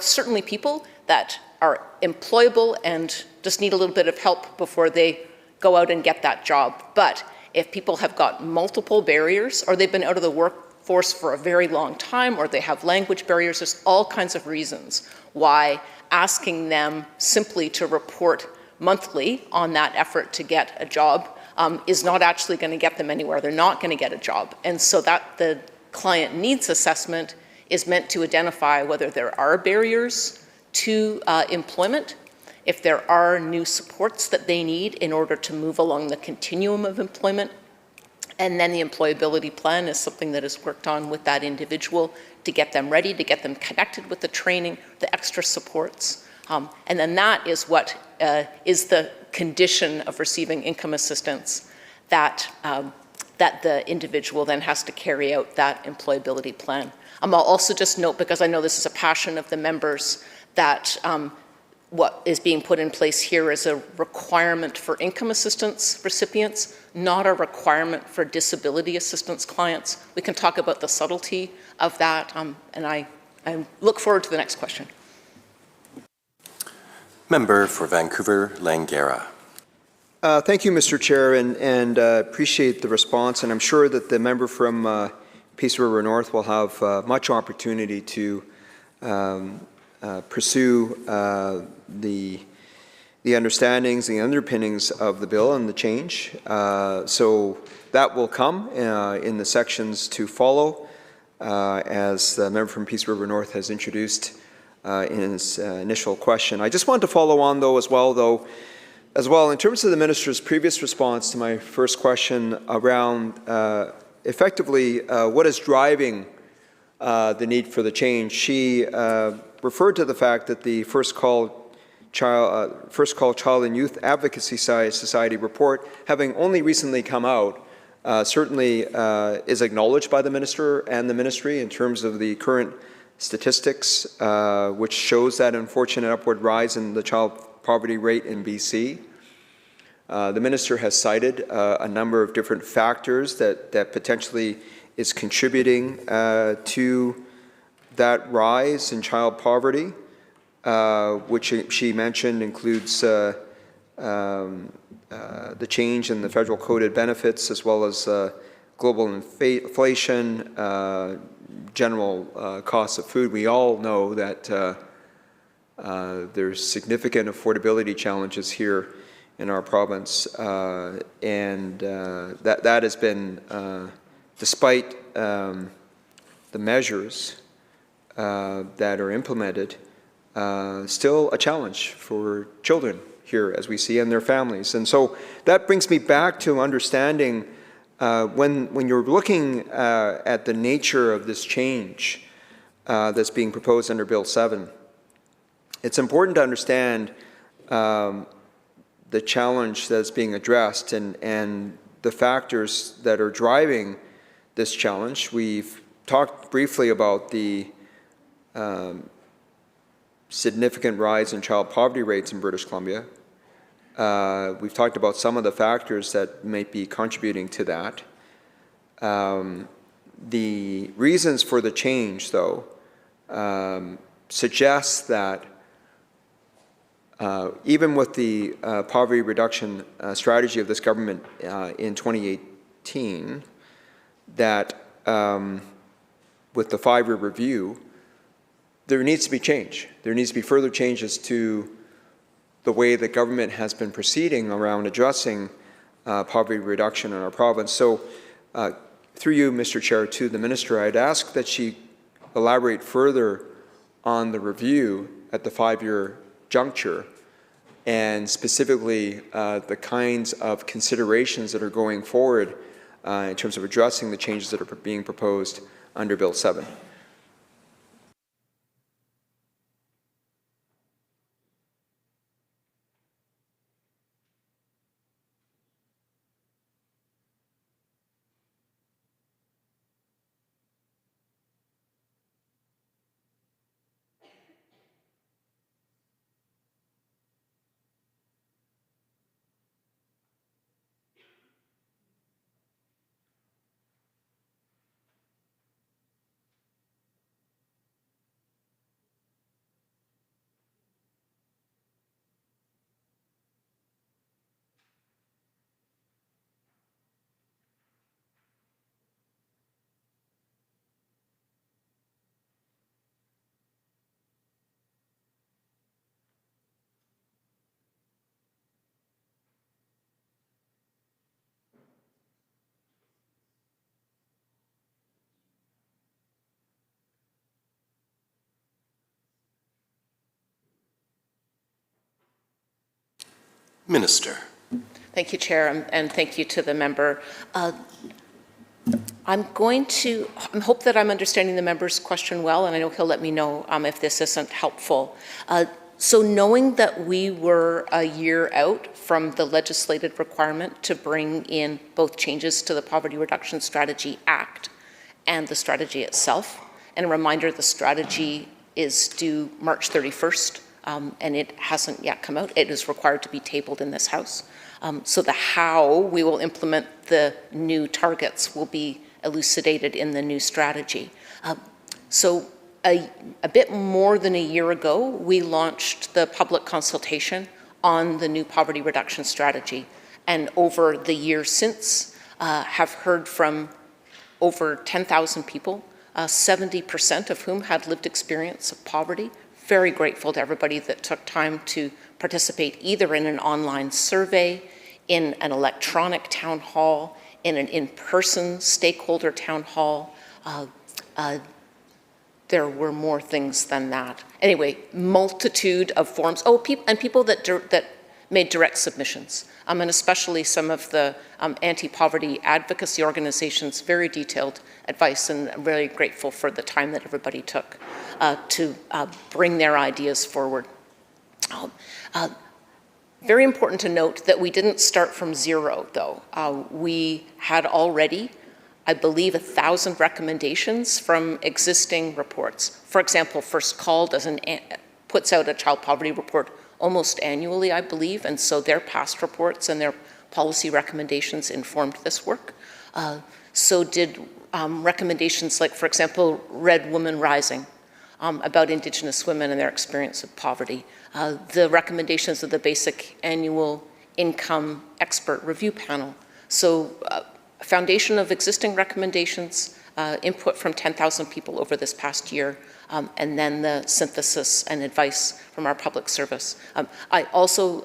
certainly people that are employable and just need a little bit of help before they go out and get that job. But if people have got multiple barriers, or they've been out of the workforce for a very long time, or they have language barriers, there's all kinds of reasons why asking them simply to report monthly on that effort to get a job is not actually going to get them anywhere. They're not going to get a job. And so that the client needs assessment is meant to identify whether there are barriers to employment, if there are new supports that they need in order to move along the continuum of employment. And then the employability plan is something that is worked on with that individual to get them ready, to get them connected with the training, the extra supports. And then that is what is the condition of receiving income assistance that the individual then has to carry out that employability plan. I'll also just note, because I know this is a passion of the members, that what is being put in place here is a requirement for income assistance recipients, not a requirement for disability assistance clients. We can talk about the subtlety of that, and I look forward to the next question. Member for Vancouver, Langara. Thank you, Mr. Chair, and appreciate the response. And I'm sure that the member from Peace River North will have much opportunity to pursue the understandings, the underpinnings of the bill and the change. So that will come in the sections to follow, as the member from Peace River North has introduced in his initial question. I just want to follow on, though, as well, in terms of the minister's previous response to my first question around effectively what is driving the need for the change. She referred to the fact that the First Call Child and Youth Advocacy Society report, having only recently come out, certainly is acknowledged by the minister and the ministry in terms of the current statistics, which shows that unfortunate upward rise in the child poverty rate in BC. The minister has cited a number of different factors that potentially is contributing to that rise in child poverty, which she mentioned includes the change in the federal coded benefits, as well as global inflation, general costs of food. We all know that there's significant affordability challenges here in our province, and that has been, despite the measures that are implemented, still a challenge for children here, as we see, and their families. And so that brings me back to understanding when you're looking at the nature of this change that's being proposed under Bill 7, it's important to understand the challenge that's being addressed and the factors that are driving this challenge. We've talked briefly about the significant rise in child poverty rates in British Columbia. We've talked about some of the factors that might be contributing to that. The reasons for the change, though, suggests that even with the poverty reduction strategy of this government in 2018, that with the 5-year review, there needs to be change. There needs to be further changes to the way the government has been proceeding around addressing poverty reduction in our province. So through you, Mr. Chair, to the Minister, I'd ask that she elaborate further on the review at the 5-year juncture, and specifically the kinds of considerations that are going forward in terms of addressing the changes that are being proposed under Bill 7. Minister. Thank you, Chair, and thank you to the member. I hope that I'm understanding the member's question well, and I know he'll let me know if this isn't helpful. So knowing that we were a year out from the legislated requirement to bring in both changes to the Poverty Reduction Strategy Act and the strategy itself, and a reminder, the strategy is due March 31st, and it hasn't yet come out. It is required to be tabled in this House. So the how we will implement the new targets will be elucidated in the new strategy. So a bit more than a year ago, we launched the public consultation on the new poverty reduction strategy. And over the years since, have heard from over 10,000 people, 70% of whom had lived experience of poverty. Very grateful to everybody that took time to participate either in an online survey, in an electronic town hall, in an in-person stakeholder town hall. There were more things than that. Anyway, multitude of forms. Oh, people that made direct submissions, and especially some of the anti-poverty advocacy organizations, very detailed advice, and I'm really grateful for the time that everybody took to bring their ideas forward. Very important to note that we didn't start from zero, though. We had already, I believe, 1,000 recommendations from existing reports. For example, First Call puts out a child poverty report almost annually, I believe, and so their past reports and their policy recommendations informed this work. So did recommendations like, for example, Red Woman Rising, about Indigenous women and their experience of poverty. The recommendations of the Basic Annual Income Expert Review Panel. So a foundation of existing recommendations, input from 10,000 people over this past year, and then the synthesis and advice from our public service. I also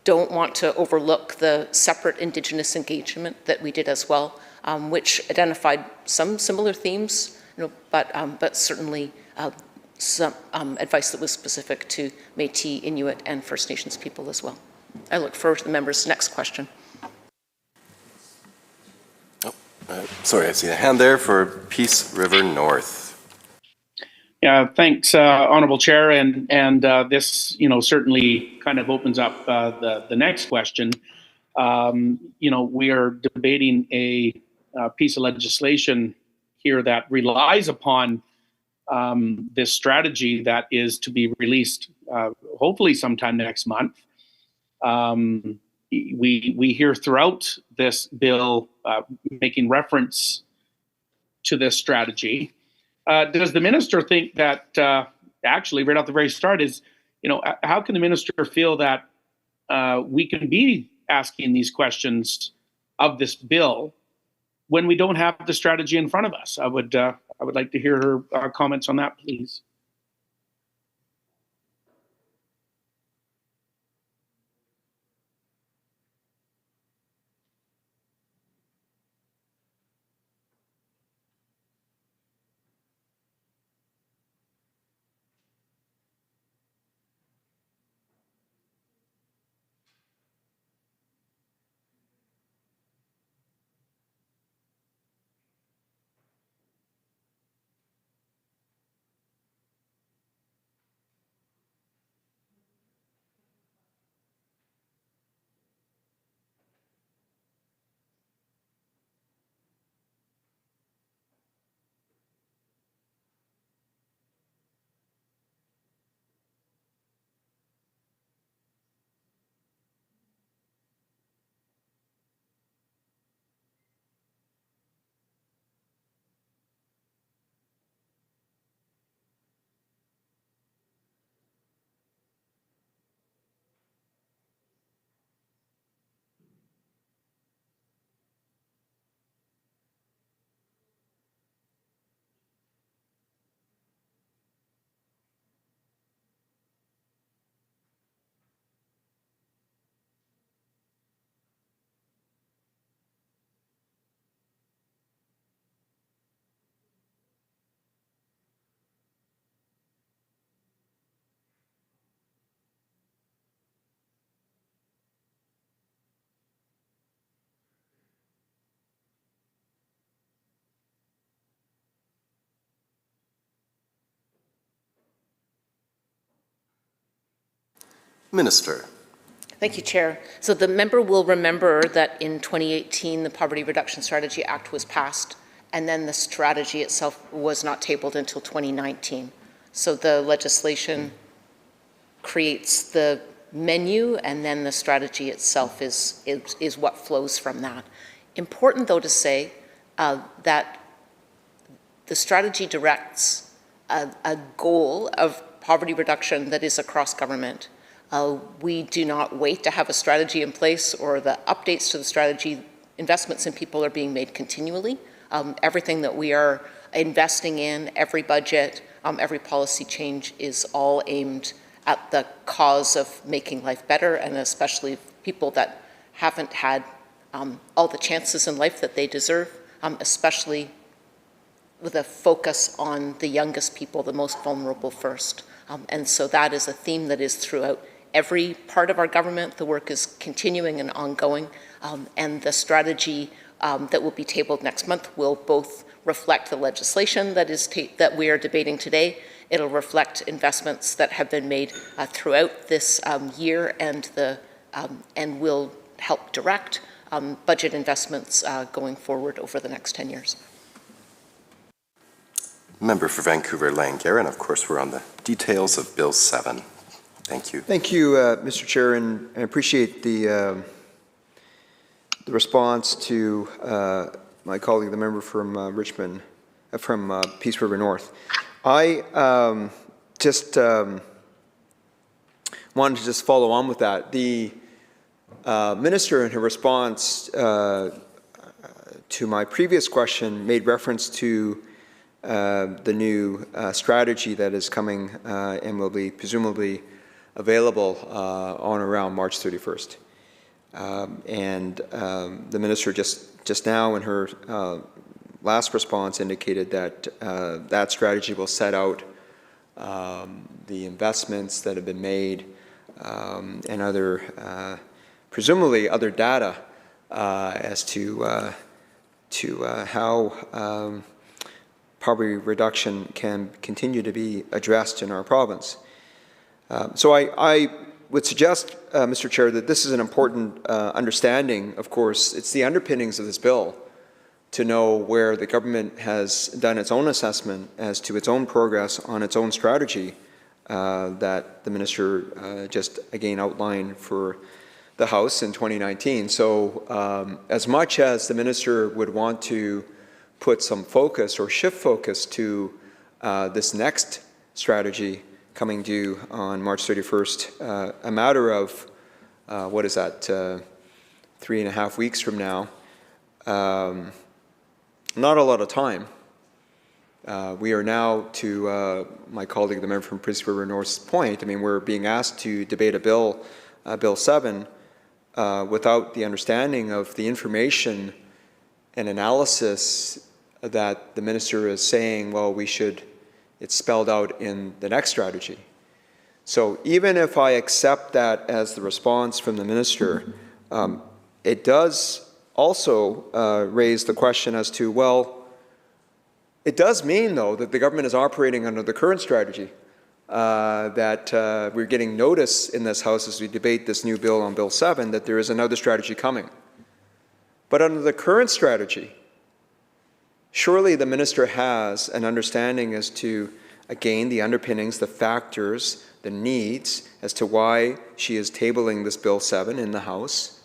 don't want to overlook the separate Indigenous engagement that we did as well, which identified some similar themes, but certainly some advice that was specific to Métis, Inuit, and First Nations people as well. I look forward to the member's next question. Sorry, I see a hand there for Peace River North. Yeah, thanks, Honourable Chair, and this, certainly kind of opens up the next question. We are debating a piece of legislation here that relies upon this strategy that is to be released hopefully sometime next month. We hear throughout this bill making reference to this strategy. Does the minister think that actually right off the very start is, how can the minister feel that we can be asking these questions of this bill when we don't have the strategy in front of us? I would like to hear her comments on that, please. Minister. Thank you, Chair. So the member will remember that in 2018, the Poverty Reduction Strategy Act was passed, and then the strategy itself was not tabled until 2019. So the legislation creates the menu, and then the strategy itself is what flows from that. Important, though, to say that the strategy directs a goal of poverty reduction that is across government. We do not wait to have a strategy in place or the updates to the strategy. Investments in people are being made continually. Everything that we are investing in, every budget, every policy change is all aimed at the cause of making life better, and especially people that haven't had all the chances in life that they deserve, especially with a focus on the youngest people, the most vulnerable first. And so that is a theme that is throughout every part of our government. The work is continuing and ongoing, and the strategy that will be tabled next month will both reflect the legislation that we are debating today. It'll reflect investments that have been made throughout this year, and will help direct budget investments going forward over the next 10 years. Member for Vancouver Langara, and of course we're on the details of Bill 7. Thank you. Thank you, Mr. Chair, and I appreciate the response to my colleague, the member from Richmond, from Peace River North. I just wanted to just follow on with that. The minister, in her response to my previous question, made reference to the new strategy that is coming and will be presumably available on around March 31st. And the minister just now in her last response indicated that that strategy will set out the investments that have been made and other, presumably other data as to how poverty reduction can continue to be addressed in our province. So I would suggest, Mr. Chair, that this is an important understanding. Of course, it's the underpinnings of this bill to know where the government has done its own assessment as to its own progress on its own strategy that the minister just again outlined for the House in 2019. So as much as the minister would want to put some focus or shift focus to this next strategy coming due on March 31st, a matter of, what is that, 3.5 weeks from now, not a lot of time. We are now, to my colleague, the member from Peace River North's point, I mean, we're being asked to debate a bill, Bill 7, without the understanding of the information and analysis that the minister is saying, well, we should, it's spelled out in the next strategy. So even if I accept that as the response from the minister, it does also raise the question as to, well, it does mean, though, that the government is operating under the current strategy, that we're getting notice in this House as we debate this new bill on Bill 7 that there is another strategy coming. But under the current strategy, surely the minister has an understanding as to, again, the underpinnings, the factors, the needs as to why she is tabling this Bill 7 in the House,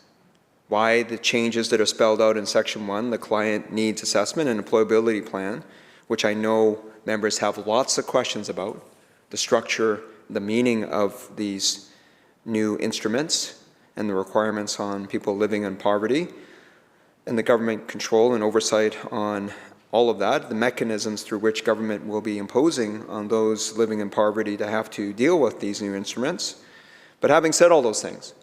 why the changes that are spelled out in Section 1, the Client Needs Assessment and Employability Plan, which I know members have lots of questions about, the structure, the meaning of these new instruments and the requirements on people living in poverty, and the government control and oversight on all of that, the mechanisms through which government will be imposing on those living in poverty to have to deal with these new instruments. But having said all those things,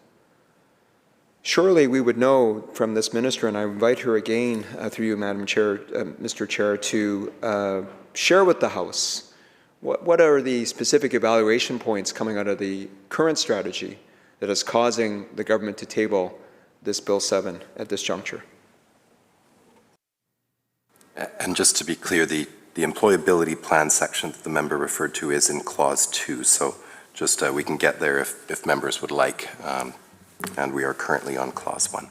surely we would know from this minister, and I invite her again through you, Madam Chair, Mr. Chair, to share with the House what are the specific evaluation points coming out of the current strategy that is causing the government to table this Bill 7 at this juncture. And just to be clear, the employability plan section that the member referred to is in Clause 2. So just we can get there if members would like, and we are currently on Clause 1.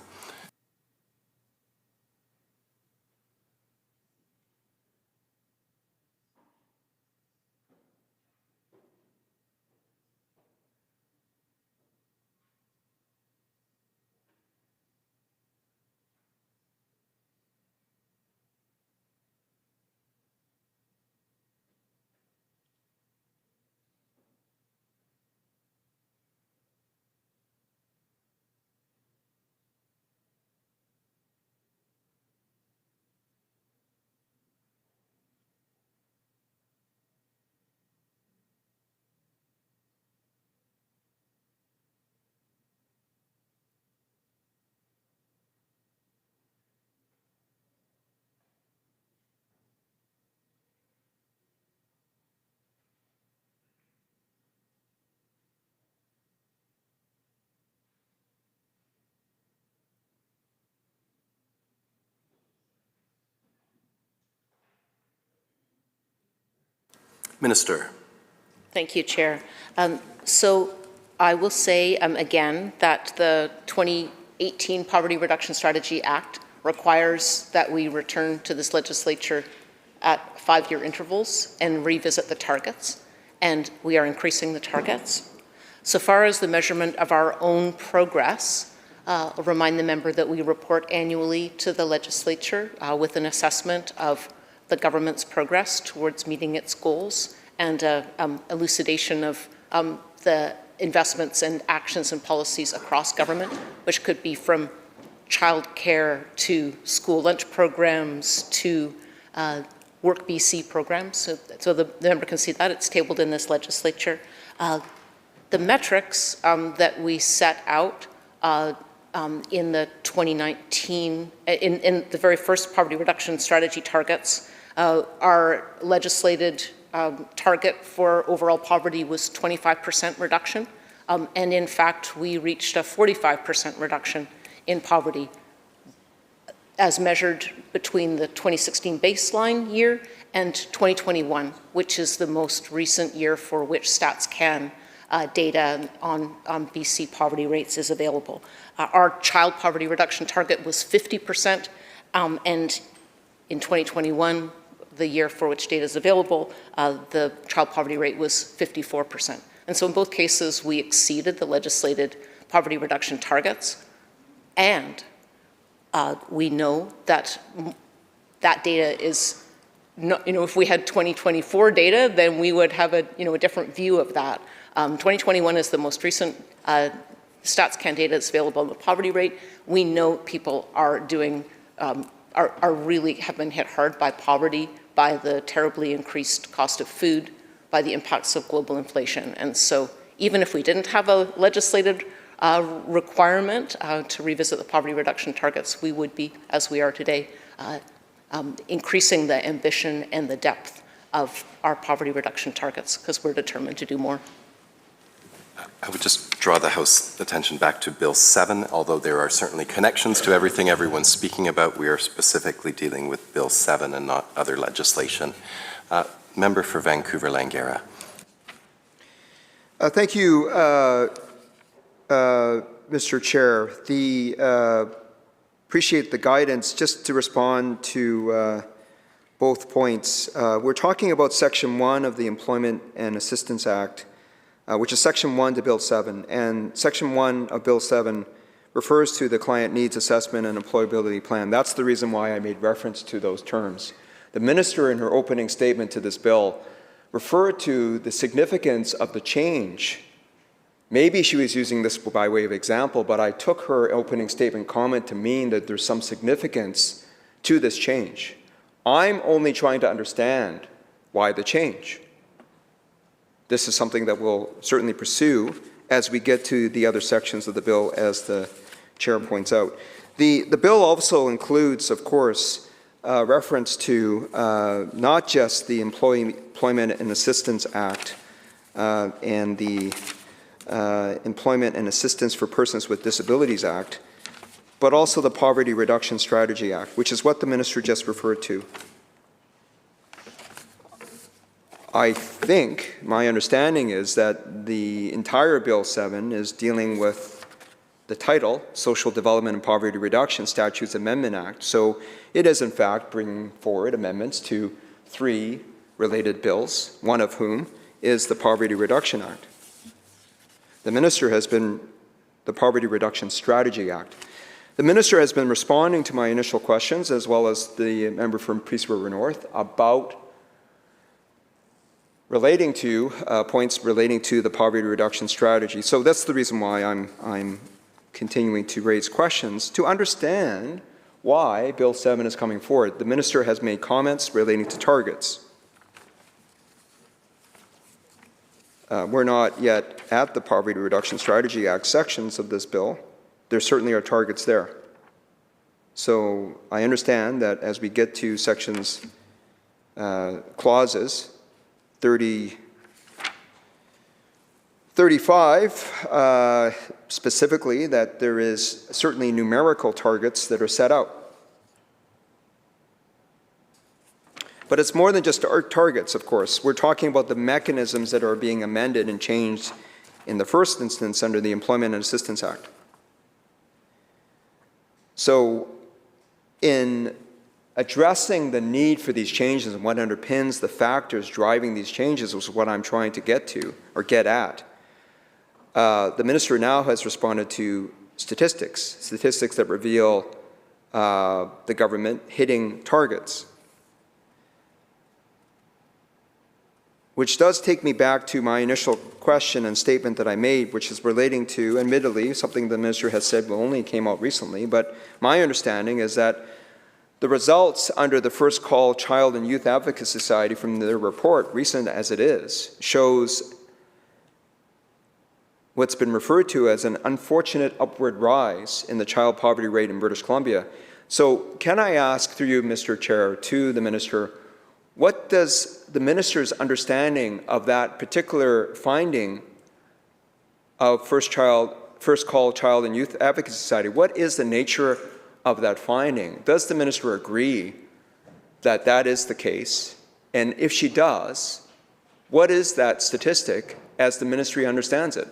Minister. Thank you, Chair. So I will say again that the 2018 Poverty Reduction Strategy Act requires that we return to this legislature at 5-year intervals and revisit the targets, and we are increasing the targets. So far as the measurement of our own progress, I'll remind the member that we report annually to the legislature with an assessment of the government's progress towards meeting its goals and elucidation of the investments and actions and policies across government, which could be from childcare to school lunch programs to Work BC programs. So the member can see that. It's tabled in this legislature. The metrics that we set out in the 2019, in the very first poverty reduction strategy targets, our legislated target for overall poverty was 25% reduction. And in fact, we reached a 45% reduction in poverty as measured between the 2016 baseline year and 2021, which is the most recent year for which StatsCan data on BC poverty rates is available. Our child poverty reduction target was 50%, and in 2021, the year for which data is available, the child poverty rate was 54%. And so in both cases, we exceeded the legislated poverty reduction targets, and we know that that data is not, if we had 2024 data, then we would have a different view of that. 2021 is the most recent StatsCan data that's available on the poverty rate. We know people are doing, are really have been hit hard by poverty, by the terribly increased cost of food, by the impacts of global inflation. And so even if we didn't have a legislated requirement to revisit the poverty reduction targets, we would be, as we are today, increasing the ambition and the depth of our poverty reduction targets because we're determined to do more. I would just draw the House attention back to Bill 7. Although there are certainly connections to everything everyone's speaking about, we are specifically dealing with Bill 7 and not other legislation. Member for Vancouver-Langara. Thank you, Mr. Chair. Appreciate the guidance. Just to respond to both points, we're talking about Section 1 of the Employment and Assistance Act, which is Section 1 to Bill 7. And Section 1 of Bill 7 refers to the Client Needs Assessment and Employability Plan. That's the reason why I made reference to those terms. The Minister, in her opening statement to this bill, referred to the significance of the change. Maybe she was using this by way of example, but I took her opening statement comment to mean that there's some significance to this change. I'm only trying to understand why the change. This is something that we'll certainly pursue as we get to the other sections of the bill, as the Chair points out. The bill also includes, of course, reference to not just the Employment and Assistance Act and the Employment and Assistance for Persons with Disabilities Act, but also the Poverty Reduction Strategy Act, which is what the Minister just referred to. I think, my understanding is that the entire Bill 7 is dealing with the title, Social Development and Poverty Reduction Statutes Amendment Act. So it is in fact bringing forward amendments to 3 related bills, one of whom is the Poverty Reduction Act. The Minister has been the Poverty Reduction Strategy Act. The Minister has been responding to my initial questions, as well as the member from Peace River North, about relating to points relating to the poverty reduction strategy. So that's the reason why I'm continuing to raise questions, to understand why Bill 7 is coming forward. The Minister has made comments relating to targets. We're not yet at the Poverty Reduction Strategy Act sections of this bill. There certainly are targets there. So I understand that as we get to sections, clauses 35, specifically, that there is certainly numerical targets that are set out. But it's more than just our targets, of course. We're talking about the mechanisms that are being amended and changed in the first instance under the Employment and Assistance Act. So in addressing the need for these changes and what underpins the factors driving these changes was what I'm trying to get to, or get at. The Minister now has responded to statistics that reveal the government hitting targets. Which does take me back to my initial question and statement that I made, which is relating to, admittedly, something the Minister has said only came out recently, but my understanding is that the results under the First Call Child and Youth Advocacy Society from their report, recent as it is, shows what's been referred to as an unfortunate upward rise in the child poverty rate in British Columbia. So can I ask, through you, Mr. Chair, to the Minister, what does the Minister's understanding of that particular finding of First Call Child and Youth Advocacy Society, what is the nature of that finding? Does the Minister agree that that is the case? And if she does, what is that statistic as the Ministry understands it?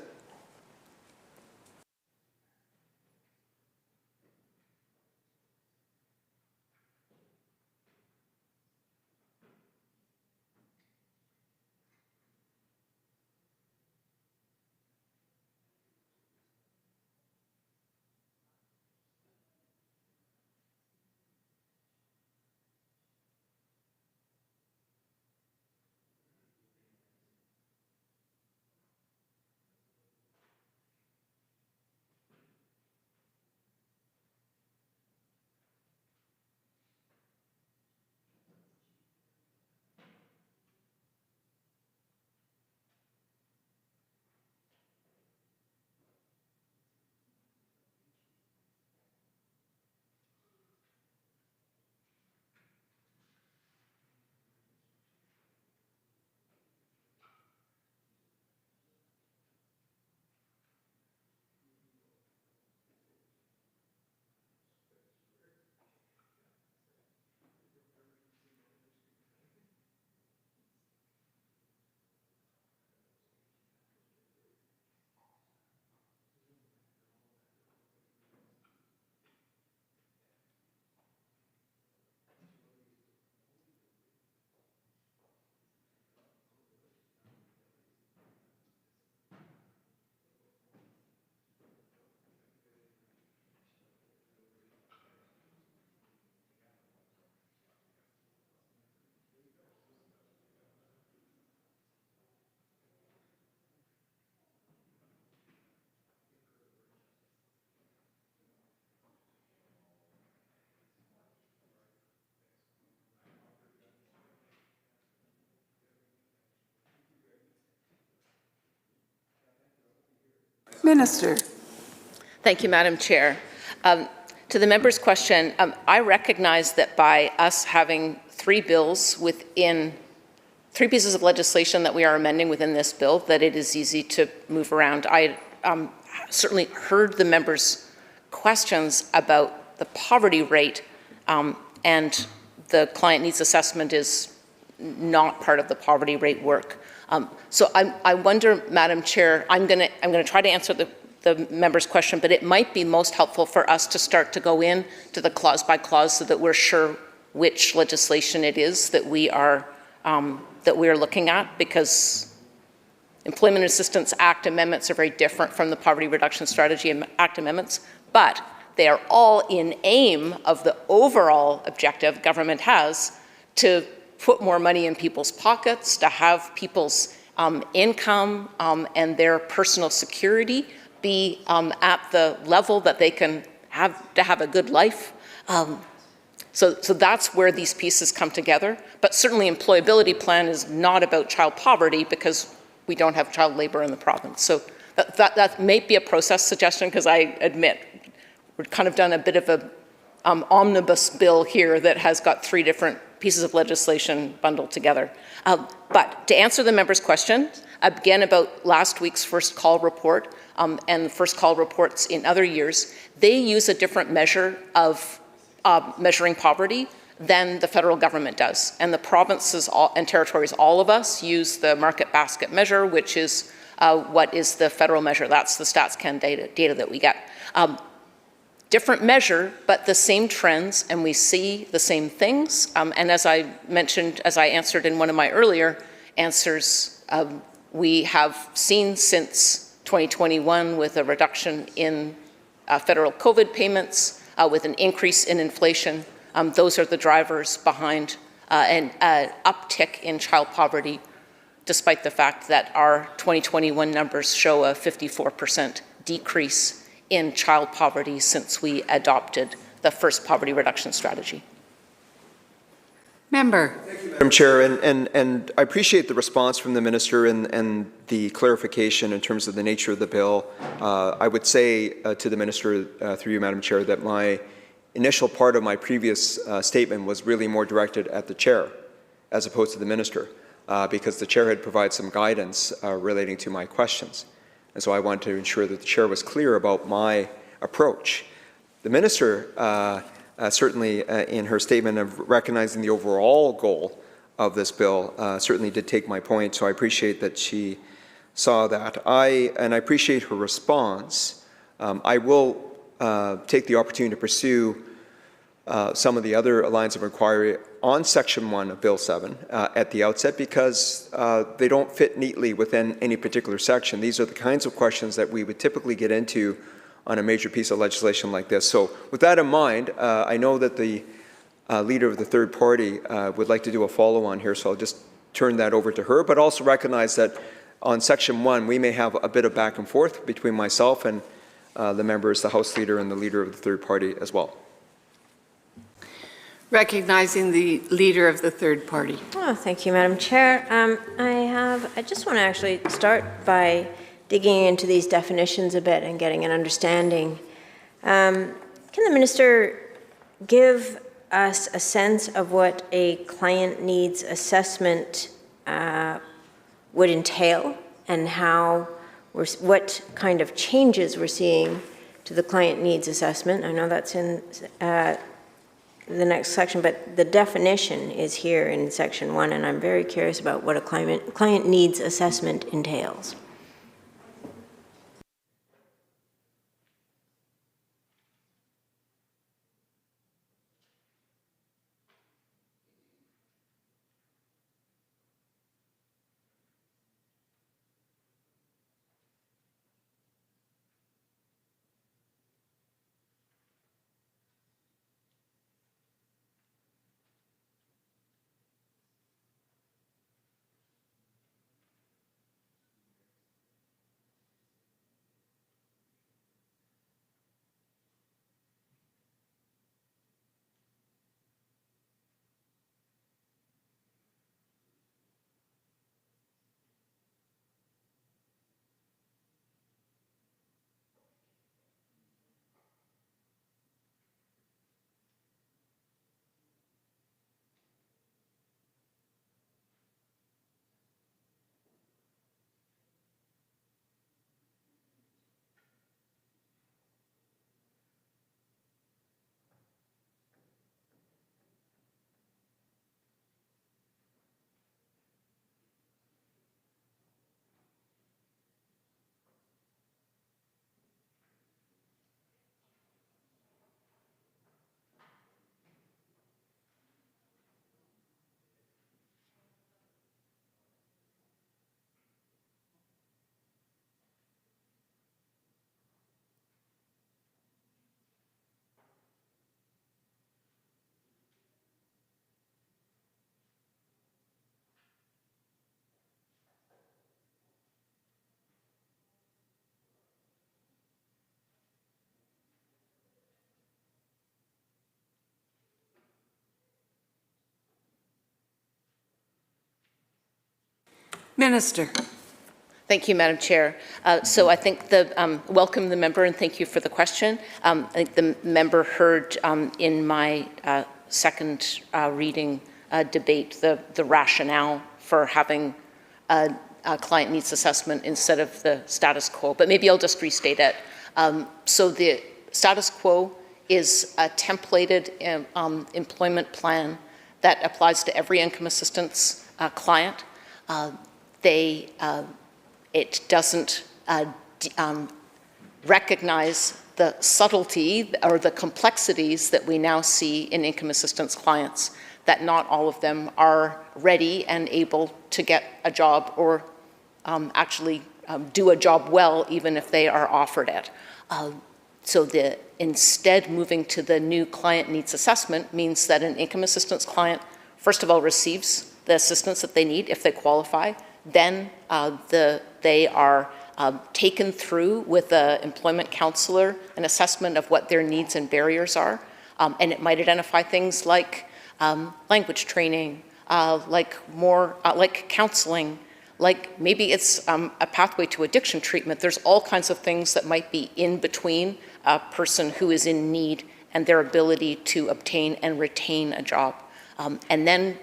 Minister. Thank you, Madam Chair. To the member's question, I recognize that by us having 3 bills within 3 pieces of legislation that we are amending within this bill, that it is easy to move around. I certainly heard the members' questions about the poverty rate, and the client needs assessment is not part of the poverty rate work. So I wonder, Madam Chair, I'm going to try to answer the member's question, but it might be most helpful for us to start to go in to the clause by clause so that we're sure which legislation it is that we are looking at, because Employment Assistance Act amendments are very different from the Poverty Reduction Strategy Act amendments, but they are all in aim of the overall objective government has to put more money in people's pockets, to have people's income and their personal security be at the level that they can have to have a good life. So that's where these pieces come together. But certainly employability plan is not about child poverty because we don't have child labor in the province. So that may be a process suggestion, because I admit we've kind of done a bit of a omnibus bill here that has got 3 different pieces of legislation bundled together. But to answer the member's question, again about last week's first call report and the first call reports in other years, they use a different measure of measuring poverty than the federal government does. And the provinces and territories, all of us, use the market basket measure, which is what is the federal measure. That's the StatsCan data that we get. Different measure, but the same trends, and we see the same things. And as I mentioned, as I answered in one of my earlier answers, we have seen since 2021 with a reduction in federal COVID payments, with an increase in inflation. Those are the drivers behind an uptick in child poverty, despite the fact that our 2021 numbers show a 54% decrease in child poverty since we adopted the first poverty reduction strategy. Member. Madam Chair, and I appreciate the response from the Minister and the clarification in terms of the nature of the bill. I would say to the Minister, through you, Madam Chair, that my initial part of my previous statement was really more directed at the Chair as opposed to the Minister, because the Chair had provided some guidance relating to my questions. And so I wanted to ensure that the Chair was clear about my approach. The Minister, certainly in her statement of recognizing the overall goal of this bill, certainly did take my point, so I appreciate that she saw that. And I appreciate her response. I will take the opportunity to pursue some of the other lines of inquiry on Section 1 of Bill 7 at the outset, because they don't fit neatly within any particular section. These are the kinds of questions that we would typically get into on a major piece of legislation like this. So with that in mind, I know that the leader of the third party would like to do a follow-on here, so I'll just turn that over to her, but also recognize that on Section 1, we may have a bit of back and forth between myself and the members, the House Leader and the Leader of the third party as well. Recognizing the Leader of the third party. Oh, thank you, Madam Chair. I just want to actually start by digging into these definitions a bit and getting an understanding. Can the Minister give us a sense of what a client needs assessment would entail, and what kind of changes we're seeing to the client needs assessment? I know that's in the next section, but the definition is here in Section 1, and I'm very curious about what a client needs assessment entails. Minister. Thank you, Madam Chair. So I think welcome the member and thank you for the question. I think the member heard in my second reading debate the rationale for having a client needs assessment instead of the status quo, but maybe I'll just restate it. So the status quo is a templated employment plan that applies to every income assistance client. It doesn't recognize the subtlety or the complexities that we now see in income assistance clients, that not all of them are ready and able to get a job or actually do a job well, even if they are offered it. So instead moving to the new client needs assessment means that an income assistance client, first of all, receives the assistance that they need if they qualify. Then they are taken through with an employment counselor an assessment of what their needs and barriers are. And it might identify things like language training, like counseling, like maybe it's a pathway to addiction treatment. There's all kinds of things that might be in between a person who is in need and their ability to obtain and retain a job. And then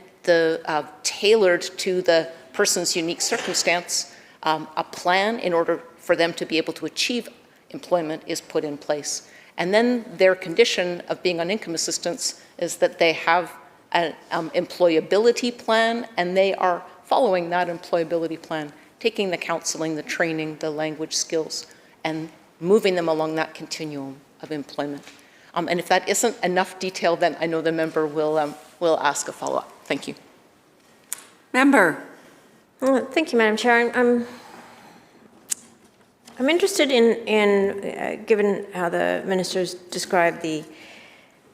tailored to the person's unique circumstance, a plan in order for them to be able to achieve employment is put in place. And then their condition of being on income assistance is that they have an employability plan, and they are following that employability plan, taking the counseling, the training, the language skills, and moving them along that continuum of employment. And if that isn't enough detail, then I know the member will ask a follow-up. Thank you. Member. Thank you, Madam Chair. I'm interested in given how the ministers described the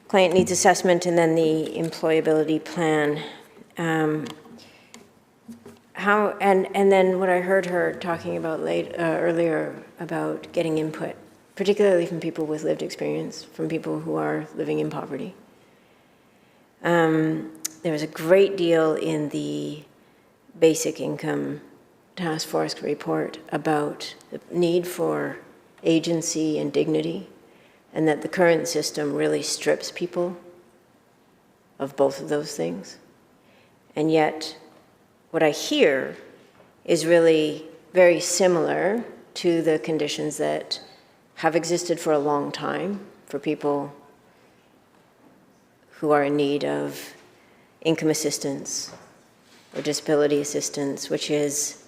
client needs assessment and then the employability plan, and then what I heard her talking about earlier about getting input, particularly from people with lived experience, from people who are living in poverty. There was a great deal in the Basic Income Task Force report about the need for agency and dignity, and that the current system really strips people of both of those things. And yet, what I hear is really very similar to the conditions that have existed for a long time for people who are in need of income assistance or disability assistance, which is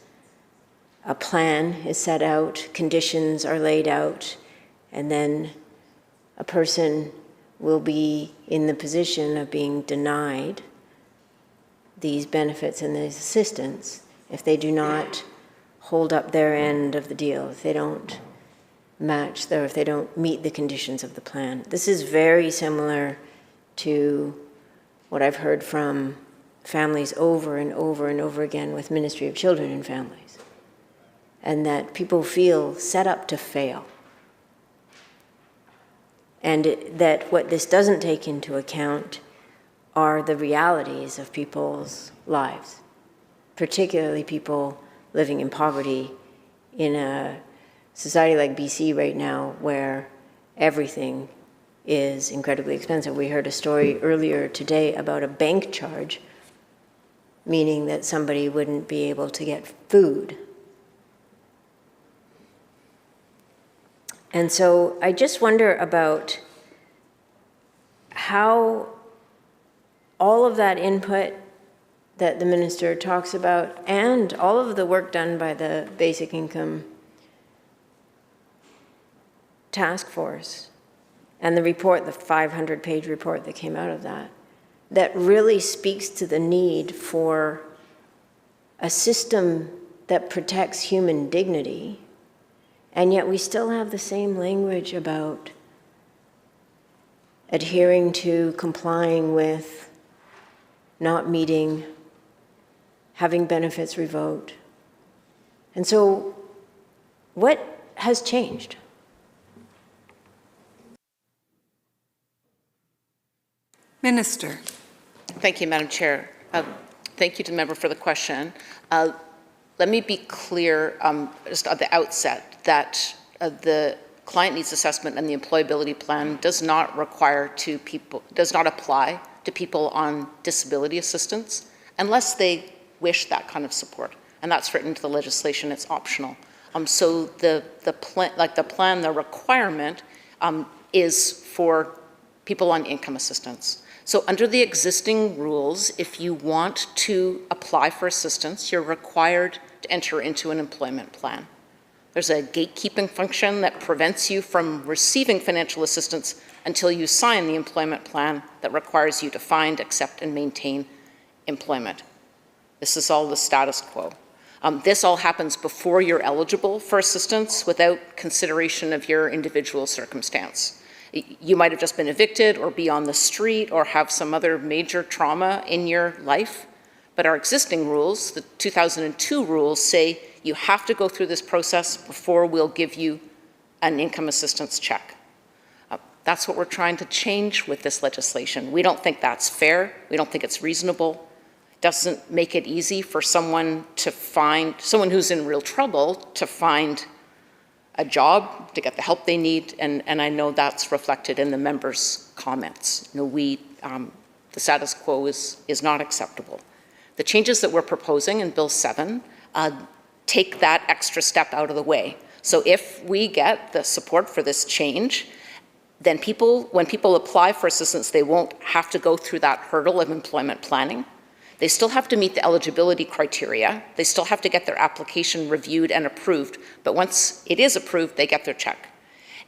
a plan is set out, conditions are laid out, and then a person will be in the position of being denied these benefits and this assistance if they do not hold up their end of the deal, if they don't match if they don't meet the conditions of the plan. This is very similar to what I've heard from families over and over and over again with Ministry of Children and Families, and that people feel set up to fail. And that what this doesn't take into account are the realities of people's lives, particularly people living in poverty in a society like BC right now where everything is incredibly expensive. We heard a story earlier today about a bank charge, meaning that somebody wouldn't be able to get food. And so I just wonder about how all of that input that the minister talks about and all of the work done by the Basic Income Task Force and the report, the 500-page report that came out of that, that really speaks to the need for a system that protects human dignity, and yet we still have the same language about adhering to, complying with, not meeting, having benefits revoked. And so what has changed? Minister. Thank you, Madam Chair. Thank you to the member for the question. let me be clear just at the outset that the client needs assessment and the employability plan does not apply to people on disability assistance unless they wish that kind of support. And that's written into the legislation, it's optional. So the requirement is for people on income assistance. So under the existing rules, if you want to apply for assistance, you're required to enter into an employment plan. There's a gatekeeping function that prevents you from receiving financial assistance until you sign the employment plan that requires you to find, accept, and maintain employment. This is all the status quo. This all happens before you're eligible for assistance without consideration of your individual circumstance. You might have just been evicted or be on the street or have some other major trauma in your life. But our existing rules, the 2002 rules, say you have to go through this process before we'll give you an income assistance check. That's what we're trying to change with this legislation. We don't think that's fair. We don't think it's reasonable. It doesn't make it easy for someone who's in real trouble to find a job, to get the help they need, and I know that's reflected in the members' comments. The status quo is not acceptable. The changes that we're proposing in Bill 7 take that extra step out of the way. So if we get the support for this change, then when people apply for assistance, they won't have to go through that hurdle of employment planning. They still have to meet the eligibility criteria. They still have to get their application reviewed and approved. But once it is approved, they get their check.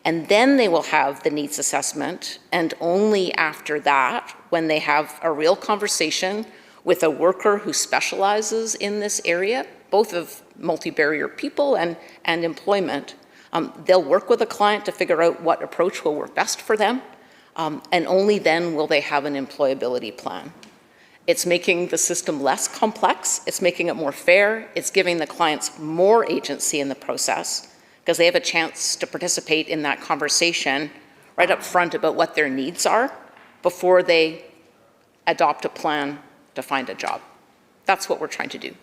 And then they will have the needs assessment. And only after that, when they have a real conversation with a worker who specializes in this area, both of multi-barrier people and employment, they'll work with a client to figure out what approach will work best for them. And only then will they have an employability plan. It's making the system less complex, it's making it more fair, it's giving the clients more agency in the process because they have a chance to participate in that conversation right up front about what their needs are before they adopt a plan to find a job. That's what we're trying to do.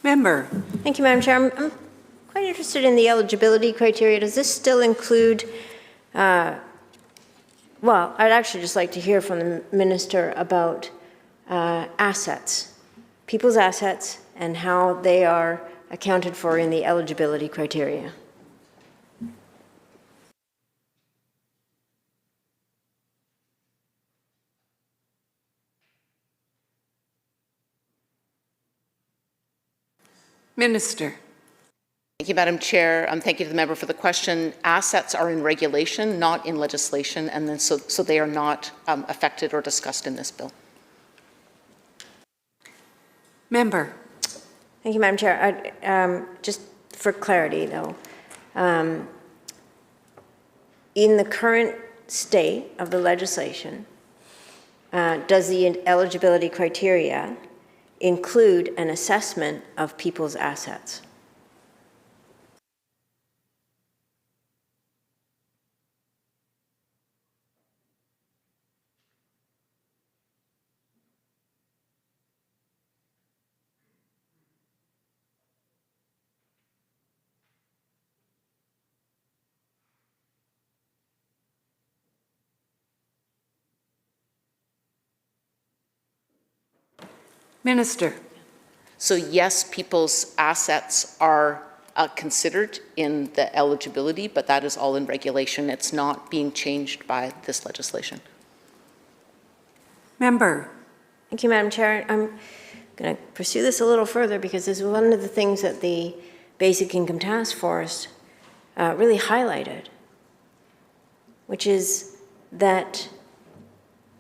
Member. Thank you, Madam Chair. I'm quite interested in the eligibility criteria. Does this still include well, I'd actually just like to hear from the Minister about assets, people's assets, and how they are accounted for in the eligibility criteria. Minister. Thank you, Madam Chair. Thank you to the member for the question. Assets are in regulation, not in legislation, and then so they are not affected or discussed in this bill. Member. Thank you, Madam Chair. Just for clarity, though, in the current state of the legislation, does the eligibility criteria include an assessment of people's assets? Minister. So yes, people's assets are considered in the eligibility, but that is all in regulation. It's not being changed by this legislation. Member. Thank you, Madam Chair. I'm going to pursue this a little further because this is one of the things that the Basic Income Task Force really highlighted, which is that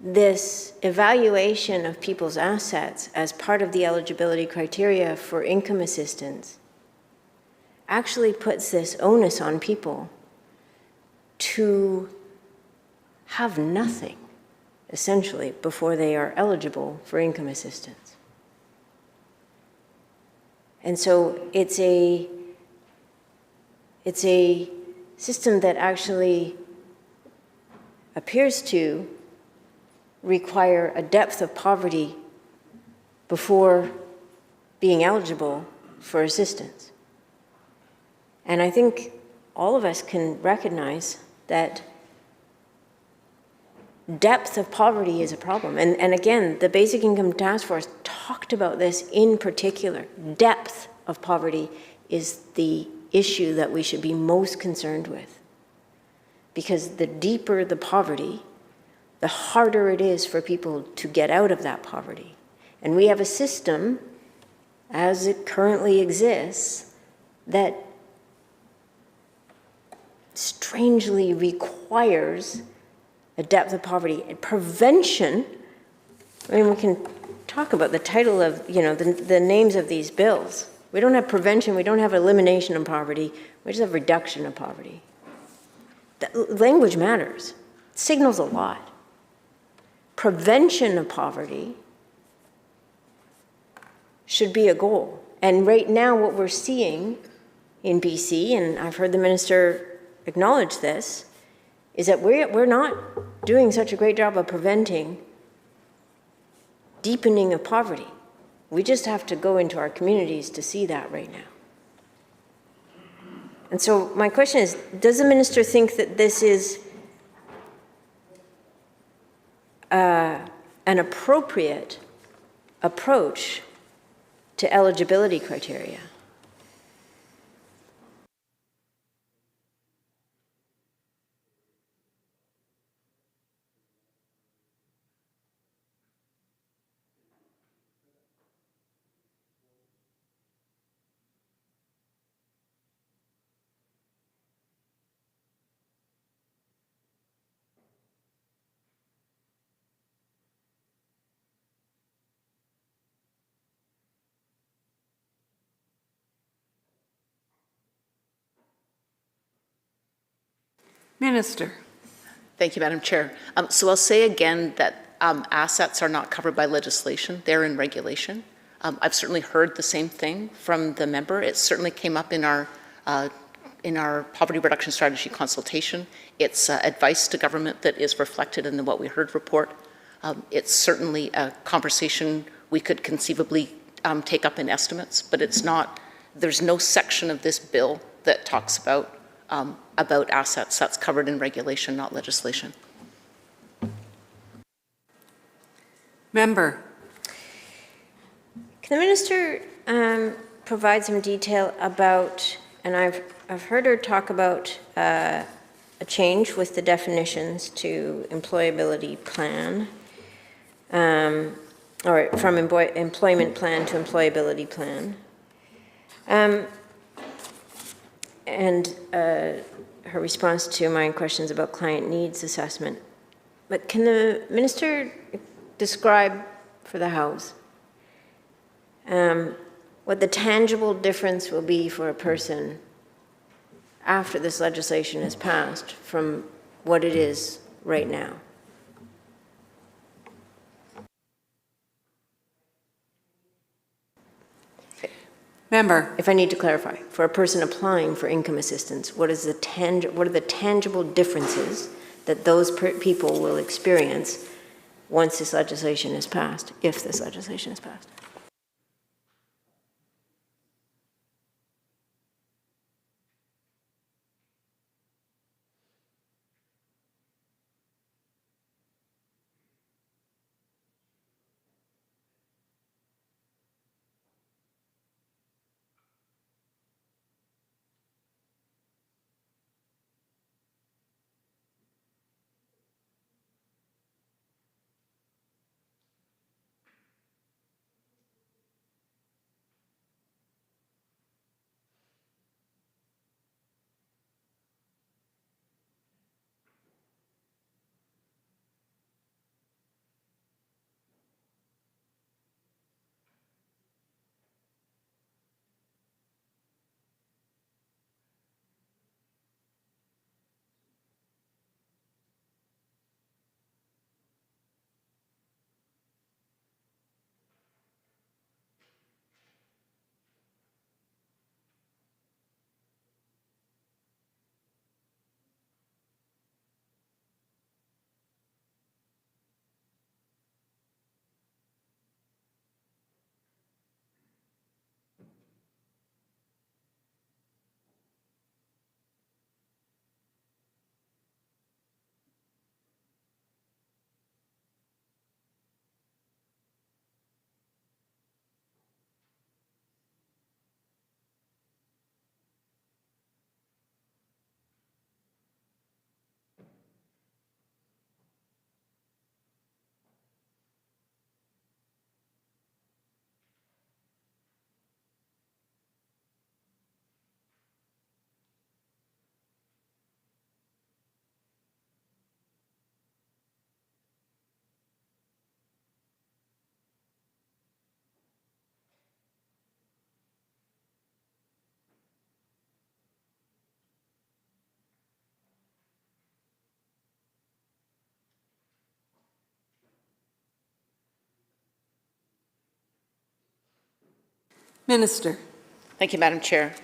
this evaluation of people's assets as part of the eligibility criteria for income assistance actually puts this onus on people to have nothing, essentially, before they are eligible for income assistance. And so it's a system that actually appears to require a depth of poverty before being eligible for assistance. And I think all of us can recognize that depth of poverty is a problem. And again, the Basic Income Task Force talked about this in particular. Depth of poverty is the issue that we should be most concerned with. Because the deeper the poverty, the harder it is for people to get out of that poverty. And we have a system, as it currently exists, that strangely requires a depth of poverty. And prevention, I mean, we can talk about the title of, the names of these bills. We don't have prevention, we don't have elimination of poverty, we just have reduction of poverty. Language matters. It signals a lot. Prevention of poverty should be a goal. And right now what we're seeing in BC, and I've heard the minister acknowledge this, is that we're not doing such a great job of preventing deepening of poverty. We just have to go into our communities to see that right now. And so my question is, does the minister think that this is an appropriate approach to eligibility criteria? Minister. Thank you, Madam Chair. So I'll say again that assets are not covered by legislation. They're in regulation. I've certainly heard the same thing from the member. It certainly came up in our poverty reduction strategy consultation. It's advice to government that is reflected in the What We Heard report. It's certainly a conversation we could conceivably take up in estimates, but it's not, there's no section of this bill that talks about assets. That's covered in regulation, not legislation. Member. Can the minister provide some detail about, and I've heard her talk about a change with the definitions to employability plan, or from employment plan to employability plan. And her response to my questions about client needs assessment. But can the minister describe for the House what the tangible difference will be for a person after this legislation is passed from what it is right now? Member. If I need to clarify, for a person applying for income assistance, what are the tangible differences that those people will experience once this legislation is passed, if this legislation is passed? Minister. Thank you, Madam Chair.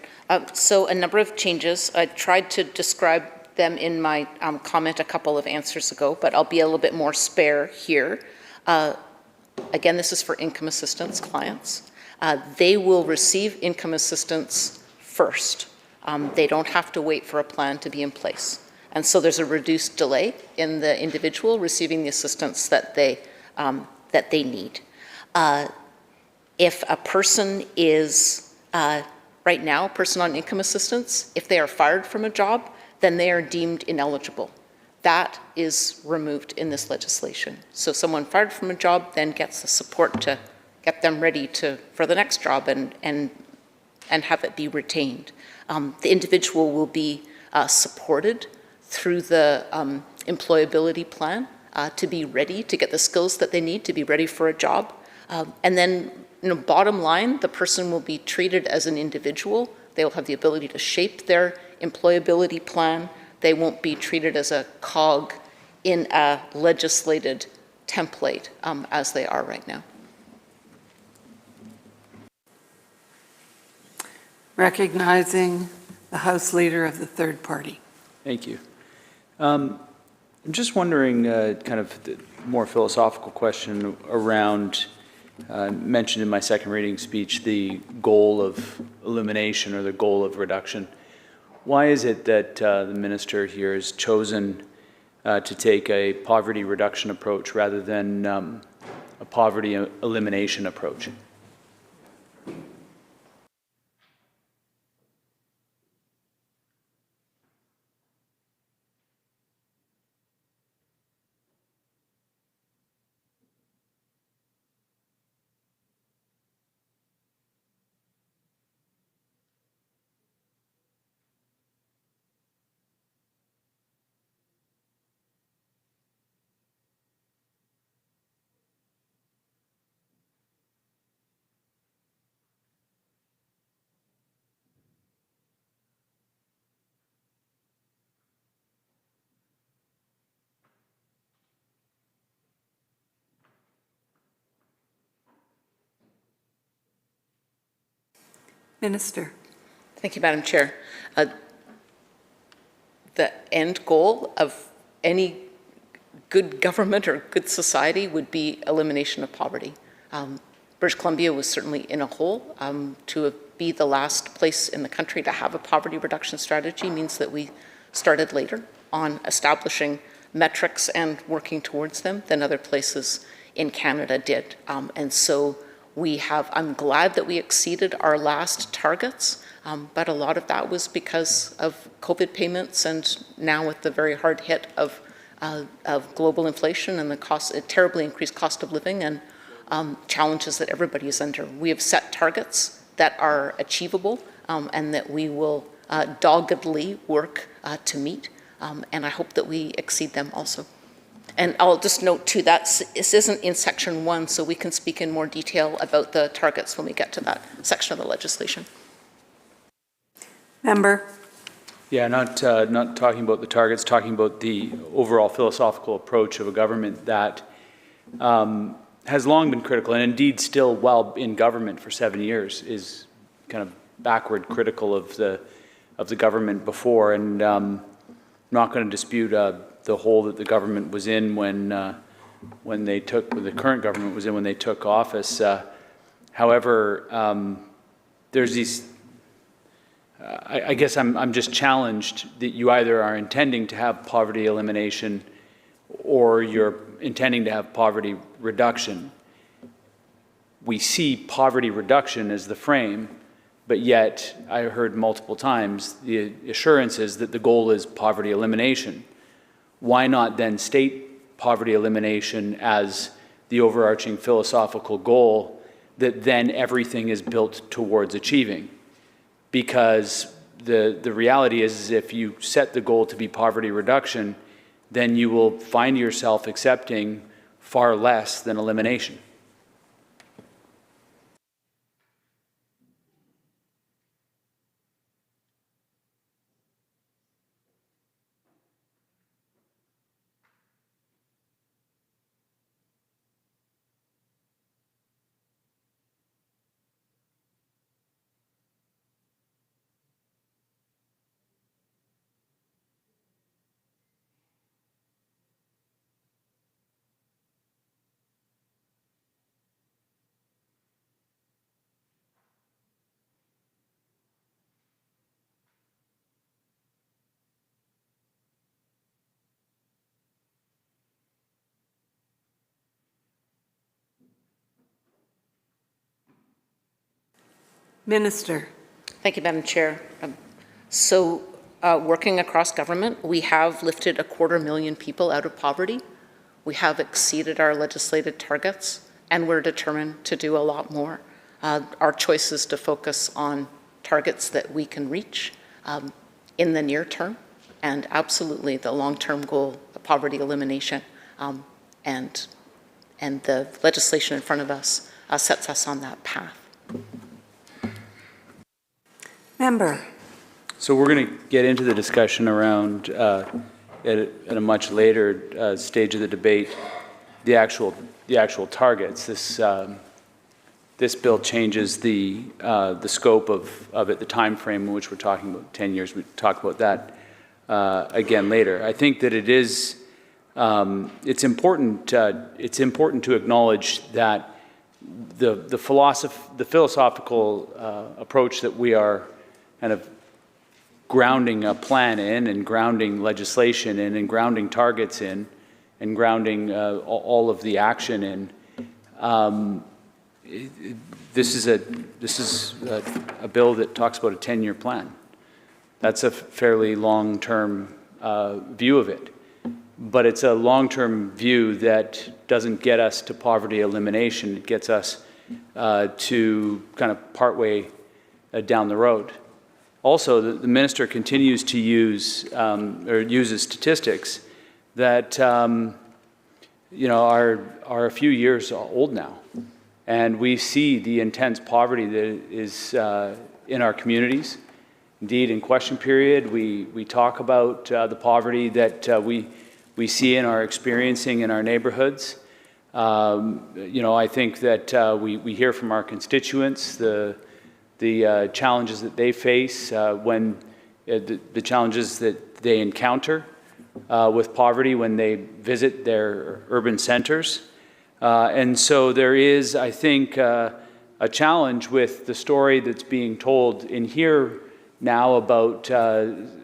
So a number of changes. I tried to describe them in my comment a couple of answers ago, but I'll be a little bit more spare here. Again, this is for income assistance clients. They will receive income assistance first. They don't have to wait for a plan to be in place. And so there's a reduced delay in the individual receiving the assistance that they need. If a person is, right now, a person on income assistance, if they are fired from a job, then they are deemed ineligible. That is removed in this legislation. So someone fired from a job then gets the support to get them ready for the next job and have it be retained. The individual will be supported through the employability plan to be ready to get the skills that they need to be ready for a job. And then, bottom line, the person will be treated as an individual. They will have the ability to shape their employability plan. They won't be treated as a cog in a legislated template as they are right now. Recognizing the House Leader of the third party. Thank you. I'm just wondering, kind of the more philosophical question around, mentioned in my second reading speech, the goal of elimination or the goal of reduction. Why is it that the minister here has chosen to take a poverty reduction approach rather than a poverty elimination approach? Minister. Thank you, Madam Chair. The end goal of any good government or good society would be elimination of poverty. British Columbia was certainly in a hole. To be the last place in the country to have a poverty reduction strategy means that we started later on establishing metrics and working towards them than other places in Canada did. And so I'm glad that we exceeded our last targets, but a lot of that was because of COVID payments and now with the very hard hit of global inflation and the terribly increased cost of living and challenges that everybody is under. We have set targets that are achievable and that we will doggedly work to meet, and I hope that we exceed them also. And I'll just note too that this isn't in section 1, so we can speak in more detail about the targets when we get to that section of the legislation. Member. Yeah, not talking about the targets, talking about the overall philosophical approach of a government that has long been critical, and indeed still, while in government for 7 years, is kind of backward critical of the government before. And I'm not going to dispute the hole that the government was in when the current government was in when they took office. However, there's these. I guess I'm just challenged that you either are intending to have poverty elimination or you're intending to have poverty reduction. We see poverty reduction as the frame, but yet I heard multiple times the assurances that the goal is poverty elimination. Why not then state poverty elimination as the overarching philosophical goal that then everything is built towards achieving? Because the reality is if you set the goal to be poverty reduction, then you will find yourself accepting far less than elimination. Minister. Thank you, Madam Chair. Working across government, we have lifted 250,000 people out of poverty. We have exceeded our legislated targets, and we're determined to do a lot more. Our choice is to focus on targets that we can reach in the near term, and absolutely the long-term goal of poverty elimination, and the legislation in front of us sets us on that path. Member. So we're going to get into the discussion around, at a much later stage of the debate, the actual targets. This bill changes the scope of it, the time frame in which we're talking about, 10 years. We talk about that again later. I think that it is it's important to acknowledge that the philosophical approach that we are kind of grounding a plan in, and grounding legislation in, and grounding targets in, and grounding all of the action in. This is a bill that talks about a 10-year plan. That's a fairly long-term view of it, but it's a long-term view that doesn't get us to poverty elimination. It gets us to kind of partway down the road. Also, the minister continues to use or uses statistics that are a few years old now, and we see the intense poverty that is in our communities. Indeed, in question period, we talk about the poverty that we see and are experiencing in our neighborhoods. I think that we hear from our constituents the challenges that they face when the challenges that they encounter with poverty when they visit their urban centers. And so there is, I think, a challenge with the story that's being told in here now about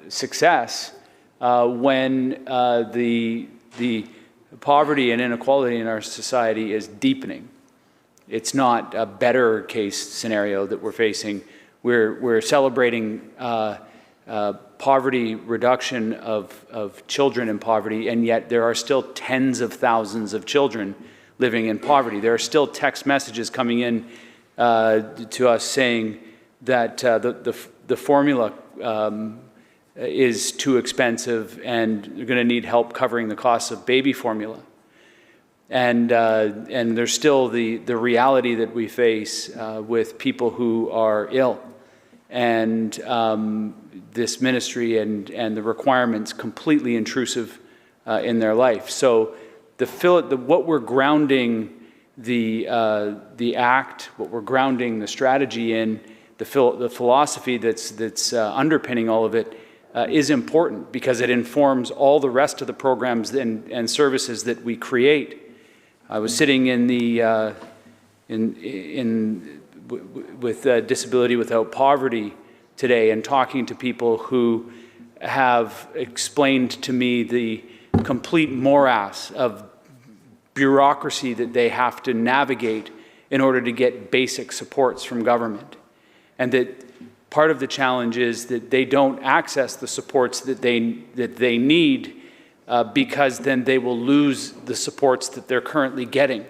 success when the poverty and inequality in our society is deepening. It's not a better case scenario that we're facing. We're celebrating poverty reduction of children in poverty, and yet there are still tens of thousands of children living in poverty. There are still text messages coming in to us saying that the formula is too expensive and you're going to need help covering the costs of baby formula. And there's still the reality that we face with people who are ill, and this ministry and the requirements completely intrusive in their life. So what we're grounding the act, what we're grounding the strategy in, the philosophy that's underpinning all of it is important, because it informs all the rest of the programs and services that we create. I was sitting in the with Disability Without Poverty today and talking to people who have explained to me the complete morass of bureaucracy that they have to navigate in order to get basic supports from government, and that part of the challenge is that they don't access the supports that they need. Because then they will lose the supports that they're currently getting.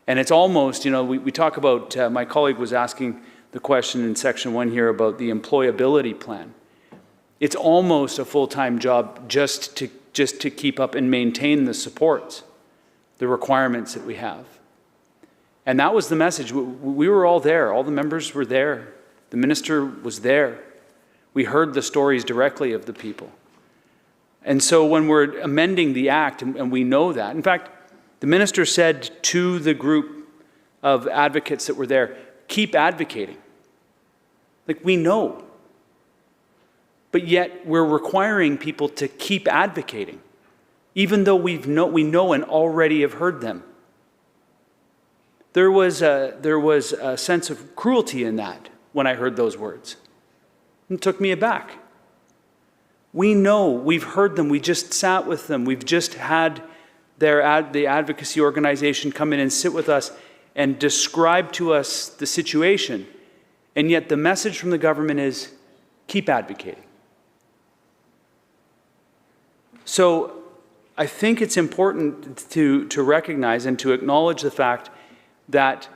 And it's almost, we talk about, my colleague was asking the question in section 1 here about the employability plan. It's almost a full-time job just to keep up and maintain the supports, the requirements that we have. And that was the message. We were all there. All the members were there. The minister was there. We heard the stories directly of the people. And so when we're amending the act, and we know that, in fact, the minister said to the group of advocates that were there, keep advocating. Like, we know. But yet we're requiring people to keep advocating, even though we know and already have heard them. There was a sense of cruelty in that when I heard those words. It took me aback. We know, we've heard them, we just sat with them, we've just had the advocacy organization come in and sit with us and describe to us the situation. And yet the message from the government is, keep advocating. So I think it's important to recognize and to acknowledge the fact that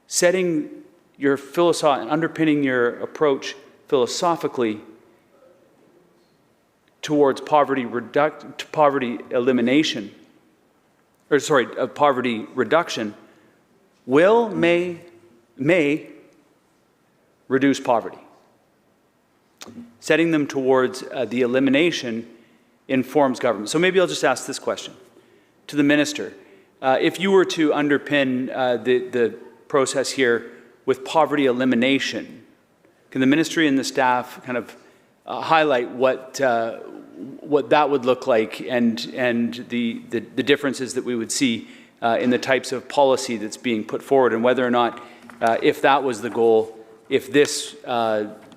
setting your underpinning your approach philosophically towards poverty elimination, or sorry, poverty reduction, may reduce poverty. Setting them towards the elimination informs government. So maybe I'll just ask this question to the minister. If you were to underpin the process here with poverty elimination, can the ministry and the staff kind of highlight what that would look like and the differences that we would see in the types of policy that's being put forward, and whether or not, if that was the goal, if this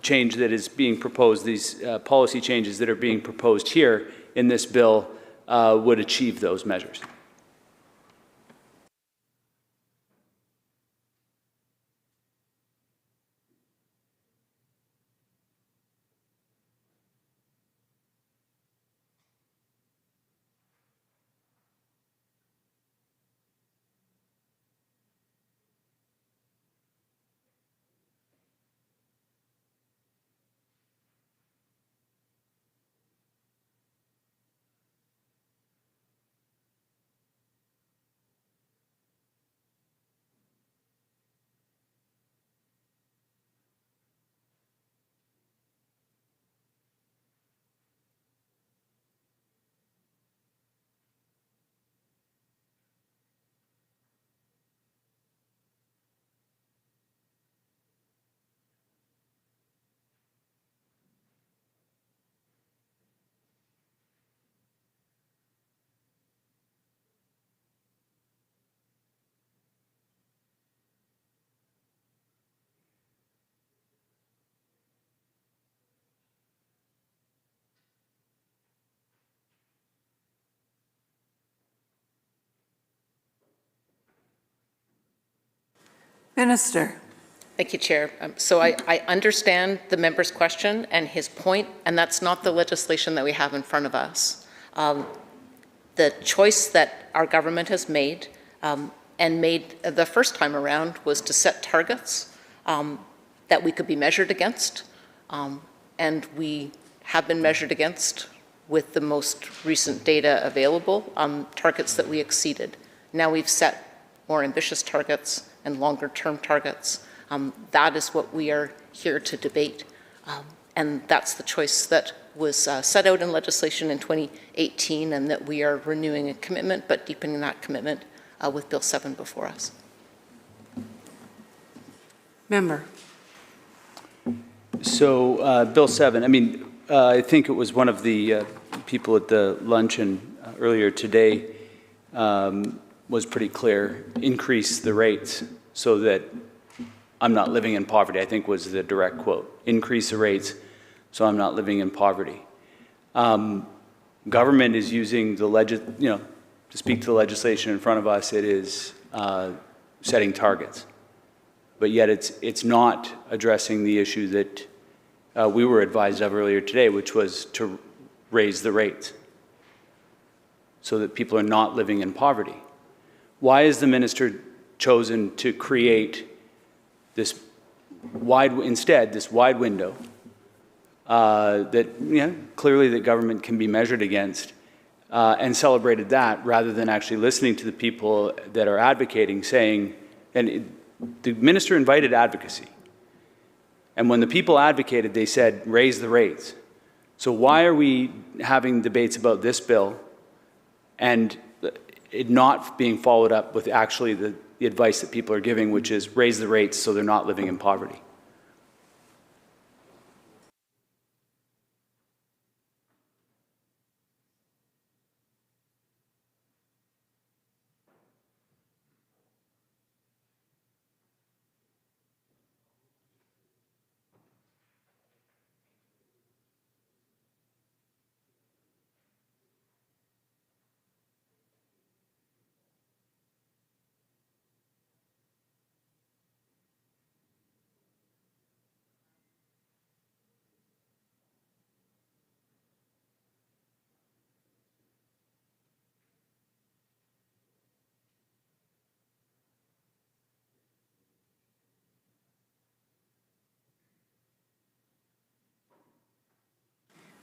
change that is being proposed, these policy changes that are being proposed here in this bill would achieve those measures? Minister. Thank you, Chair. So I understand the member's question and his point, and that's not the legislation that we have in front of us. The choice that our government has made and made the first time around was to set targets that we could be measured against, and we have been measured against with the most recent data available, targets that we exceeded. Now we've set more ambitious targets and longer-term targets. That is what we are here to debate. And that's the choice that was set out in legislation in 2018, and that we are renewing a commitment, but deepening that commitment with Bill 7 before us. Member. So Bill 7, I mean, I think it was one of the people at the luncheon earlier today was pretty clear: increase the rates so that I'm not living in poverty, I think was the direct quote. Increase the rates so I'm not living in poverty. Government is using the to speak to the legislation in front of us, it is setting targets. But yet it's not addressing the issue that we were advised of earlier today, which was to raise the rates so that people are not living in poverty. Why has the minister chosen to create this wide window that clearly the government can be measured against, and celebrated that, rather than actually listening to the people that are advocating, saying, the minister invited advocacy. And when the people advocated, they said, raise the rates. So why are we having debates about this bill and it not being followed up with actually the advice that people are giving, which is raise the rates so they're not living in poverty?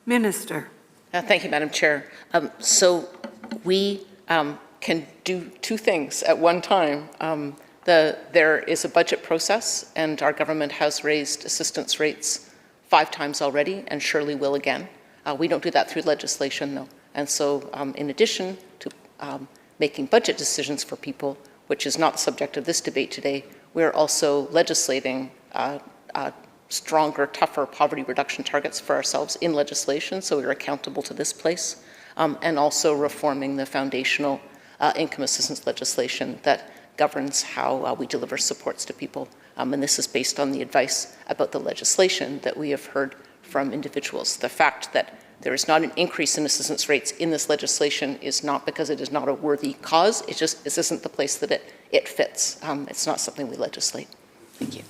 Minister. Thank you, Madam Chair. So we can do two things at one time. There is a budget process, and our government has raised assistance rates 5 times already and surely will again. We don't do that through legislation, though. And so in addition to making budget decisions for people, which is not the subject of this debate today, we're also legislating stronger, tougher poverty reduction targets for ourselves in legislation, so we're accountable to this place, and also reforming the foundational income assistance legislation that governs how we deliver supports to people. And this is based on the advice about the legislation that we have heard from individuals. The fact that there is not an increase in assistance rates in this legislation is not because it is not a worthy cause, it's just this isn't the place that it fits. It's not something we legislate. Thank you.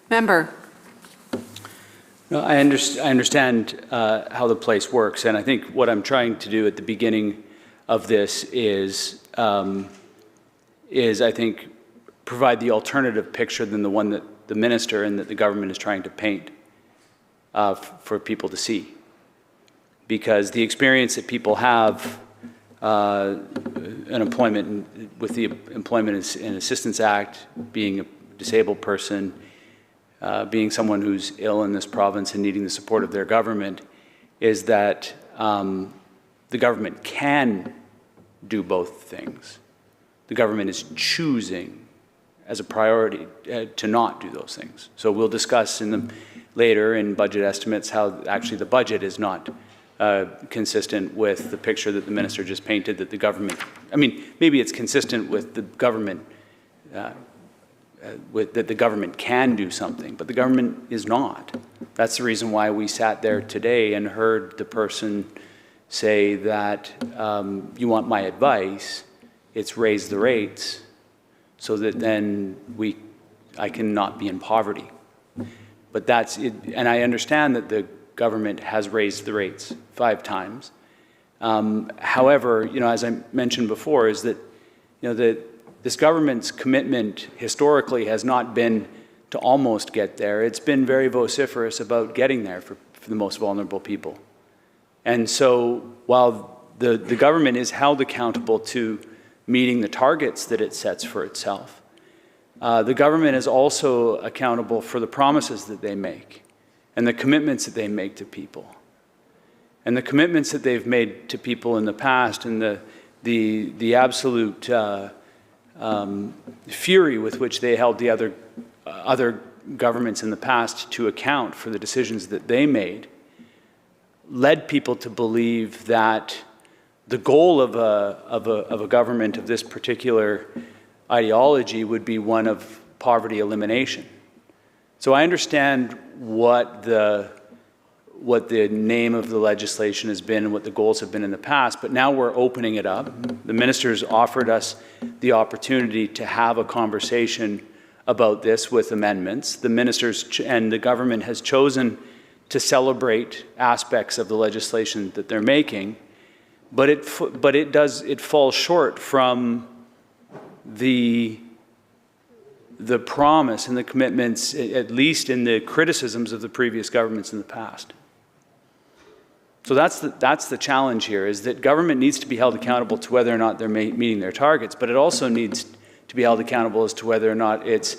Member. No, I understand how the place works, and I think what I'm trying to do at the beginning of this is I think, provide the alternative picture than the one that the minister and that the government is trying to paint for people to see. Because the experience that people have in employment, with the Employment and Assistance Act, being a disabled person, being someone who's ill in this province and needing the support of their government, is that the government can do both things. The government is choosing as a priority to not do those things. So we'll discuss later in budget estimates how actually the budget is not consistent with the picture that the minister just painted, that the government, I mean, maybe it's consistent with the government, that the government can do something, but the government is not. That's the reason why we sat there today and heard the person say that you want my advice, it's raise the rates so that then I can not be in poverty. But that's it, and I understand that the government has raised the rates 5 times. However, as I mentioned before, is that this government's commitment historically has not been to almost get there. It's been very vociferous about getting there for the most vulnerable people. And so while the government is held accountable to meeting the targets that it sets for itself, the government is also accountable for the promises that they make and the commitments that they make to people. And the commitments that they've made to people in the past, and the absolute fury with which they held the other governments in the past to account for the decisions that they made, led people to believe that the goal of a government of this particular ideology would be one of poverty elimination. So I understand what the name of the legislation has been and what the goals have been in the past, but now we're opening it up. The minister's offered us the opportunity to have a conversation about this with amendments. The ministers and the government has chosen to celebrate aspects of the legislation that they're making, but it falls short from the promise and the commitments, at least in the criticisms of the previous governments in the past. So that's the challenge here, is that government needs to be held accountable to whether or not they're meeting their targets, but it also needs to be held accountable as to whether or not it's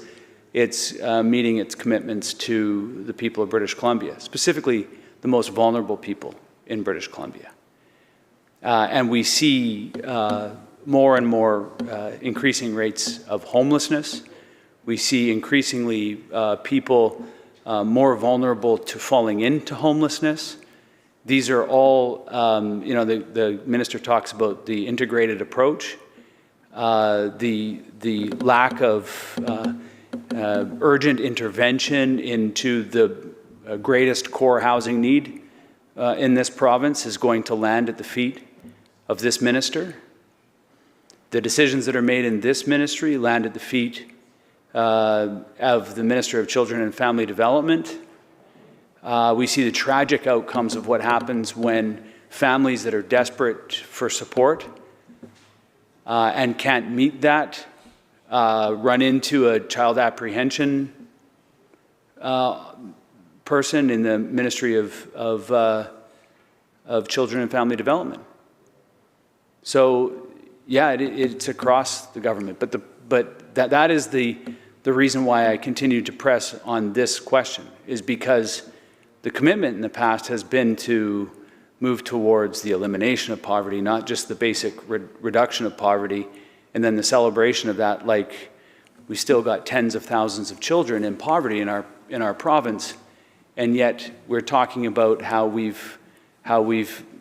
meeting its commitments to the people of British Columbia, specifically the most vulnerable people in British Columbia. And we see more and more increasing rates of homelessness. We see increasingly people more vulnerable to falling into homelessness. These are all, the minister talks about the integrated approach, the lack of urgent intervention into the greatest core housing need in this province is going to land at the feet of this minister. The decisions that are made in this ministry land at the feet of the Minister of Children and Family Development. We see the tragic outcomes of what happens when families that are desperate for support and can't meet that run into a child apprehension person in the Ministry of Children and Family Development. So, yeah, it's across the government, but that is the reason why I continue to press on this question, is because the commitment in the past has been to move towards the elimination of poverty, not just the basic reduction of poverty, and then the celebration of that. Like, we still got tens of thousands of children in poverty in our province, and yet we're talking about how we've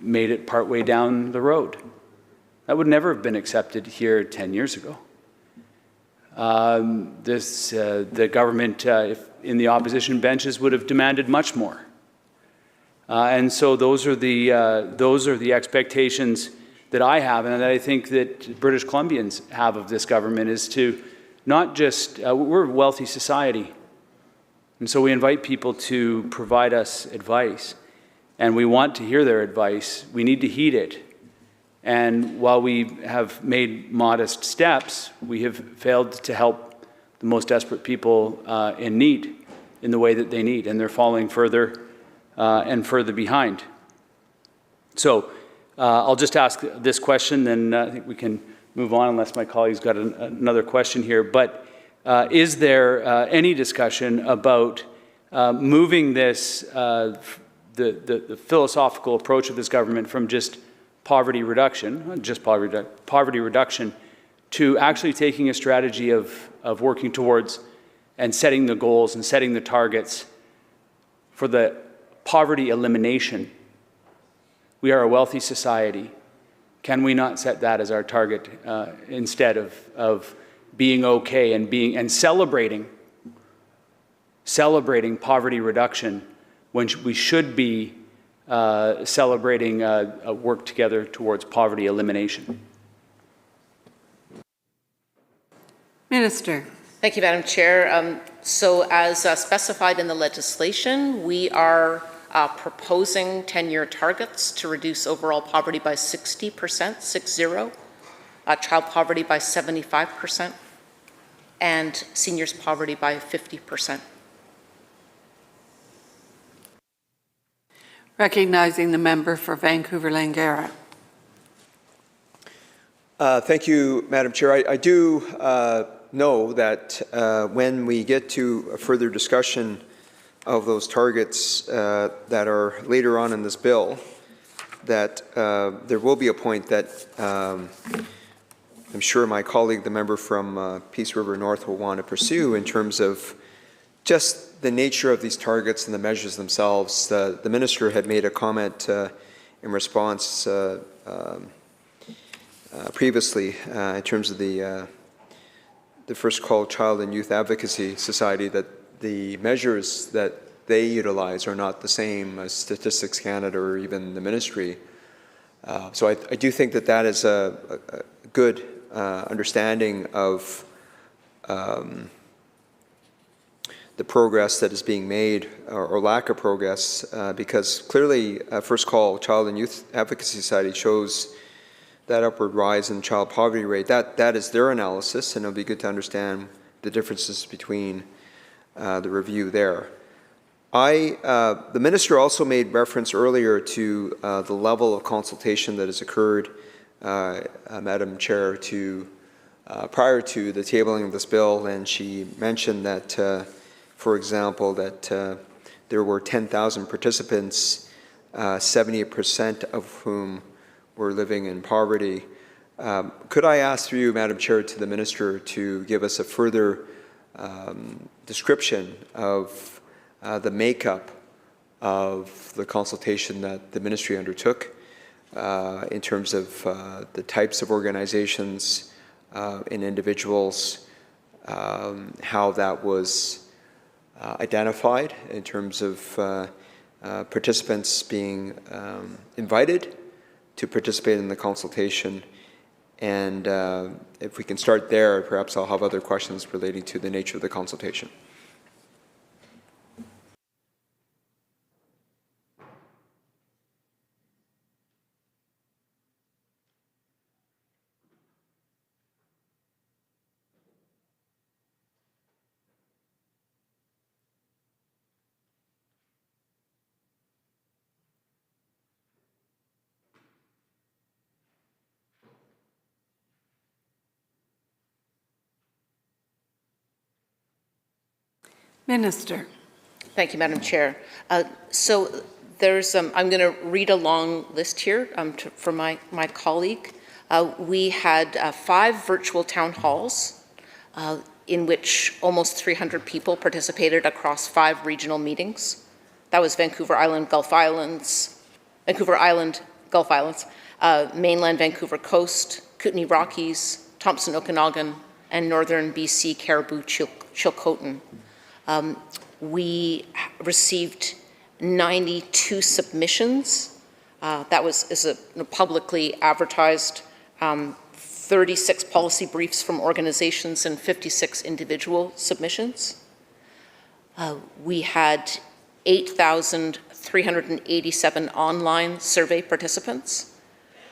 made it partway down the road. That would never have been accepted here 10 years ago. The government, if in the opposition benches, would have demanded much more. And so those are the expectations that I have, and that I think that British Columbians have of this government, is to not just, we're a wealthy society, and so we invite people to provide us advice, and we want to hear their advice. We need to heed it. And while we have made modest steps, we have failed to help the most desperate people in need in the way that they need, and they're falling further and further behind. So I'll just ask this question, then I think we can move on unless my colleague's got another question here. But is there any discussion about moving this, the philosophical approach of this government from just poverty reduction, not just poverty reduction, to actually taking a strategy of working towards and setting the goals and setting the targets for the poverty elimination? We are a wealthy society. Can we not set that as our target instead of being okay and celebrating poverty reduction, when we should be celebrating work together towards poverty elimination? Minister. Thank you, Madam Chair. So as specified in the legislation, we are proposing 10-year targets to reduce overall poverty by 60%, 60, child poverty by 75%, and seniors poverty by 50%. Recognizing the member for Vancouver-Langara. Thank you, Madam Chair. I do know that when we get to a further discussion of those targets that are later on in this bill, that there will be a point that I'm sure my colleague, the member from Peace River North, will want to pursue in terms of just the nature of these targets and the measures themselves. The minister had made a comment in response previously in terms of the First Call Child and Youth Advocacy Society, that the measures that they utilize are not the same as Statistics Canada or even the ministry. So I do think that that is a good understanding of the progress that is being made, or lack of progress, because clearly First Call Child and Youth Advocacy Society shows that upward rise in child poverty rate. That is their analysis, and it'll be good to understand the differences between the review there. The minister also made reference earlier to the level of consultation that has occurred, Madam Chair, prior to the tabling of this bill, and she mentioned that, for example, that there were 10,000 participants, 78% of whom were living in poverty. Could I ask through you, Madam Chair, to the minister to give us a further description of the makeup of the consultation that the ministry undertook in terms of the types of organizations and individuals, how that was identified in terms of participants being invited to participate in the consultation. And if we can start there, perhaps I'll have other questions relating to the nature of the consultation. Minister. Thank you, Madam Chair. So there's, I'm going to read a long list here for my colleague. We had 5 virtual town halls in which almost 300 people participated across 5 regional meetings. That was Vancouver Island, Gulf Islands, mainland Vancouver Coast, Kootenay Rockies, Thompson Okanagan, and northern BC Caribou Chilcotin. We received 92 submissions. That is a publicly advertised 36 policy briefs from organizations and 56 individual submissions. We had 8,387 online survey participants.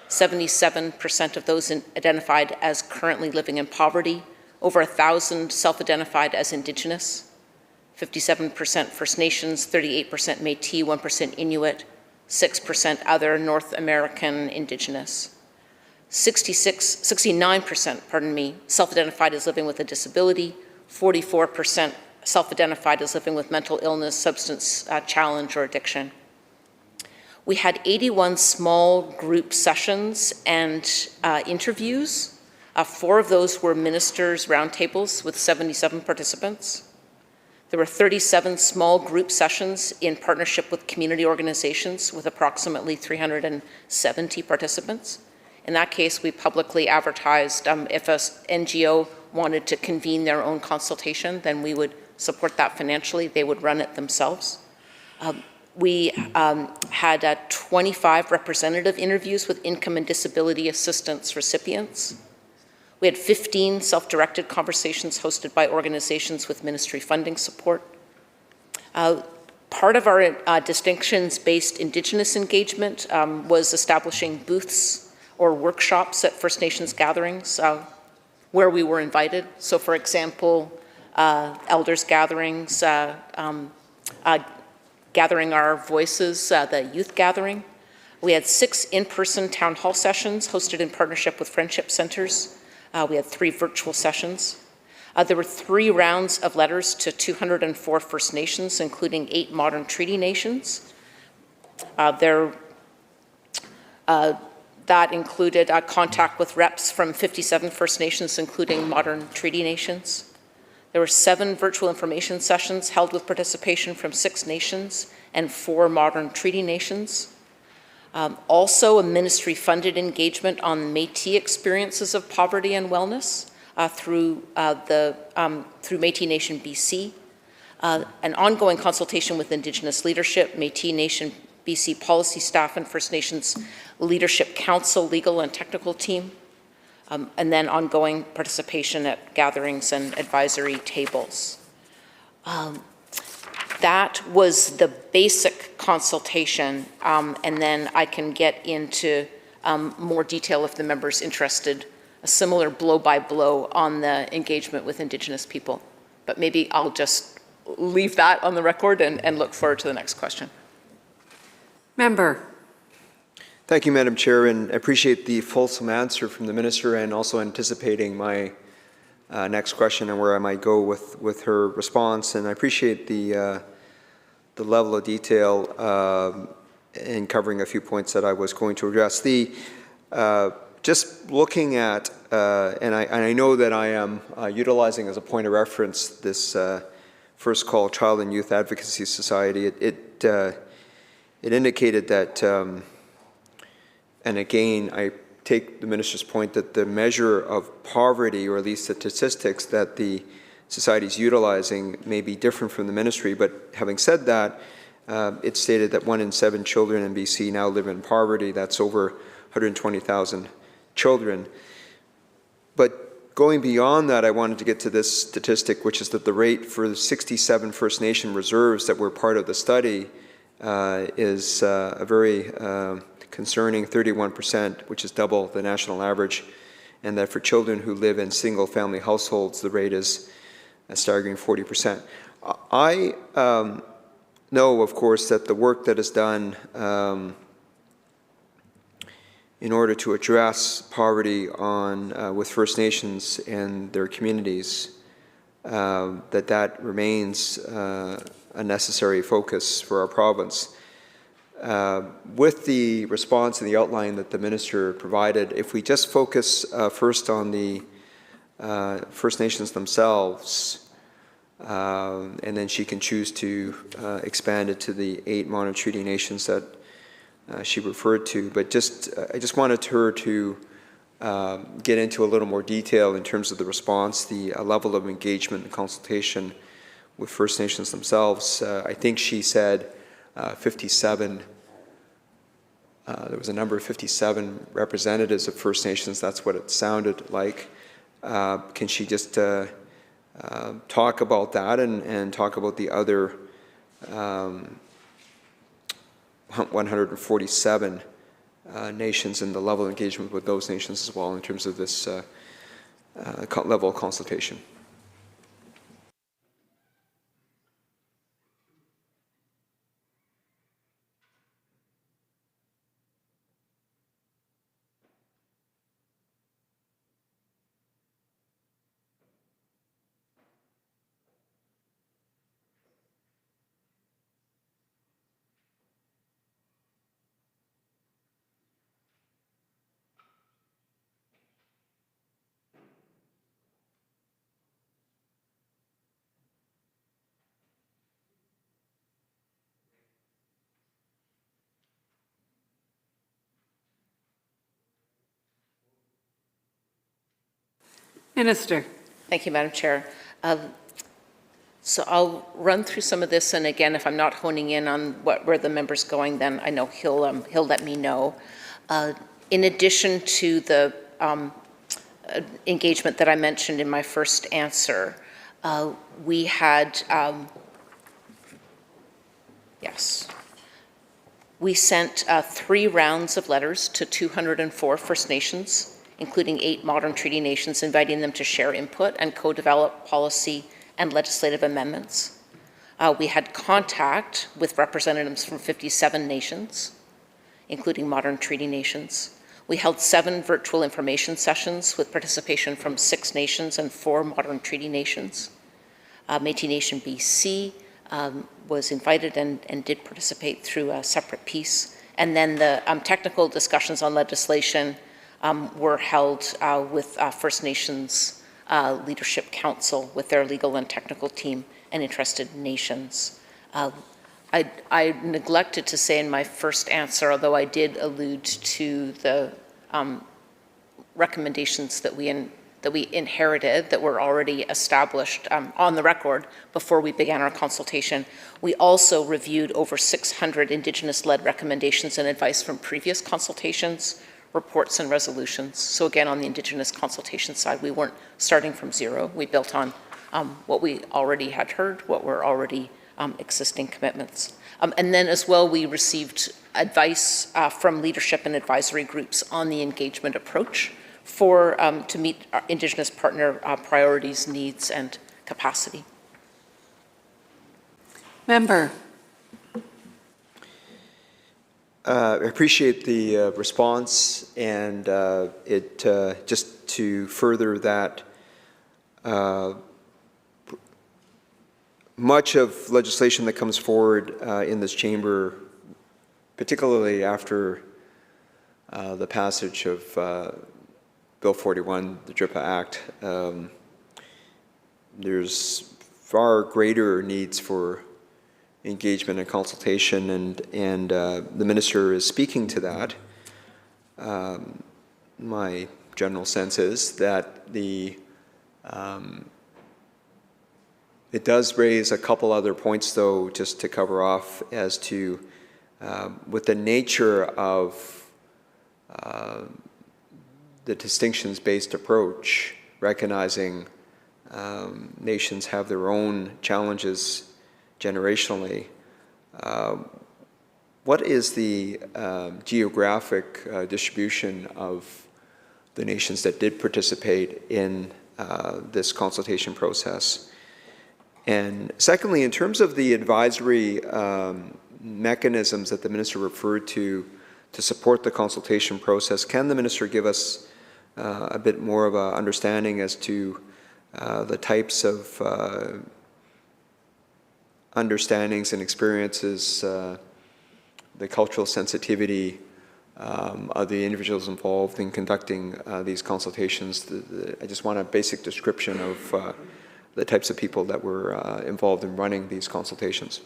77% of those identified as currently living in poverty, over 1,000 self-identified as Indigenous, 57% First Nations, 38% Métis, 1% Inuit, 6% other North American Indigenous. 69%, self-identified as living with a disability, 44% self-identified as living with mental illness, substance challenge, or addiction. We had 81 small group sessions and interviews. 4 of those were ministers' roundtables with 77 participants. There were 37 small group sessions in partnership with community organizations with approximately 370 participants. In that case, we publicly advertised if an NGO wanted to convene their own consultation, then we would support that financially. They would run it themselves. We had 25 representative interviews with income and disability assistance recipients. We had 15 self-directed conversations hosted by organizations with ministry funding support. Part of our distinctions-based Indigenous engagement was establishing booths or workshops at First Nations gatherings where we were invited. So for example, elders gatherings, Gathering Our Voices, the youth gathering. We had 6 in-person town hall sessions hosted in partnership with Friendship Centers. We had 3 virtual sessions. There were 3 rounds of letters to 204 First Nations, including 8 modern treaty nations. That included contact with reps from 57 First Nations, including modern treaty nations. There were 7 virtual information sessions held with participation from 6 nations and 4 modern treaty nations. Also, a ministry-funded engagement on Métis experiences of poverty and wellness through Métis Nation BC. An ongoing consultation with Indigenous leadership, Métis Nation BC policy staff, and First Nations Leadership Council legal and technical team. And then ongoing participation at gatherings and advisory tables. That was the basic consultation, and then I can get into more detail if the member's interested, a similar blow-by-blow on the engagement with Indigenous people. But maybe I'll just leave that on the record and look forward to the next question. Member. Thank you, Madam Chair, and I appreciate the fulsome answer from the Minister and also anticipating my next question and where I might go with her response. And I appreciate the level of detail in covering a few points that I was going to address. Just looking at, and I know that I am utilizing as a point of reference this First Call Child and Youth Advocacy Society. It indicated that and again, I take the Minister's point that the measure of poverty, or at least the statistics that the society is utilizing, may be different from the Ministry. But having said that, it stated that 1 in 7 children in BC now live in poverty. That's over 120,000 children. But going beyond that, I wanted to get to this statistic, which is that the rate for the 67 First Nation reserves that were part of the study is a very concerning 31%, which is double the national average, and that for children who live in single-family households, the rate is a staggering 40%. I know, of course, that the work that is done in order to address poverty with First Nations and their communities that remains a necessary focus for our province. With the response and the outline that the minister provided, if we just focus first on the First Nations themselves, and then she can choose to expand it to the 8 modern treaty nations that she referred to. But I just wanted her to get into a little more detail in terms of the response, the level of engagement and consultation with First Nations themselves. I think she said 57. There was a number of 57 representatives of First Nations. That's what it sounded like. Can she just talk about that and talk about the other 147 nations and the level of engagement with those nations as well in terms of this level of consultation? Minister. Thank you, Madam Chair. So I'll run through some of this, and again, if I'm not honing in on where the member's going, then I know he'll let me know. In addition to the engagement that I mentioned in my first answer, we had, we sent 3 rounds of letters to 204 First Nations, including 8 modern treaty nations, inviting them to share input and co-develop policy and legislative amendments. We had contact with representatives from 57 nations, including modern treaty nations. We held 7 virtual information sessions with participation from 6 nations and 4 modern treaty nations. Métis Nation BC was invited and did participate through a separate piece. And then the technical discussions on legislation were held with First Nations Leadership Council with their legal and technical team and interested nations. I neglected to say in my first answer, although I did allude to the recommendations that we inherited that were already established on the record before we began our consultation. We also reviewed over 600 Indigenous-led recommendations and advice from previous consultations, reports and resolutions. So again, on the Indigenous consultation side, we weren't starting from zero. We built on what we already had heard, what were already existing commitments. And then as well, we received advice from leadership and advisory groups on the engagement approach to meet our Indigenous partner priorities, needs, and capacity. Member. I appreciate the response, and just to further that, much of legislation that comes forward in this chamber, particularly after the passage of Bill 41, the DRIPA Act, there's far greater needs for engagement and consultation, and the minister is speaking to that. My general sense is that it does raise a couple other points, though, just to cover off as to with the nature of the distinctions-based approach, recognizing nations have their own challenges generationally. What is the geographic distribution of the nations that did participate in this consultation process? And secondly, in terms of the advisory mechanisms that the minister referred to support the consultation process, can the minister give us a bit more of an understanding as to the types of understandings and experiences, the cultural sensitivity of the individuals involved in conducting these consultations. I just want a basic description of the types of people that were involved in running these consultations.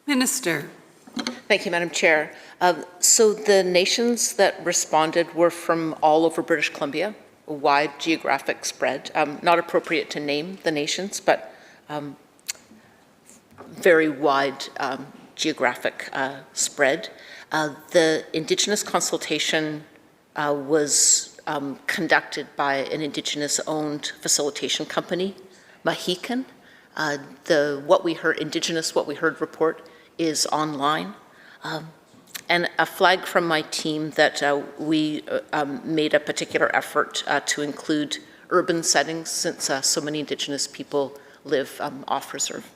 Minister. Thank you, Madam Chair. So the nations that responded were from all over British Columbia, a wide geographic spread. Not appropriate to name the nations, but very wide geographic spread. The Indigenous consultation was conducted by an Indigenous-owned facilitation company, Mahican. The What We Heard report is online. And a flag from my team that we made a particular effort to include urban settings, since so many Indigenous people live off reserve.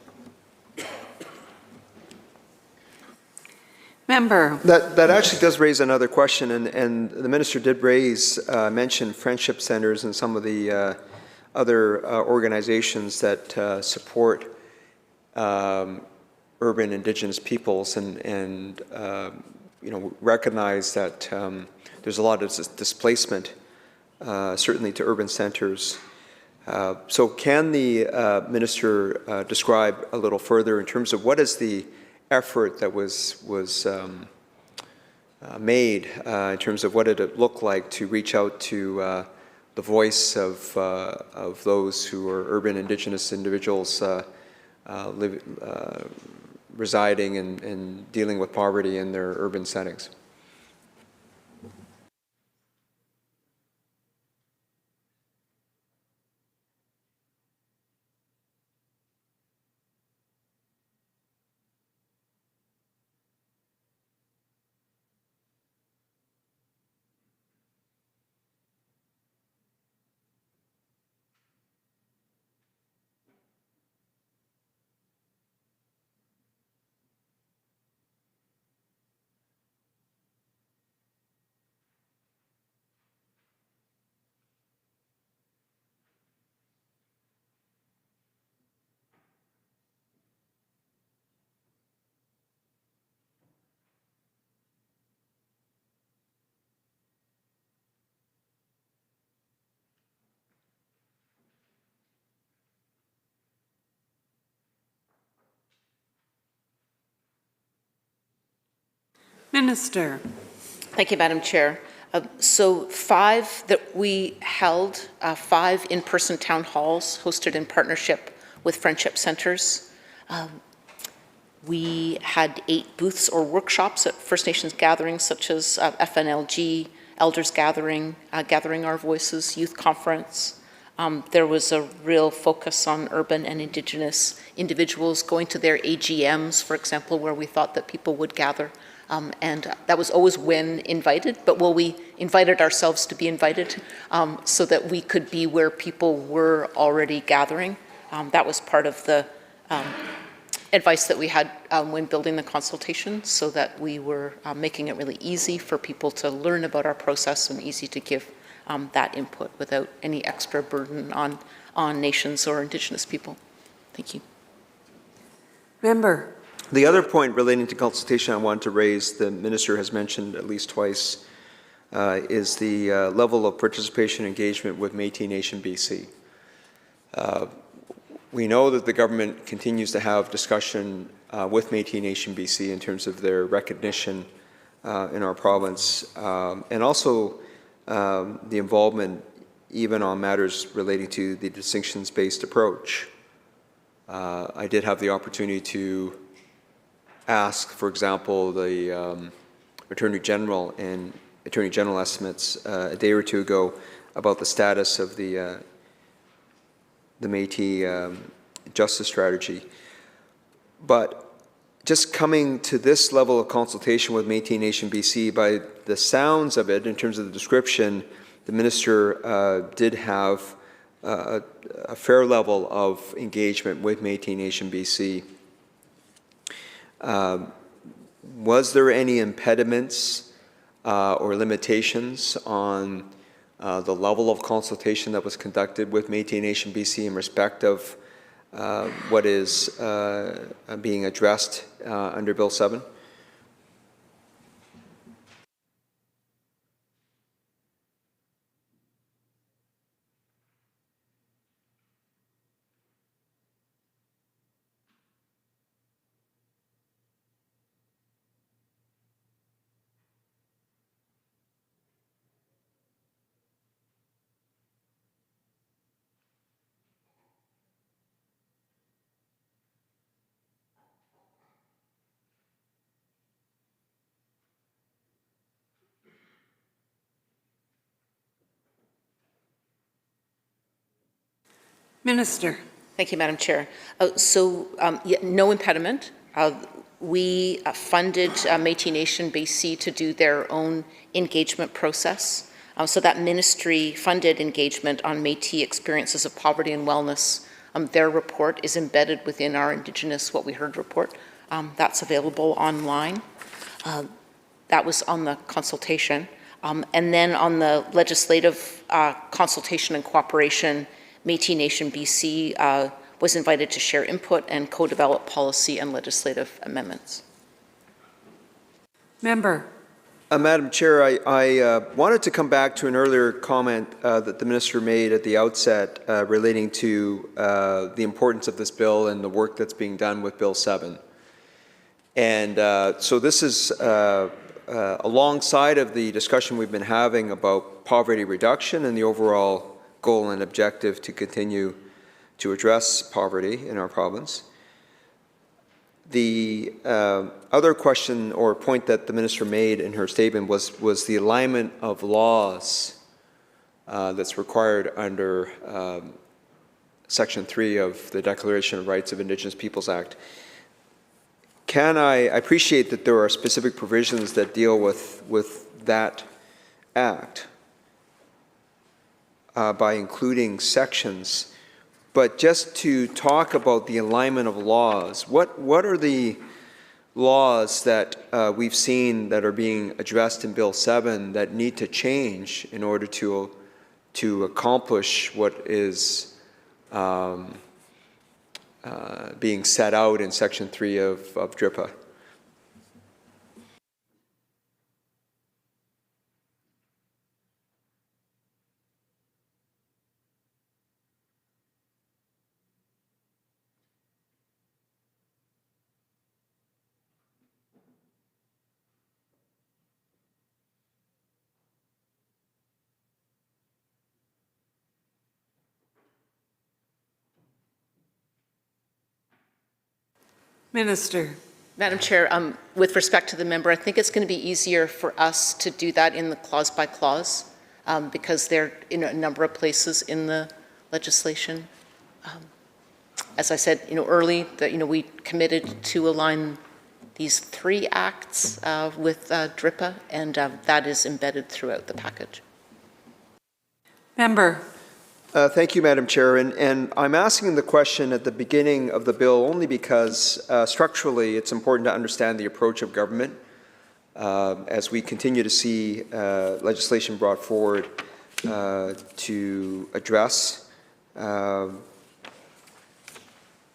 Member. That actually does raise another question, and the minister did mention friendship centers and some of the other organizations that support urban Indigenous peoples, and recognize that there's a lot of displacement, certainly to urban centers. So can the minister describe a little further in terms of what is the effort that was made in terms of what did it look like to reach out to the voice of those who are urban Indigenous individuals residing and dealing with poverty in their urban settings? Minister. Thank you, Madam Chair. So 5 that we held, 5 in-person town halls hosted in partnership with friendship centers. We had 8 booths or workshops at First Nations gatherings such as FNLG, Elders Gathering, Gathering Our Voices, Youth Conference. There was a real focus on urban and Indigenous individuals going to their AGMs, for example, where we thought that people would gather And that was always when invited, but we invited ourselves to be invited so that we could be where people were already gathering. That was part of the advice that we had when building the consultation, so that we were making it really easy for people to learn about our process and easy to give that input without any extra burden on nations or Indigenous people. Thank you. Member. The other point relating to consultation I want to raise, the minister has mentioned at least twice, is the level of participation engagement with Métis Nation BC. We know that the government continues to have discussion with Métis Nation BC in terms of their recognition in our province, and also the involvement even on matters relating to the distinctions-based approach. I did have the opportunity to ask, for example, the Attorney General and Attorney General estimates a day or two ago about the status of the Métis justice strategy. But just coming to this level of consultation with Métis Nation BC, by the sounds of it, in terms of the description, the minister did have a fair level of engagement with Métis Nation BC. Was there any impediments or limitations on the level of consultation that was conducted with Métis Nation BC in respect of what is being addressed under Bill 7? Minister. Thank you, Madam Chair. No impediment. We funded Métis Nation BC to do their own engagement process. So that ministry funded engagement on Métis experiences of poverty and wellness. Their report is embedded within our Indigenous What We Heard report. That's available online. That was on the consultation. And then on the legislative consultation and cooperation, Métis Nation BC was invited to share input and co-develop policy and legislative amendments. Member. Madam Chair, I wanted to come back to an earlier comment that the minister made at the outset relating to the importance of this bill and the work that's being done with Bill 7. And so this is alongside of the discussion we've been having about poverty reduction and the overall goal and objective to continue to address poverty in our province. The other question or point that the minister made in her statement was the alignment of laws that's required under Section 3 of the Declaration of Rights of Indigenous Peoples Act. I appreciate that there are specific provisions that deal with that act by including sections, but just to talk about the alignment of laws, what are the laws that we've seen that are being addressed in Bill 7 that need to change in order to accomplish what is being set out in Section 3 of DRIPA? Minister. Madam Chair, with respect to the member, I think it's going to be easier for us to do that in the clause by clause because they're in a number of places in the legislation. As I said, early that we committed to align these three acts with DRIPA, and that is embedded throughout the package. Member. Thank you, Madam Chair. And I'm asking the question at the beginning of the bill only because structurally it's important to understand the approach of government as we continue to see legislation brought forward to address,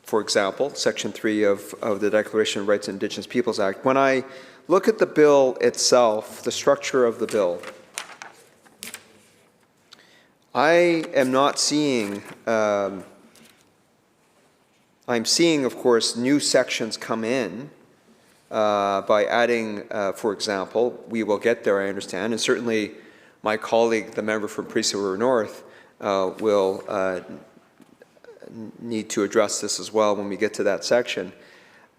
for example, Section 3 of the Declaration of Rights of Indigenous Peoples Act. When I look at the bill itself, the structure of the bill, I am not seeing, I'm seeing, of course, new sections come in by adding, for example, we will get there, I understand, and certainly my colleague, the member from Precinct River North, will need to address this as well when we get to that section,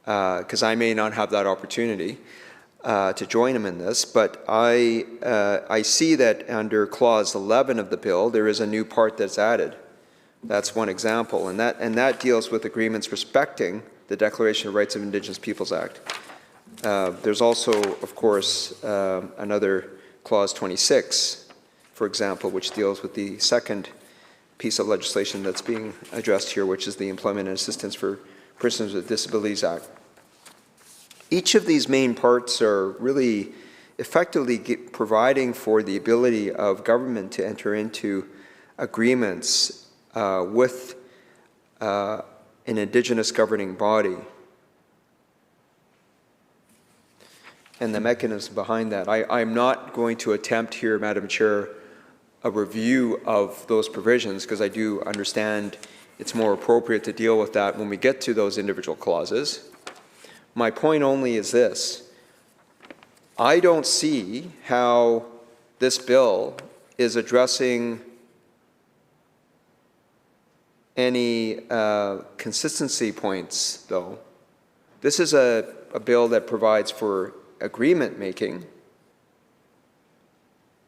because I may not have that opportunity to join him in this, but I see that under Clause 11 of the bill, there is a new part that's added. That's one example, and that deals with agreements respecting the Declaration of Rights of Indigenous Peoples Act. There's also, of course, another Clause 26, for example, which deals with the second piece of legislation that's being addressed here, which is the Employment and Assistance for Persons with Disabilities Act. Each of these main parts are really effectively providing for the ability of government to enter into agreements with an Indigenous governing body. And the mechanism behind that. I'm not going to attempt here, Madam Chair, a review of those provisions, because I do understand it's more appropriate to deal with that when we get to those individual clauses. My point only is this. I don't see how this bill is addressing any consistency points, though. This is a bill that provides for agreement making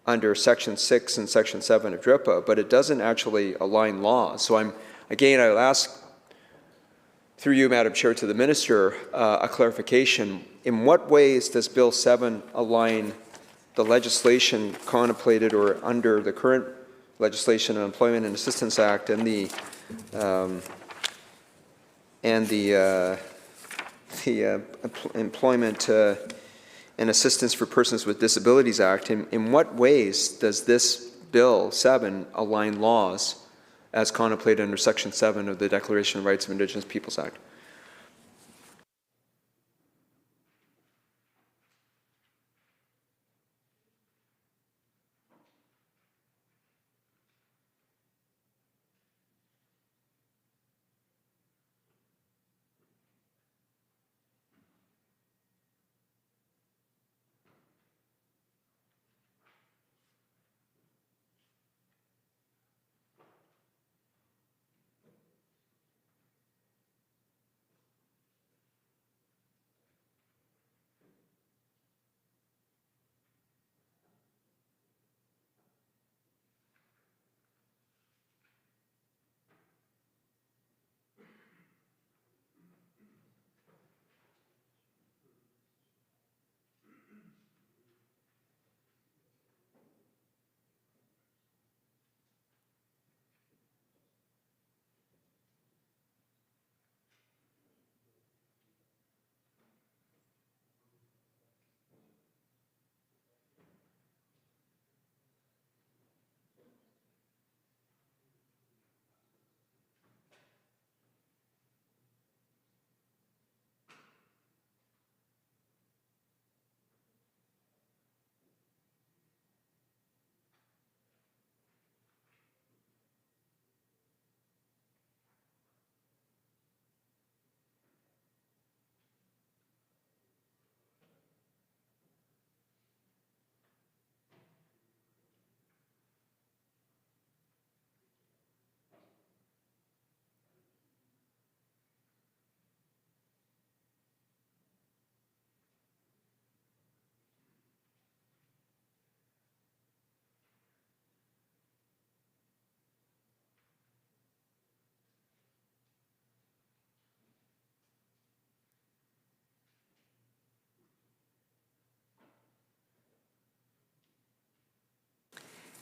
under Section 6 and Section 7 of DRIPA, but it doesn't actually align laws. So I'll ask, through you, Madam Chair, to the Minister, a clarification. In what ways does Bill 7 align the legislation contemplated or under the current legislation on Employment and Assistance Act and the Employment and Assistance for Persons with Disabilities Act? In what ways does this Bill 7 align laws as contemplated under Section 7 of the Declaration of Rights of Indigenous Peoples Act?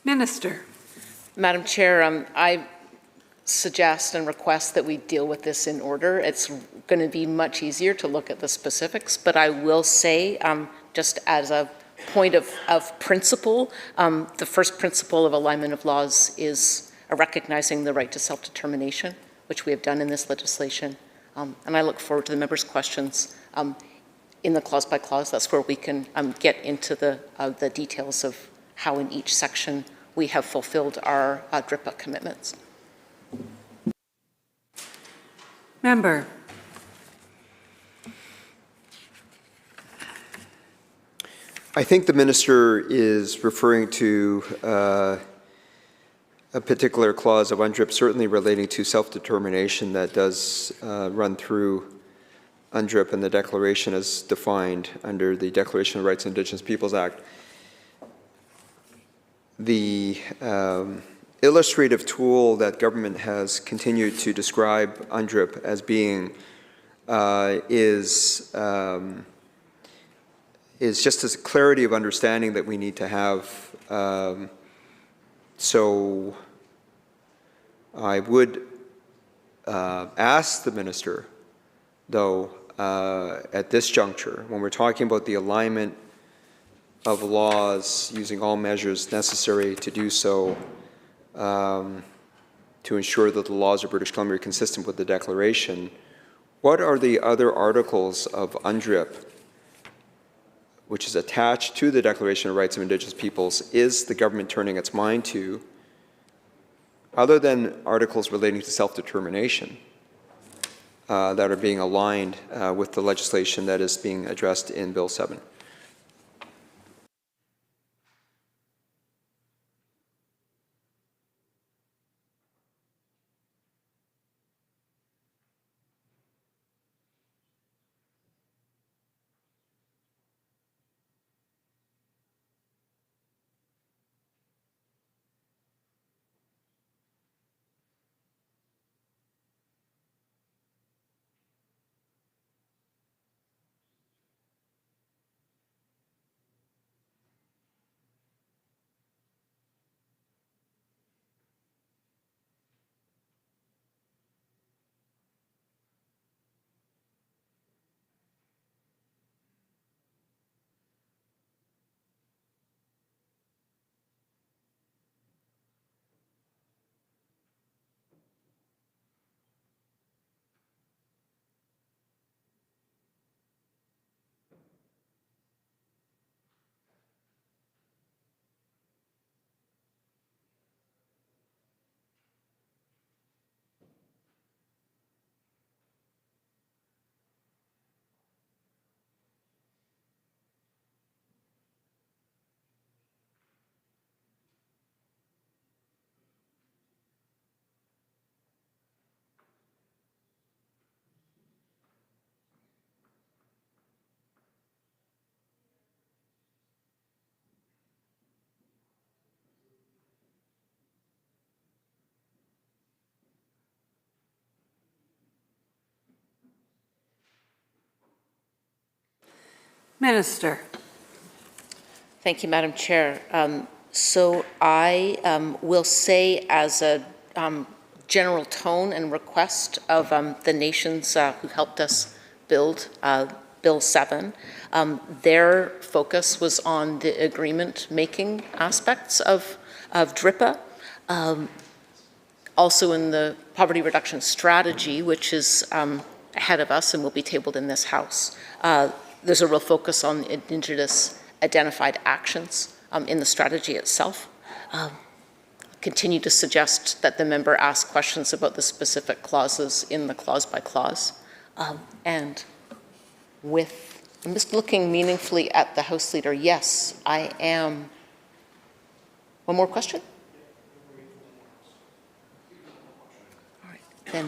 Minister. Madam Chair, I suggest and request that we deal with this in order. It's going to be much easier to look at the specifics, but I will say, just as a point of principle, the first principle of alignment of laws is recognizing the right to self-determination, which we have done in this legislation. And I look forward to the members' questions in the clause by clause. That's where we can get into the details of how in each section we have fulfilled our DRIPA commitments. Member. I think the minister is referring to a particular clause of UNDRIP, certainly relating to self-determination, that does run through UNDRIP and the declaration as defined under the Declaration of Rights of Indigenous Peoples Act. The illustrative tool that government has continued to describe UNDRIP as being is just a clarity of understanding that we need to have. So I would ask the minister, though, at this juncture, when we're talking about the alignment of laws, using all measures necessary to do so, to ensure that the laws of British Columbia are consistent with the Declaration, what are the other articles of UNDRIP which is attached to the Declaration of Rights of Indigenous Peoples is the government turning its mind to, other than articles relating to self-determination that are being aligned with the legislation that is being addressed in Bill 7? Minister. Thank you, Madam Chair. So I will say, as a general tone and request of the nations who helped us build Bill 7, their focus was on the agreement-making aspects of DRIPA. Also in the poverty reduction strategy, which is ahead of us and will be tabled in this House, there's a real focus on Indigenous identified actions in the strategy itself. Continue to suggest that the member ask questions about the specific clauses in the clause by clause. And I'm just looking meaningfully at the House Leader. Yes, I am. One more question? All right, then,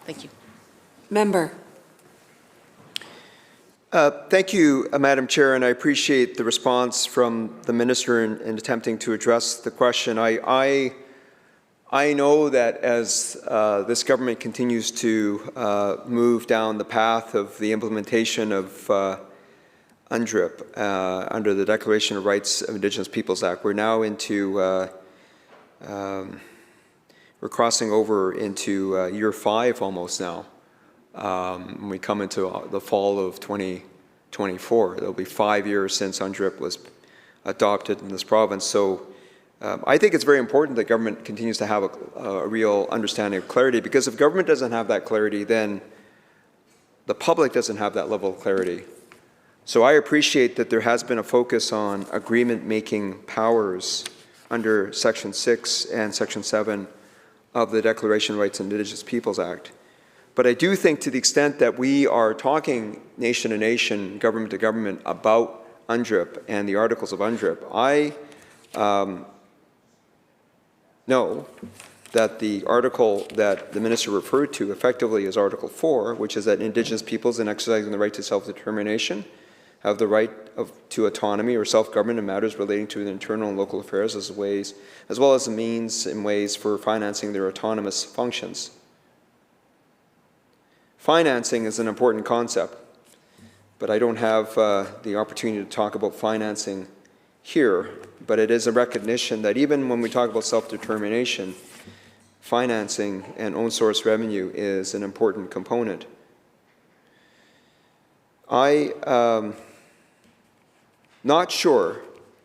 thank you. Member. Thank you, Madam Chair, and I appreciate the response from the minister in attempting to address the question. I know that as this government continues to move down the path of the implementation of UNDRIP under the Declaration of Rights of Indigenous Peoples Act. We're now into, we're crossing over into year 5 almost now. When we come into the fall of 2024, it'll be 5 years since UNDRIP was adopted in this province. So I think it's very important that government continues to have a real understanding of clarity, because if government doesn't have that clarity, then the public doesn't have that level of clarity. So I appreciate that there has been a focus on agreement-making powers under Section 6 and Section 7 of the Declaration of Rights of Indigenous Peoples Act. But I do think, to the extent that we are talking nation to nation, government to government about UNDRIP and the articles of UNDRIP, I know that the article that the minister referred to effectively is Article 4, which is that Indigenous peoples, in exercising the right to self-determination, have the right to autonomy or self-government in matters relating to their internal and local affairs, as well as the means and ways for financing their autonomous functions. Financing is an important concept, but I don't have the opportunity to talk about financing here, but it is a recognition that even when we talk about self-determination, financing and own source revenue is an important component. I'm not sure,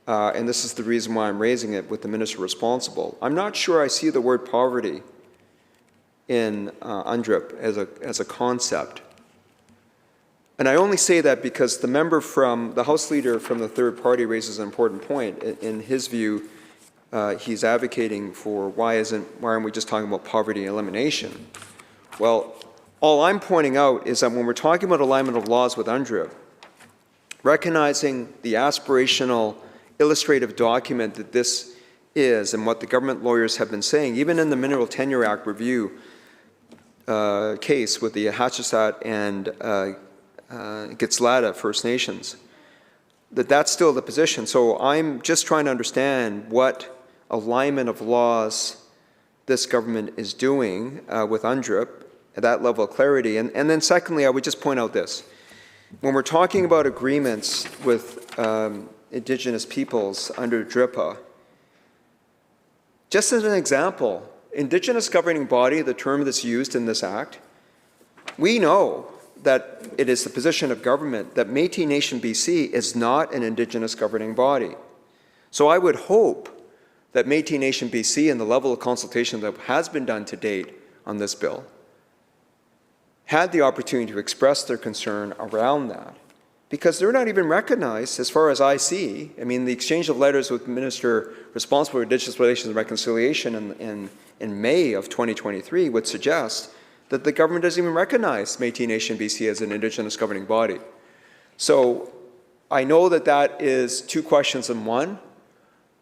and this is the reason why I'm raising it with the minister responsible, I'm not sure I see the word poverty in UNDRIP as a concept. And I only say that because the member from, the House Leader from the third party raises an important point. In his view, he's advocating for why aren't we just talking about poverty elimination? Well, all I'm pointing out is that when we're talking about alignment of laws with UNDRIP, recognizing the aspirational illustrative document that this is and what the government lawyers have been saying, even in the Mineral Tenure Act review case with the Hatchesat and Gitslada First Nations, that's still the position. So I'm just trying to understand what alignment of laws this government is doing with UNDRIP at that level of clarity. And then secondly, I would just point out this. When we're talking about agreements with Indigenous peoples under DRIPA, just as an example, Indigenous governing body, the term that's used in this act, we know that it is the position of government that Métis Nation BC is not an Indigenous governing body. So I would hope that Métis Nation BC and the level of consultation that has been done to date on this bill had the opportunity to express their concern around that, because they're not even recognized as far as I see. I mean, the exchange of letters with the minister responsible for Indigenous Relations and Reconciliation in May of 2023 would suggest that the government doesn't even recognize Métis Nation BC as an Indigenous governing body. So I know that that is two questions in one.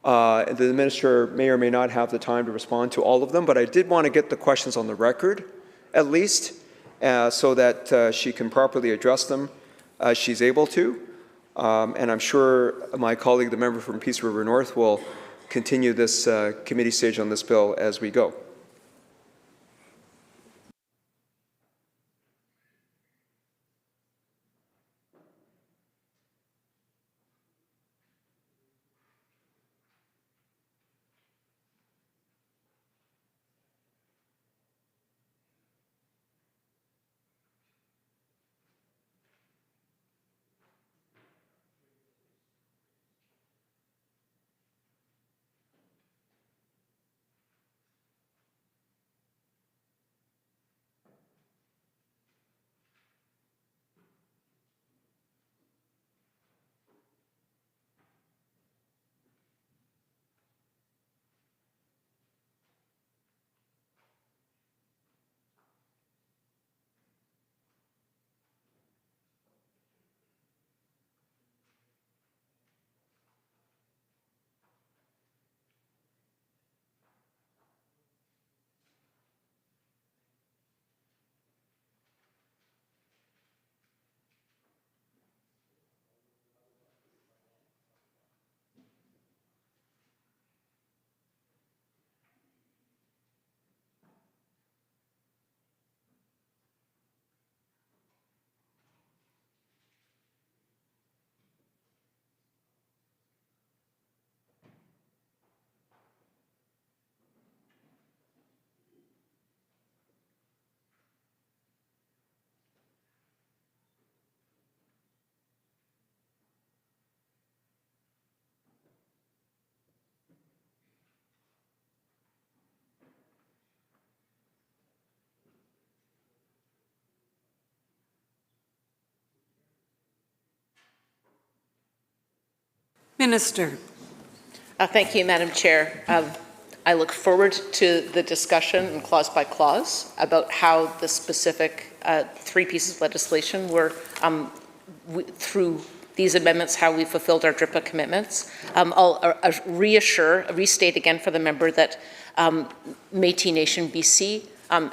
The minister may or may not have the time to respond to all of them, but I did want to get the questions on the record, at least, so that she can properly address them as she's able to. And I'm sure my colleague, the member from Peace River North, will continue this committee stage on this bill as we go. Minister. Thank you, Madam Chair. I look forward to the discussion and clause by clause about how the specific three pieces of legislation were, through these amendments, how we fulfilled our DRIPA commitments. I'll restate again for the member that Métis Nation BC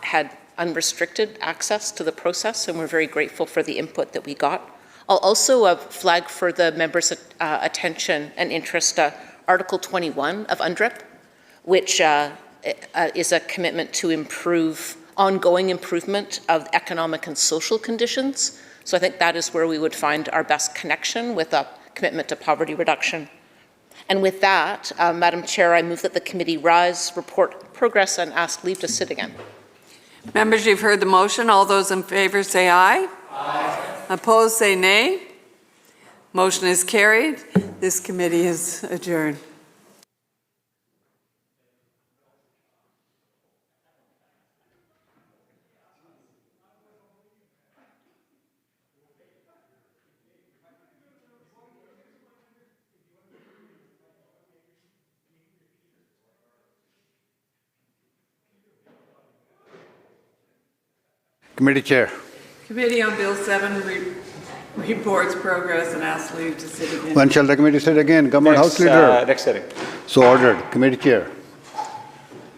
had unrestricted access to the process, and we're very grateful for the input that we got. I'll also flag for the members' attention and interest Article 21 of UNDRIP, which is a commitment to improve, ongoing improvement of economic and social conditions. So I think that is where we would find our best connection with a commitment to poverty reduction. And with that, Madam Chair, I move that the committee rise, report progress, and ask leave to sit again. Members, you've heard the motion. All those in favor say aye. Aye. Opposed, say nay. Motion is carried. This committee is adjourned. Committee Chair. Committee on Bill 7 reports progress and asks leave to sit again. When shall the committee sit again? Government House Leader. Next sitting. So ordered. Committee Chair.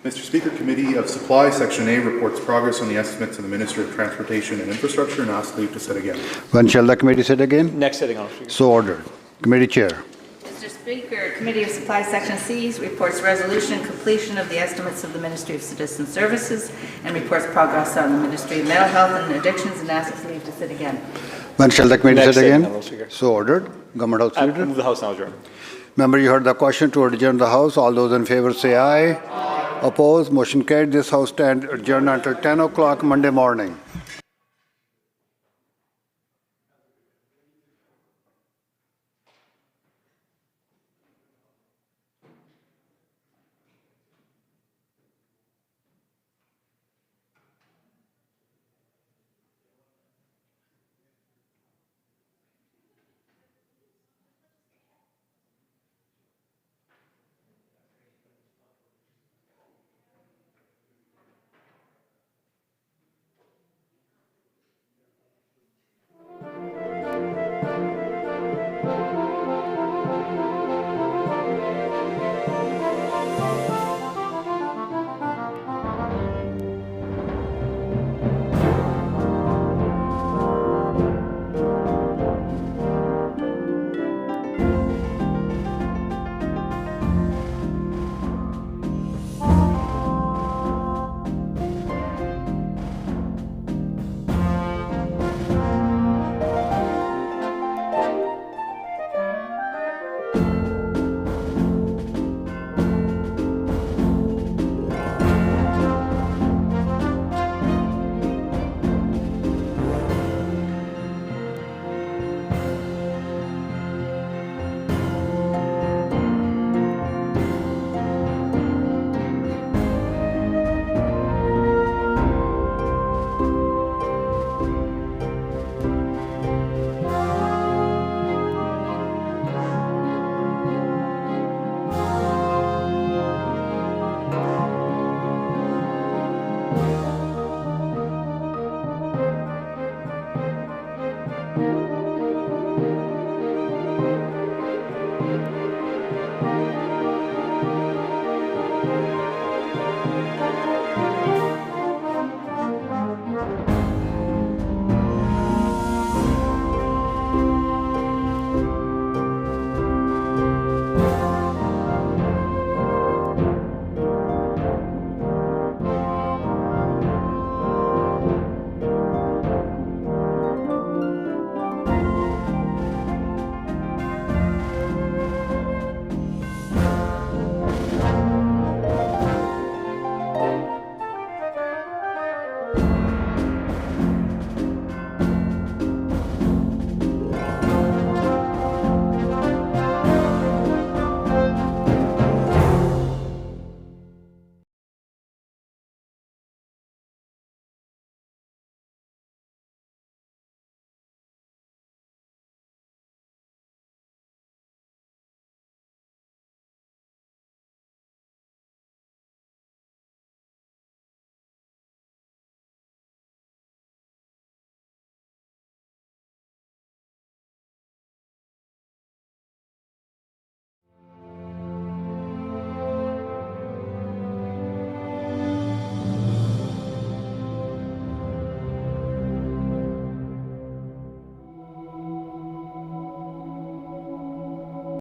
Mr. Speaker, Committee of Supply, Section A, reports progress on the estimates of the Minister of Transportation and Infrastructure and asks leave to sit again. When shall the committee sit again? Next sitting, Honourable Speaker. So ordered. Committee Chair. Mr. Speaker, Committee of Supply Section C reports resolution completion of the estimates of the Ministry of Citizen Services and reports progress on the Ministry of Mental Health and Addictions and asks leave to sit again. When shall the committee Next sit sitting, again? Honourable Speaker. So ordered. Government House I Leader. move the House now adjourn. Member, you heard the question to adjourn the House. All those in favor say aye. Aye. Opposed? Motion carried. This House stand adjourned until 10 o'clock Monday morning.